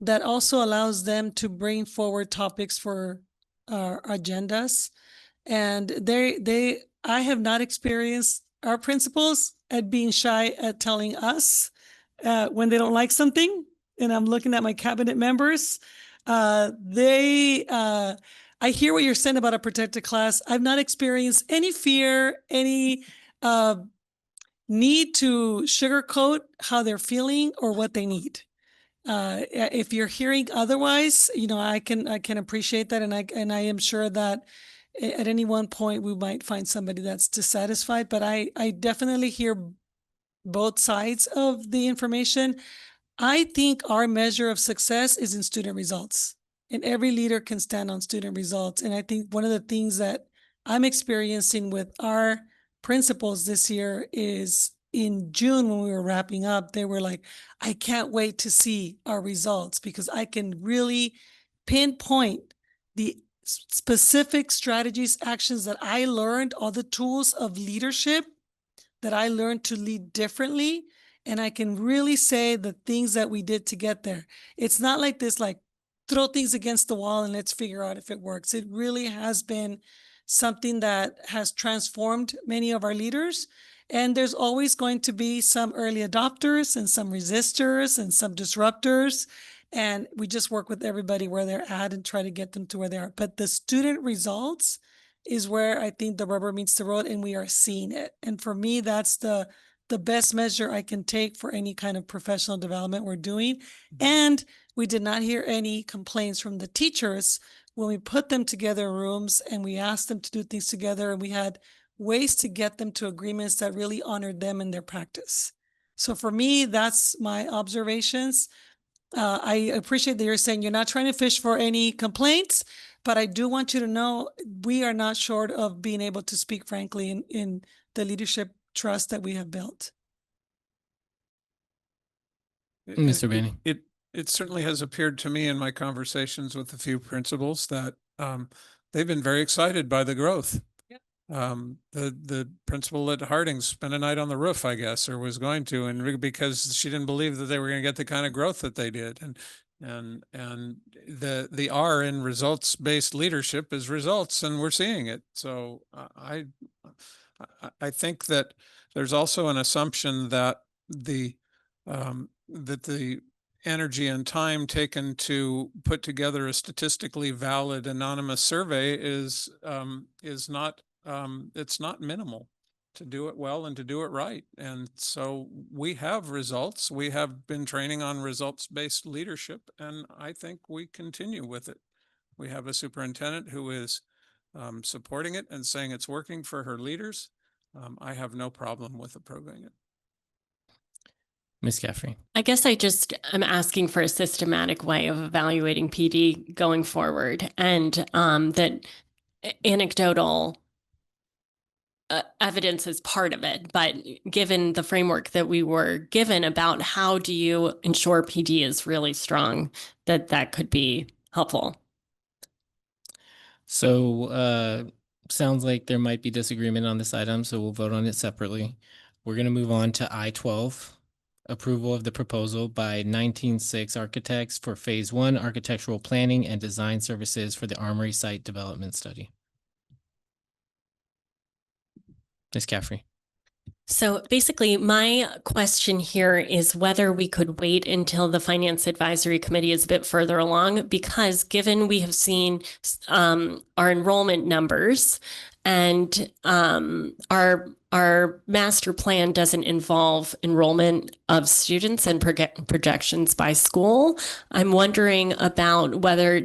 Speaker 3: that also allows them to bring forward topics for our agendas. And I have not experienced our principals at being shy at telling us when they don't like something. And I'm looking at my cabinet members. I hear what you're saying about a protected class. I've not experienced any fear, any need to sugarcoat how they're feeling or what they need. If you're hearing otherwise, I can appreciate that, and I am sure that at any one point we might find somebody that's dissatisfied. But I definitely hear both sides of the information. I think our measure of success is in student results, and every leader can stand on student results. And I think one of the things that I'm experiencing with our principals this year is in June when we were wrapping up, they were like, I can't wait to see our results because I can really pinpoint the specific strategies, actions that I learned, all the tools of leadership that I learned to lead differently. And I can really say the things that we did to get there. It's not like this, like throw things against the wall and let's figure out if it works. It really has been something that has transformed many of our leaders. And there's always going to be some early adopters and some resistors and some disruptors. And we just work with everybody where they're at and try to get them to where they are. But the student results is where I think the rubber meets the road and we are seeing it. And for me, that's the best measure I can take for any kind of professional development we're doing. And we did not hear any complaints from the teachers when we put them together in rooms and we asked them to do things together, and we had ways to get them to agreements that really honored them in their practice. So for me, that's my observations. I appreciate that you're saying you're not trying to fish for any complaints, but I do want you to know we are not short of being able to speak frankly in the leadership trust that we have built.
Speaker 1: Mr. Benny.
Speaker 8: It certainly has appeared to me in my conversations with a few principals that they've been very excited by the growth. The principal at Harding spent a night on the roof, I guess, or was going to, and because she didn't believe that they were going to get the kind of growth that they did. And the R in results-based leadership is results, and we're seeing it. So I think that there's also an assumption that the energy and time taken to put together a statistically valid anonymous survey is not it's not minimal to do it well and to do it right. And so we have results. We have been training on results-based leadership, and I think we continue with it. We have a superintendent who is supporting it and saying it's working for her leaders. I have no problem with approving it.
Speaker 1: Ms. Caffrey.
Speaker 15: I guess I'm asking for a systematic way of evaluating PD going forward, and that anecdotal evidence is part of it. But given the framework that we were given about how do you ensure PD is really strong, that could be helpful.
Speaker 1: So sounds like there might be disagreement on this item, so we'll vote on it separately. We're going to move on to I-12, approval of the proposal by 196 Architects for Phase 1 architectural planning and design services for the Armory site development study. Ms. Caffrey.
Speaker 15: So basically, my question here is whether we could wait until the Finance Advisory Committee is a bit further along, because given we have seen our enrollment numbers and our master plan doesn't involve enrollment of students and projections by school, I'm wondering about whether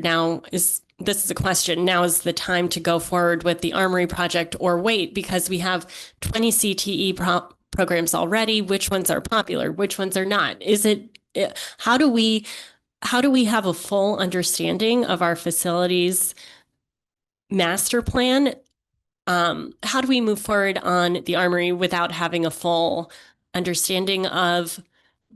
Speaker 15: this is a question. Now is the time to go forward with the Armory project or wait, because we have 20 CTE programs already. Which ones are popular? Which ones are not? How do we have a full understanding of our facilities master plan? How do we move forward on the Armory without having a full understanding of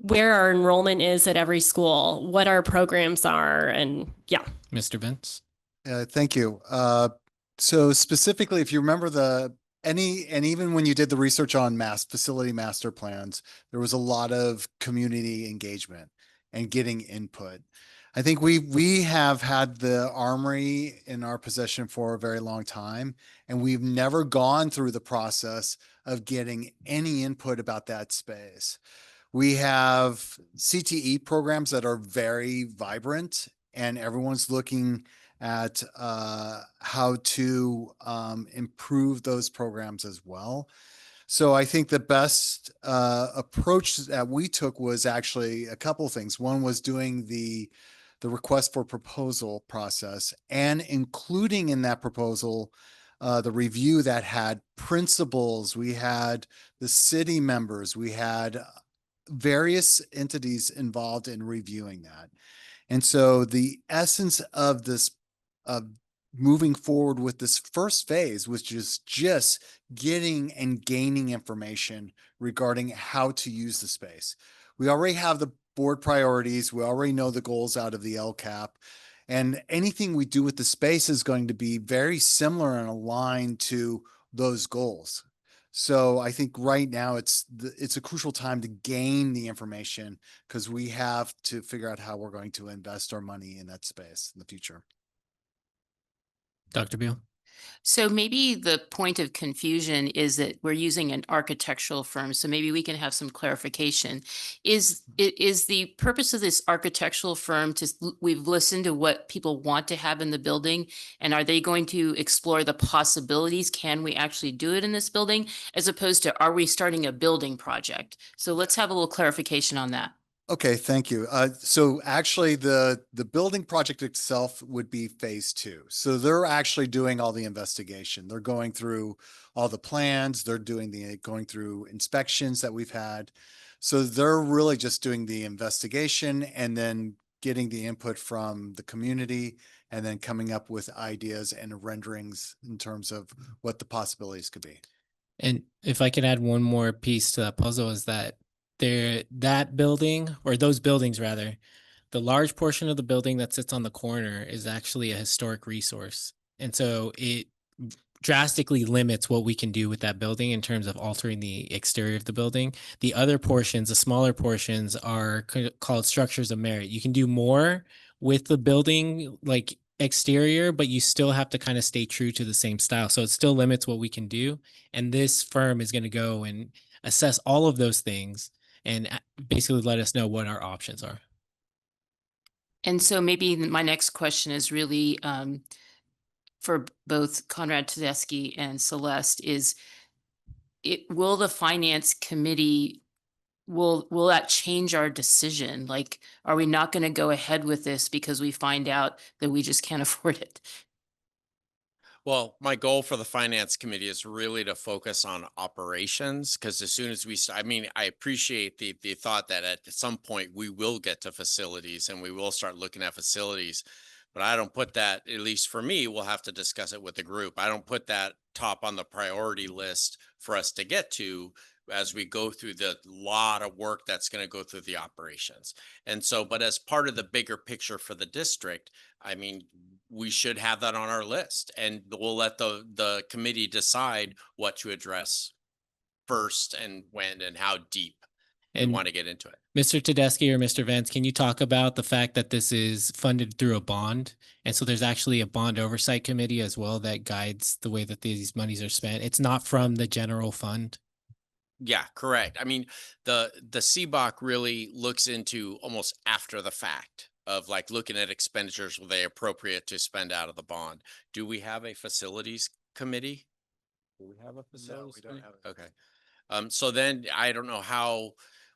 Speaker 15: where our enrollment is at every school, what our programs are, and yeah.
Speaker 1: Mr. Vince.
Speaker 11: Thank you. So specifically, if you remember and even when you did the research on facility master plans, there was a lot of community engagement and getting input. I think we have had the Armory in our possession for a very long time, and we've never gone through the process of getting any input about that space. We have CTE programs that are very vibrant, and everyone's looking at how to improve those programs as well. So I think the best approach that we took was actually a couple of things. One was doing the request for proposal process and including in that proposal the review that had principals, we had the city members, we had various entities involved in reviewing that. And so the essence of this, of moving forward with this first phase, which is just getting and gaining information regarding how to use the space. We already have the board priorities. We already know the goals out of the LCAP. And anything we do with the space is going to be very similar and aligned to those goals. So I think right now it's a crucial time to gain the information, because we have to figure out how we're going to invest our money in that space in the future.
Speaker 1: Dr. Beal?
Speaker 14: So maybe the point of confusion is that we're using an architectural firm, so maybe we can have some clarification. Is the purpose of this architectural firm we've listened to what people want to have in the building, and are they going to explore the possibilities? Can we actually do it in this building, as opposed to, are we starting a building project? So let's have a little clarification on that.
Speaker 11: Okay, thank you. So actually the building project itself would be phase 2. So they're actually doing all the investigation. They're going through all the plans. They're going through inspections that we've had. So they're really just doing the investigation and then getting the input from the community, and then coming up with ideas and renderings in terms of what the possibilities could be.
Speaker 1: And if I could add one more piece to that puzzle, is that that building, or those buildings rather, the large portion of the building that sits on the corner is actually a historic resource. And so it drastically limits what we can do with that building in terms of altering the exterior of the building. The other portions, the smaller portions, are called structures of merit. You can do more with the building, like exterior, but you still have to kind of stay true to the same style. So it still limits what we can do. And this firm is going to go and assess all of those things and basically let us know what our options are.
Speaker 14: And so maybe my next question is really for both Conrad Tedeschi and Celeste, is will the finance committee, will that change our decision? Like, are we not going to go ahead with this because we find out that we just can't afford it?
Speaker 7: Well, my goal for the finance committee is really to focus on operations, because as soon as I mean, I appreciate the thought that at some point we will get to facilities and we will start looking at facilities, but I don't put that, at least for me, we'll have to discuss it with the group. I don't put that top on the priority list for us to get to as we go through the lot of work that's going to go through the operations. And so, but as part of the bigger picture for the district, I mean, we should have that on our list, and we'll let the committee decide what to address first and when and how deep we want to get into it.
Speaker 1: Mr. Tedeschi or Mr. Vance, can you talk about the fact that this is funded through a bond? And so there's actually a bond oversight committee as well that guides the way that these monies are spent. It's not from the general fund.
Speaker 7: Yeah, correct. I mean, the CBOC really looks into almost after the fact of like looking at expenditures. Were they appropriate to spend out of the bond? Do we have a facilities committee? Do we have a facilities? No, we don't have it. Okay. So then I don't know how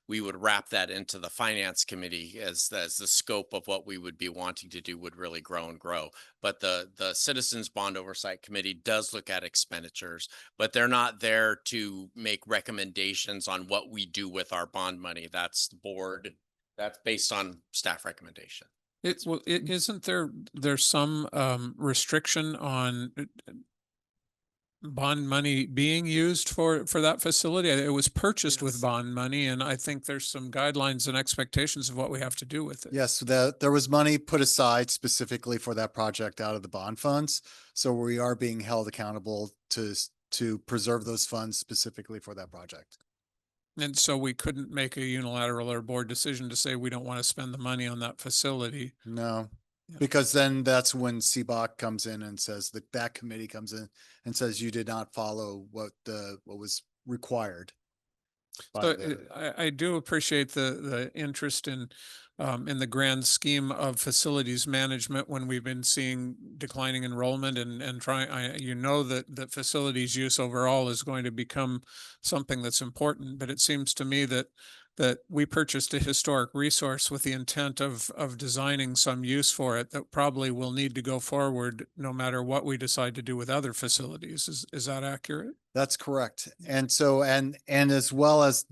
Speaker 7: we would wrap that into the finance committee, as the scope of what we would be wanting to do would really grow and grow. But the Citizens Bond Oversight Committee does look at expenditures, but they're not there to make recommendations on what we do with our bond money. That's the board. That's based on staff recommendation.
Speaker 8: Isn't there's some restriction on bond money being used for that facility? It was purchased with bond money, and I think there's some guidelines and expectations of what we have to do with it.
Speaker 11: Yes, there was money put aside specifically for that project out of the bond funds. So we are being held accountable to preserve those funds specifically for that project.
Speaker 8: And so we couldn't make a unilateral or board decision to say we don't want to spend the money on that facility.
Speaker 11: No, because then that's when CBOC comes in and says that committee comes in and says you did not follow what was required.
Speaker 8: So I do appreciate the interest in the grand scheme of facilities management when we've been seeing declining enrollment and trying, that facilities use overall is going to become something that's important, but it seems to me that that we purchased a historic resource with the intent of designing some use for it that probably will need to go forward no matter what we decide to do with other facilities. Is that accurate?
Speaker 11: That's correct. And so, and as well as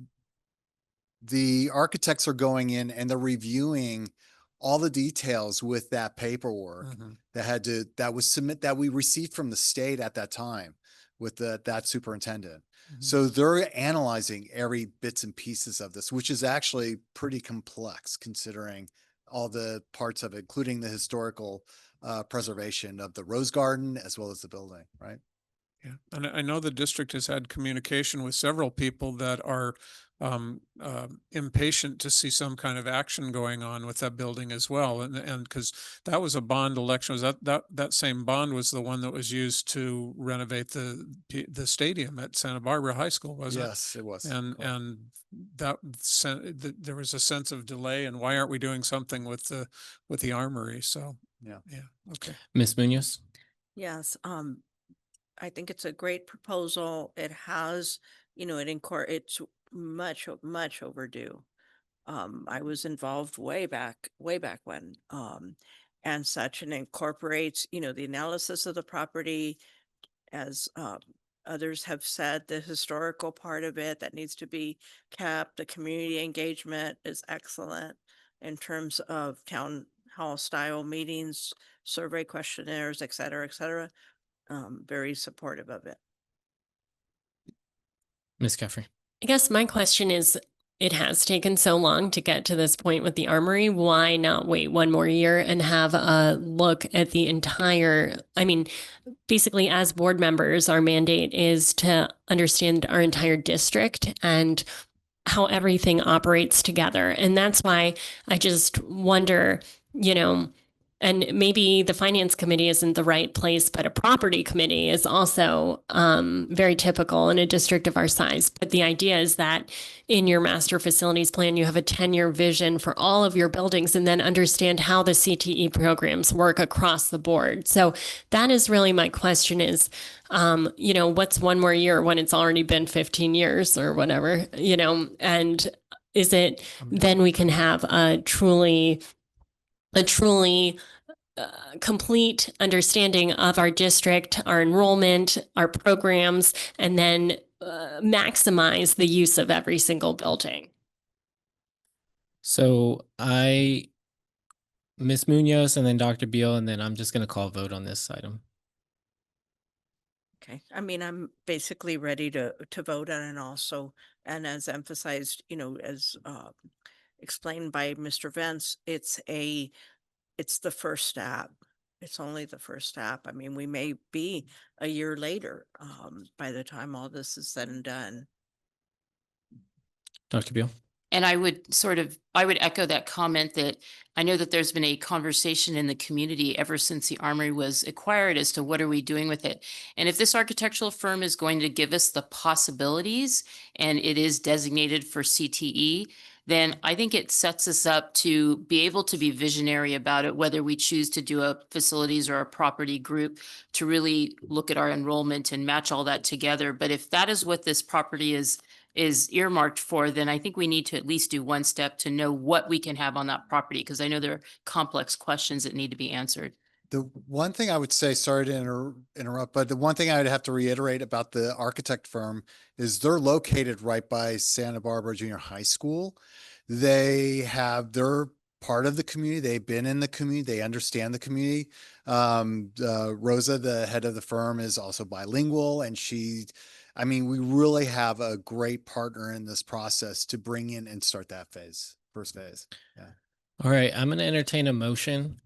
Speaker 11: the architects are going in and they're reviewing all the details with that paperwork that we received from the state at that time with that superintendent. So they're analyzing every bits and pieces of this, which is actually pretty complex considering all the parts of it, including the historical preservation of the Rose Garden as well as the building, right?
Speaker 8: Yeah, and I know the district has had communication with several people that are impatient to see some kind of action going on with that building as well. And because that was a bond election, was that same bond was the one that was used to renovate the stadium at Santa Barbara High School, wasn't it?
Speaker 11: Yes, it was.
Speaker 8: And there was a sense of delay, and why aren't we doing something with the armory? So yeah, okay.
Speaker 1: Ms. Munoz?
Speaker 16: Yes, I think it's a great proposal. It has, it's much overdue. I was involved way back when, and such, and incorporates, the analysis of the property as, others have said, the historical part of it that needs to be kept. The community engagement is excellent in terms of town hall style meetings, survey questionnaires, et cetera, et cetera. Very supportive of it.
Speaker 1: Ms. Caffrey?
Speaker 15: I guess my question is, it has taken so long to get to this point with the armory. Why not wait one more year and have a look at the entire, basically as board members, our mandate is to understand our entire district and how everything operates together. And that's why I just wonder, and maybe the finance committee isn't the right place, but a property committee is also very typical in a district of our size. But the idea is that in your master facilities plan, you have a 10-year vision for all of your buildings and then understand how the CTE programs work across the board. So that is really my question is, what's one more year when it's already been 15 years or whatever, and is it then we can have a truly complete understanding of our district, our enrollment, our programs, and then maximize the use of every single building.
Speaker 1: So Ms. Munoz and then Dr. Beal, and then I'm just going to call a vote on this item.
Speaker 16: Okay, I'm basically ready to vote on it also, and as emphasized, as explained by Mr. Vance, it's the first step. It's only the first step. We may be a year later by the time all this is said and done.
Speaker 1: Dr. Beal?
Speaker 14: And I would echo that comment that I know that there's been a conversation in the community ever since the armory was acquired as to what are we doing with it. And if this architectural firm is going to give us the possibilities and it is designated for CTE, then I think it sets us up to be able to be visionary about it, whether we choose to do a facilities or a property group to really look at our enrollment and match all that together. But if that is what this property is earmarked for, then I think we need to at least do one step to know what we can have on that property, because I know there are complex questions that need to be answered.
Speaker 11: The one thing I would say, sorry to interrupt, but the one thing I would have to reiterate about the architect firm is they're located right by Santa Barbara Junior High School. They're part of the community. They've been in the community. They understand the community. Rosa, the head of the firm, is also bilingual, and we really have a great partner in this process to bring in and start that first phase. Yeah.
Speaker 1: All right, I'm going to entertain a motion.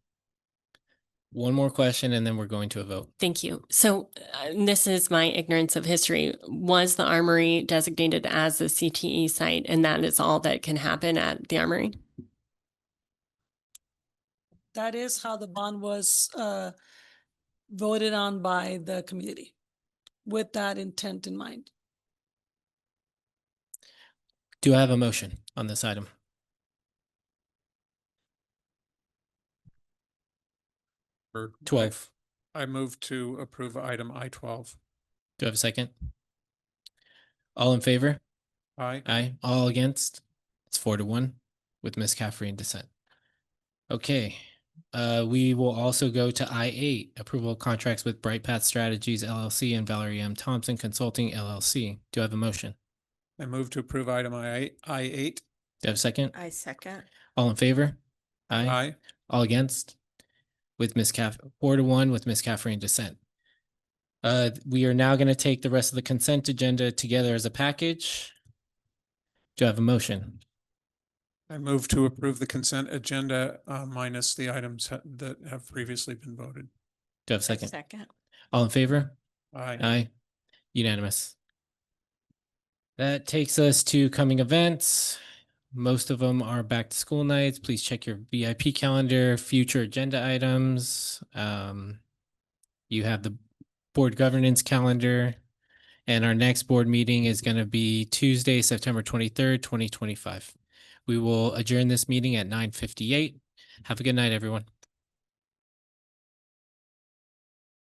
Speaker 1: One more question, and then we're going to a vote.
Speaker 15: Thank you. So this is my ignorance of history. Was the armory designated as a CTE site, and that is all that can happen at the armory?
Speaker 3: That is how the bond was voted on by the community, with that intent in mind.
Speaker 1: Do I have a motion on this item?
Speaker 8: Or
Speaker 1: 12.
Speaker 8: I move to approve item I-12.
Speaker 1: Do I have a second? All in favor?
Speaker 8: Aye.
Speaker 1: Aye. All against? It's 4-1 with Ms. Caffrey in dissent. Okay, we will also go to I8, approval of contracts with Bright Path Strategies LLC and Valerie M. Thompson Consulting LLC. Do I have a motion?
Speaker 8: I move to approve item I8.
Speaker 1: Do I have a second?
Speaker 16: I second.
Speaker 1: All in favor?
Speaker 8: Aye.
Speaker 1: All against? With Ms. 4-1 with Ms. Caffrey in dissent. We are now going to take the rest of the consent agenda together as a package. Do I have a motion?
Speaker 8: I move to approve the consent agenda minus the items that have previously been voted.
Speaker 1: Do I have a second?
Speaker 16: Second.
Speaker 1: All in favor?
Speaker 8: Aye.
Speaker 1: Aye. Unanimous. That takes us to coming events. Most of them are back to school nights. Please check your VIP calendar, future agenda items. You have the board governance calendar. And our next board meeting is going to be Tuesday, September 23rd, 2025. We will adjourn this meeting at 9:58. Have a good night, everyone.